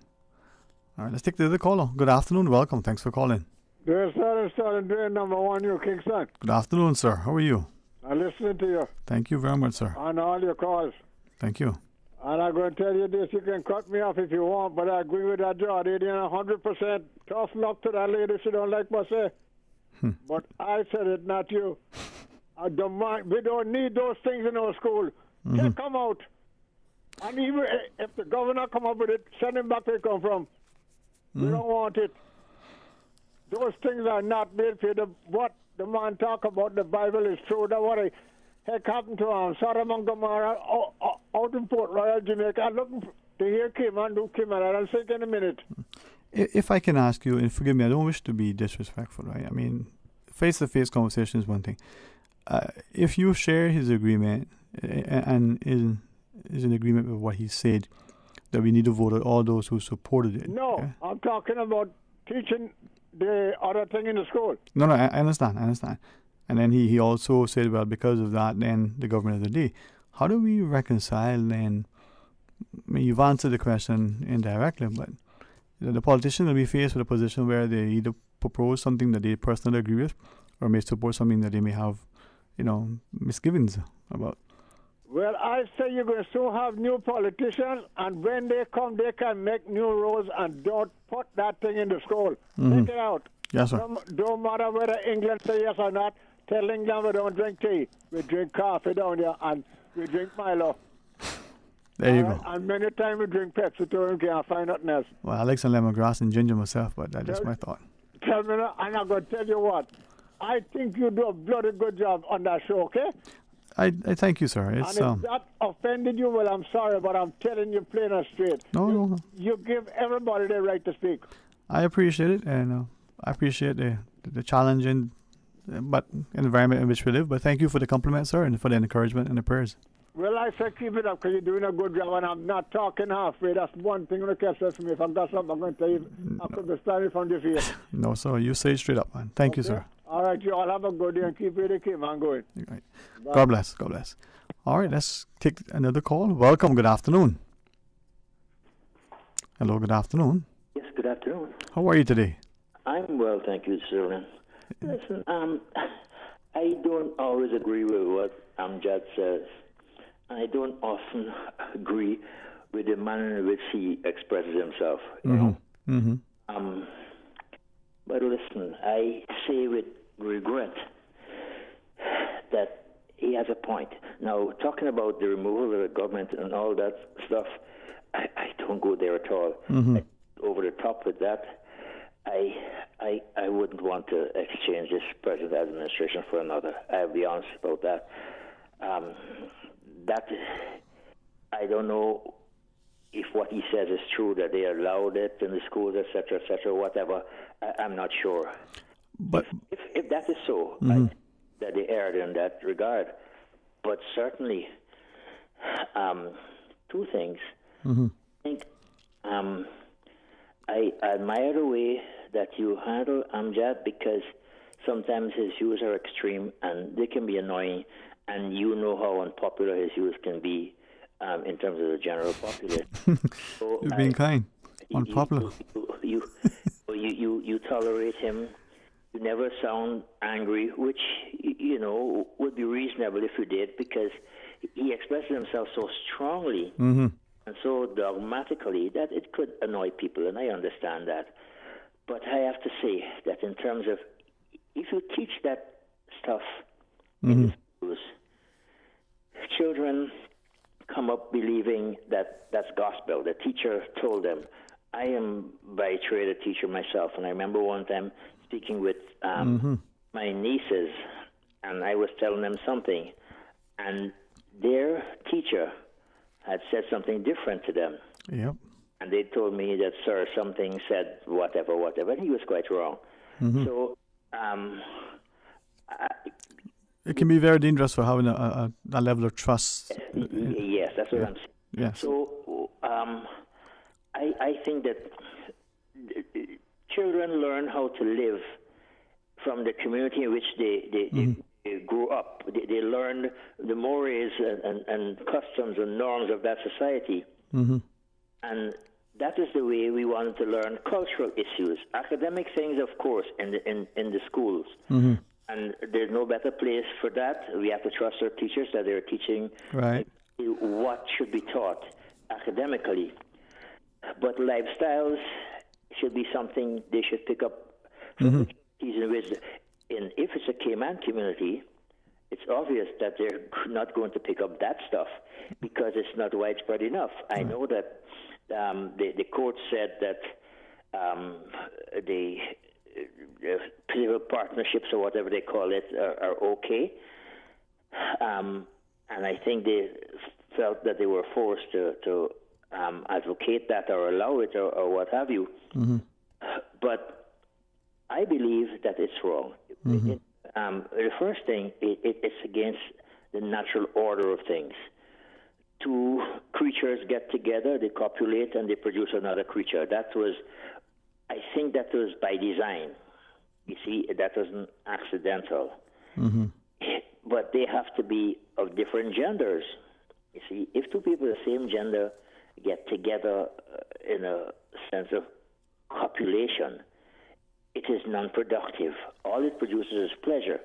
All right, let's take the other caller. Good afternoon. Welcome. Thanks for calling. Yes, sir. Sterling Dwayne, number one, you Kingston. Good afternoon, sir. How are you? I'm listening to you. Thank you very much, sir. On all your calls. Thank you. And I'm going to tell you this, you can cut me off if you want, but I agree with that, George. 100% tough luck to that lady. She don't like what I say. But I said it, not you. We don't need those things in our school. Take them out. And even if the governor come up with it, send him back where he come from. We don't want it. Those things are not made for you. What the man talk about, the Bible is true. That's what heck happened to Sodom and Gomorrah out in Port Royal, Jamaica. I'm looking to hear Cayman do Cayman. I'll think in a minute. If I can ask you, and forgive me, I don't wish to be disrespectful, right? I mean, face-to-face conversation is one thing. If you share his agreement and is in agreement with what he said, that we need to vote out all those who supported it. No, okay? I'm talking about teaching the other thing in the school. No, I understand. And then he also said, well, because of that, then the government of the day. How do we reconcile then? I mean, you've answered the question indirectly, but the politicians will be faced with a position where they either propose something that they personally agree with or may support something that they may have, misgivings about. Well, I say you're going to soon have new politicians, and when they come, they can make new rules and don't put that thing in the school. Take it out. Yes, sir. Don't matter whether England say yes or not. Tell England we don't drink tea. We drink coffee down here, and we drink Milo. There you go. And many times we drink Pepsi too and can't find nothing else. Well, I like some lemongrass and ginger myself, but that's just my thought. Tell me now, and I'm going to tell you what. I think you do a bloody good job on that show, okay? I thank you, sir. It's, and if that offended you, well, I'm sorry, but I'm telling you plain and straight. No. You give everybody the right to speak. I appreciate it, and I appreciate the challenging but environment in which we live. But thank you for the compliment, sir, and for the encouragement and the prayers. Well, I say keep it up because you're doing a good job, and I'm not talking halfway. That's one thing that kept says to me. If I've got something, I'm going to tell you. I could be standing from the field. No, sir. You say it straight up, man. Thank you, sir. All right, you all have a good day and keep it Cayman going. Right. God bless. God bless. All right, let's take another call. Welcome. Good afternoon. Hello. Good afternoon. Yes, good afternoon. How are you today? I'm well, thank you, sir. Listen, I don't always agree with what Amjad says. I don't often agree with the manner in which he expresses himself. You know? But listen, I say with regret that he has a point. Now, talking about the removal of the government and all that stuff, I don't go there at all. Over the top with that, I wouldn't want to exchange this present administration for another. I'll be honest about that. That I don't know if what he says is true, that they allowed it in the schools, etc., whatever. I'm not sure. But if that is so, I think that they erred in that regard. But certainly, two things. I think I admire the way that you handle Amjad, because sometimes his views are extreme and they can be annoying, and you know how unpopular his views can be in terms of the general populace. So you're being kind. Unpopular. You tolerate him. You never sound angry, which, would be reasonable if you did, because he expresses himself so strongly and so dogmatically that it could annoy people, and I understand that. But I have to say that in terms of, if you teach that stuff in the schools, children come up believing that that's gospel. The teacher told them. I am by trade a teacher myself, and I remember one time speaking with my nieces, and I was telling them something, and their teacher had said something different to them. Yep. And they told me that, sir, something said whatever, and he was quite wrong. So, it can be very dangerous for having a level of trust. Yes, that's what I'm saying. Yes. So, I think that children learn how to live from the community in which they grew up. They learn the mores and customs and norms of that society. And that is the way we want to learn cultural issues. Academic things, of course, in the schools. And there's no better place for that. We have to trust our teachers that they're teaching what should be taught academically. But lifestyles should be something they should pick up from the communities in which, if it's a Cayman community, it's obvious that they're not going to pick up that stuff because it's not widespread enough. I know that the court said that the political partnerships or whatever they call it are okay. And I think they felt that they were forced to advocate that or allow it or what have you. But I believe that it's wrong. The first thing, it's against the natural order of things. Two creatures get together, they copulate, and they produce another creature. I think that was by design. You see, that wasn't accidental. But they have to be of different genders. You see, if two people of the same gender get together in a sense of copulation, it is non-productive. All it produces is pleasure.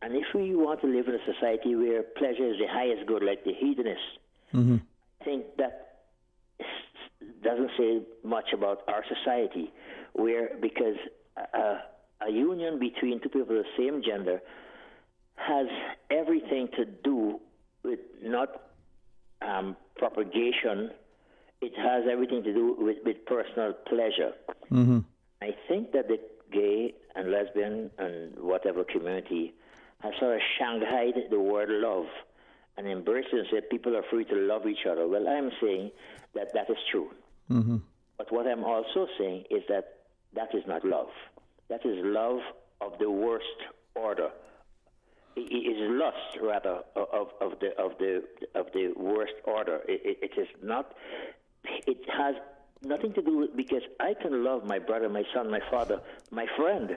And if we want to live in a society where pleasure is the highest good, like the hedonists, I think that doesn't say much about our society, because a union between two people of the same gender has everything to do with not propagation. It has everything to do with personal pleasure. I think that the gay and lesbian and whatever community has sort of shanghaied the word love and embraced it and said people are free to love each other. Well, I'm saying that is true. But what I'm also saying is that is not love. That is love of the worst order. It is lust, rather, of the worst order. It is not. It has nothing to do with, because I can love my brother, my son, my father, my friend,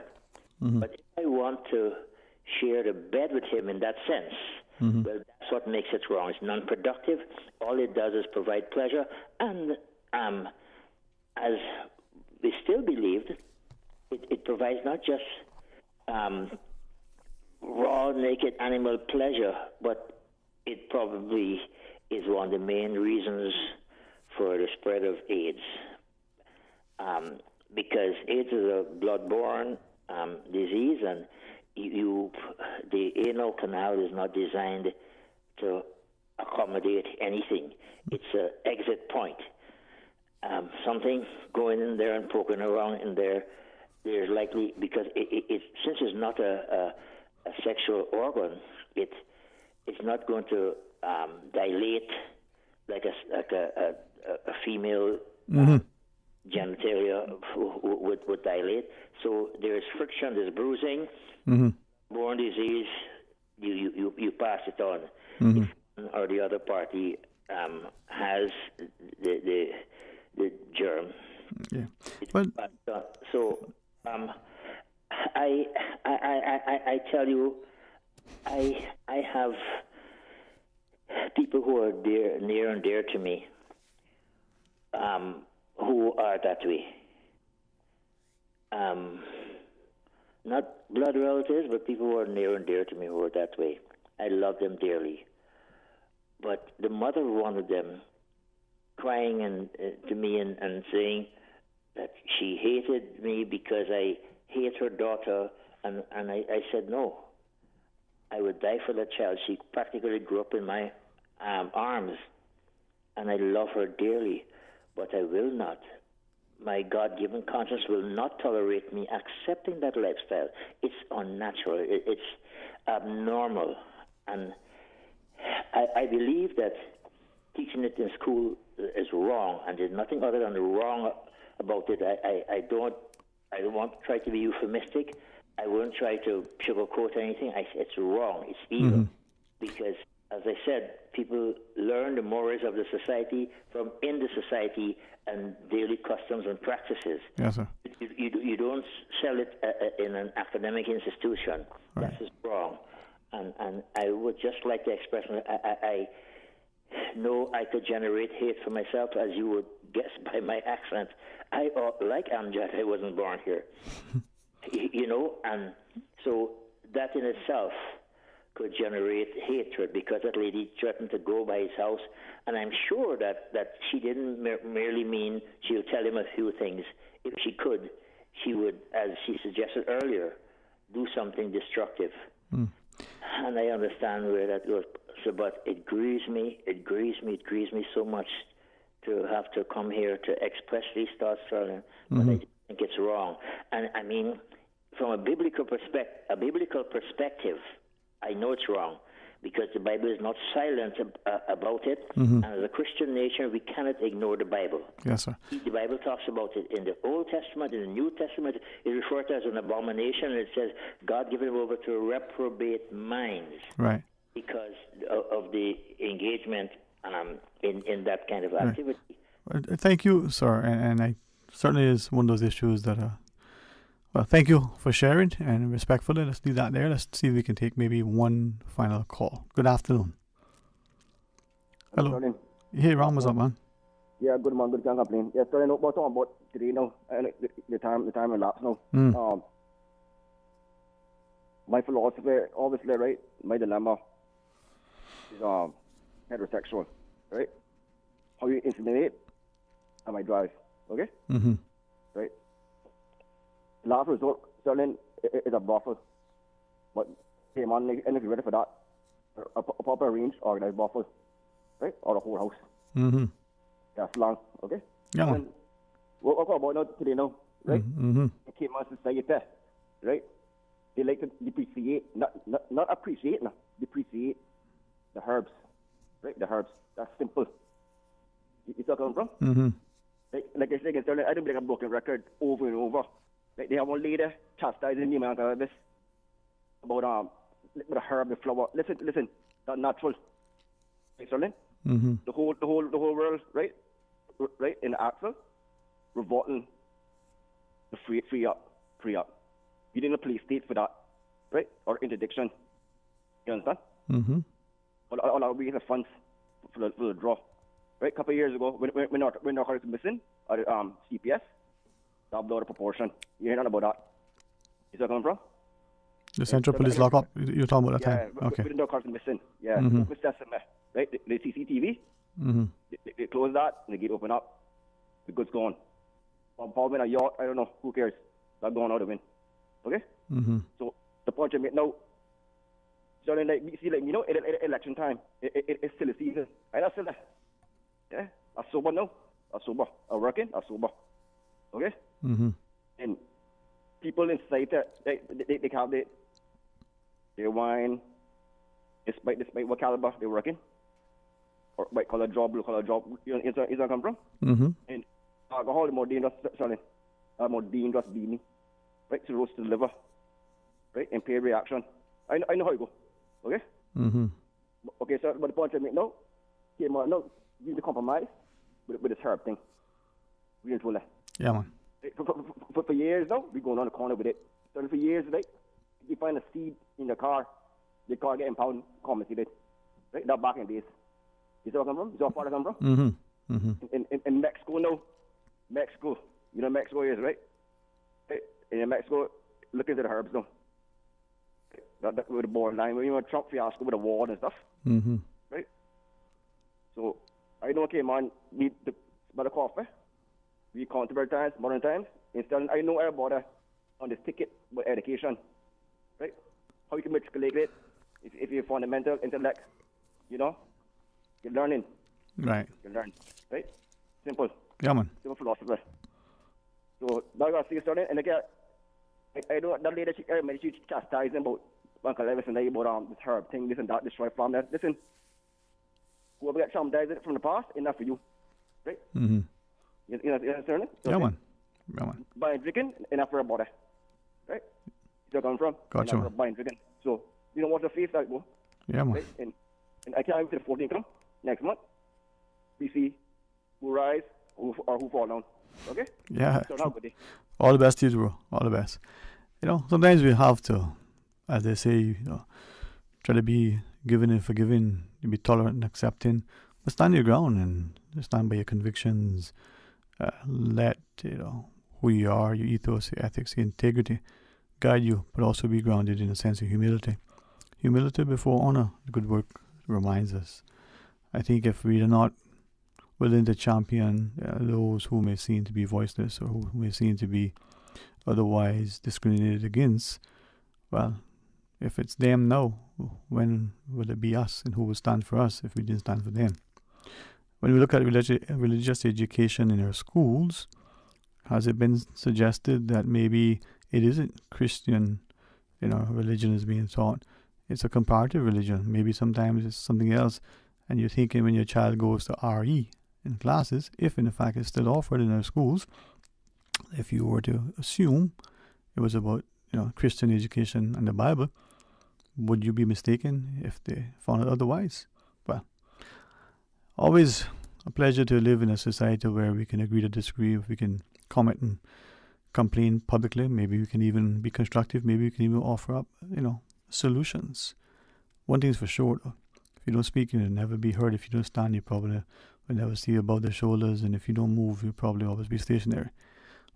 but if I want to share the bed with him in that sense, well, that's what makes it wrong. It's non-productive. All it does is provide pleasure, and as we still believed, it provides not just raw, naked animal pleasure, but it probably is one of the main reasons for the spread of AIDS. Because AIDS is a blood-borne disease, and the anal canal is not designed to accommodate anything. It's an exit point. Something going in there and poking around in there, there's likely, because since it's not a sexual organ, it's not going to dilate like a female genitalia would dilate. So there's friction, there's bruising. Born disease, you pass it on. If one or the other party has the germ. Yeah. But so I tell you, I have people who are near and dear to me, who are that way. Not blood relatives, but people who are near and dear to me who are that way. I love them dearly. But the mother of one of them, crying to me and saying that she hated me because I hate her daughter, and I said no. I would die for that child. She practically grew up in my arms, and I love her dearly, but I will not. My God-given conscience will not tolerate me accepting that lifestyle. It's unnatural. It's abnormal. And I believe that teaching it in school is wrong, and there's nothing other than wrong about it. I don't want to try to be euphemistic. I won't try to sugarcoat anything. It's wrong. It's evil. Because, as I said, people learn the mores of the society from in the society and daily customs and practices. Yes, sir. You don't sell it in an academic institution. Right. That is wrong. And I would just like to express, I know I could generate hate for myself, as you would guess by my accent. Like Amjad, I wasn't born here. And so that in itself could generate hatred, because that lady threatened to go by his house, and I'm sure that she didn't merely mean she'll tell him a few things. If she could, she would, as she suggested earlier, do something destructive. And I understand where that goes. So, but it grieves me so much to have to come here to express these thoughts, Sterling, but I think it's wrong. And I mean, from a biblical perspective, I know it's wrong, because the Bible is not silent about it. And as a Christian nation, we cannot ignore the Bible. Yes, sir. The Bible talks about it in the Old Testament, in the New Testament. It refers to it as an abomination, and it says God gave him over to reprobate minds. Right. Because of the engagement in that kind of activity. Thank you, sir. And I certainly is one of those issues that Well, thank you for sharing and respectfully. Let's do that there. Let's see if we can take maybe one final call. Good afternoon. Hello. Hey, Ram, what's up, man? Yeah, good man, good, can't complain. Yeah, so I know about talking about today now, and the time elapsed now. My philosophy, obviously, right, my dilemma is heterosexual, right? How you inseminate and my drive, okay? Mm-hmm. Right? Last resort, certainly, is a brothel. But, hey man, and if you're ready for that, a proper arranged, organized brothel, right? Or a whole house. Mm-hmm. Yeah, slang, okay? Yeah, man. What about now today now, right? Mm-hmm. It came on society, right? They like to depreciate, not appreciate, no, depreciate the herbs, right? The herbs. That's simple. You talking from? Mm-hmm. Like I said, I don't break a broken record over and over. Like they have one lady chastising me, man, about this about the herb, the flower. Listen, that's natural. Right, Sterling? Mm-hmm. The whole world, right, in the axle, revolting, the free up. You didn't police state for that, right? Or interdiction. You understand? Mm-hmm. All our ways of funds for the draw. Right? A couple of years ago, when narcotics missing, or CPS, that blew out of proportion. You hear nothing about that? Is that coming from? The Central Police lockup, you're talking about that time? Okay. When narcotics missing, yeah. Mm-hmm. Right? The CCTV, Mm-hmm. they close that, and the gate open up. The goods gone. Probably in a yacht, I don't know, who cares? That's gone out of it. Okay? Mm-hmm. So, the point I make now, so then, like, see, like, you know, election time, it's still a season. I'm not still there. Yeah? I'm sober now. I'm working. I'm sober. Okay? Mm-hmm. And people in society, they have their wine, despite what caliber they're working, or white collar job, blue collar job. You know, is that come from? Mm-hmm. And alcohol, the more dangerous, more dangerous being, right? To roast the liver, right? Impaired reaction. I know how you go. Okay? Mm-hmm. Okay, so but the point I make now, came on now, you need to compromise with this herb thing. We didn't do that. Yeah, man. For years now, we going on the corner with it. So for years, right? You find a seed in the car get impounded, confiscated. Right? That back in days. You see where I come from? You see how far I come from? Mm-hmm. Mm-hmm. In Mexico now, you know Mexico is, right? In Mexico, look into the herbs now. That with the borderline, when you want Trump fiasco with the war and stuff, mm-hmm. right? So I know, okay, man, need the better coffee. We contemporary times, modern times. Instead, I know everybody on this ticket with education, right? How you can matriculate it if you're fundamental intellect, you know, you're learning. Right. You learn, right? Simple. Yeah, man. Simple philosophy. So now I got to see starting, and again, I don't. That lady, she chastising about Uncle Everson about this herb thing, this and that, destroy farmland. Listen, whoever got traumatized from the past, enough for you, right? Mm-hmm. You understand it? Yeah, man. Yeah, man. Buying drinking, enough for a body, right? Where come from? Gotcha. Enough for buying drinking. So you know what's the face like, bro? Yeah, man. Right? And I can't wait to the 14th come next month. We see who rise or who fall down. Okay? Yeah. So now good day. All the best to you, bro. All the best. You know, sometimes we have to, as they say, you know, try to be giving and forgiving, be tolerant and accepting, but stand your ground and stand by your convictions. Let, you know, who you are, your ethos, your ethics, your integrity guide you, but also be grounded in a sense of humility. Humility before honor, good work reminds us. I think if we are not willing to champion those who may seem to be voiceless or who may seem to be otherwise discriminated against, well, if it's them now, when will it be us, and who will stand for us if we didn't stand for them? When we look at religious education in our schools, has it been suggested that maybe it isn't Christian, you know, religion is being taught? It's a comparative religion. Maybe sometimes it's something else. And you're thinking when your child goes to RE in classes, if in fact it's still offered in our schools, if you were to assume it was about, you know, Christian education and the Bible, would you be mistaken if they found it otherwise? Well, always a pleasure to live in a society where we can agree to disagree, if we can comment and complain publicly. Maybe we can even be constructive. Maybe we can even offer up, solutions. One thing's for sure, though. If you don't speak, you'll never be heard. If you don't stand, you probably will never see above the shoulders. And if you don't move, you'll probably always be stationary.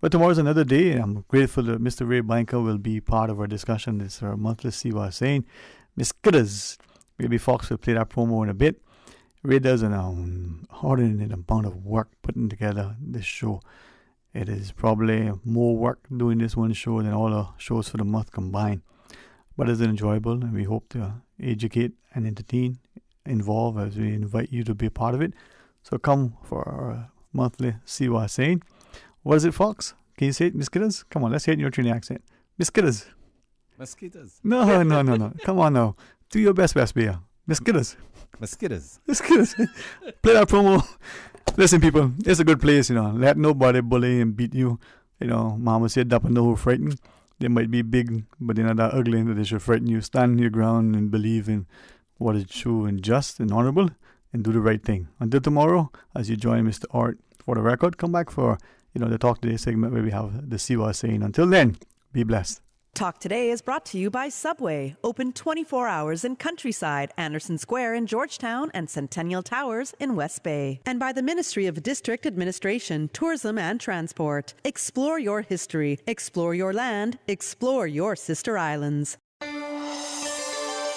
But tomorrow's another day. I'm grateful that Mr. Ray Banker will be part of our discussion. It's our monthly CY saying. Miss Gooders, maybe Fox will play that promo in a bit. Ray does an ordinary amount of work putting together this show. It is probably more work doing this one show than all the shows for the month combined. But it's enjoyable, and we hope to educate and entertain, involve as we invite you to be a part of it. So come for our monthly CY saying. What is it, Fox? Can you say it, Mosquitoes? Come on, let's hear it in your Trinidad accent. Mosquitoes. Mosquitoes. No. Come on now. Do your best, Beer. Mosquitoes. Mosquitoes. Play that promo. Listen, people, it's a good place, Let nobody bully and beat you. Mama said, "Dapper no frightened." They might be big, but they're not that ugly that they should frighten you. Stand your ground and believe in what is true and just and honorable, and do the right thing. Until tomorrow, as you join Mr. Art for the record, come back for the Talk Today segment where we have the CY saying. Until then, be blessed. Talk Today is brought to you by Subway, open 24 hours in Countryside, Anderson Square in Georgetown, and Centennial Towers in West Bay. And by the Ministry of District Administration, Tourism and Transport. Explore your history, explore your land, explore your sister islands.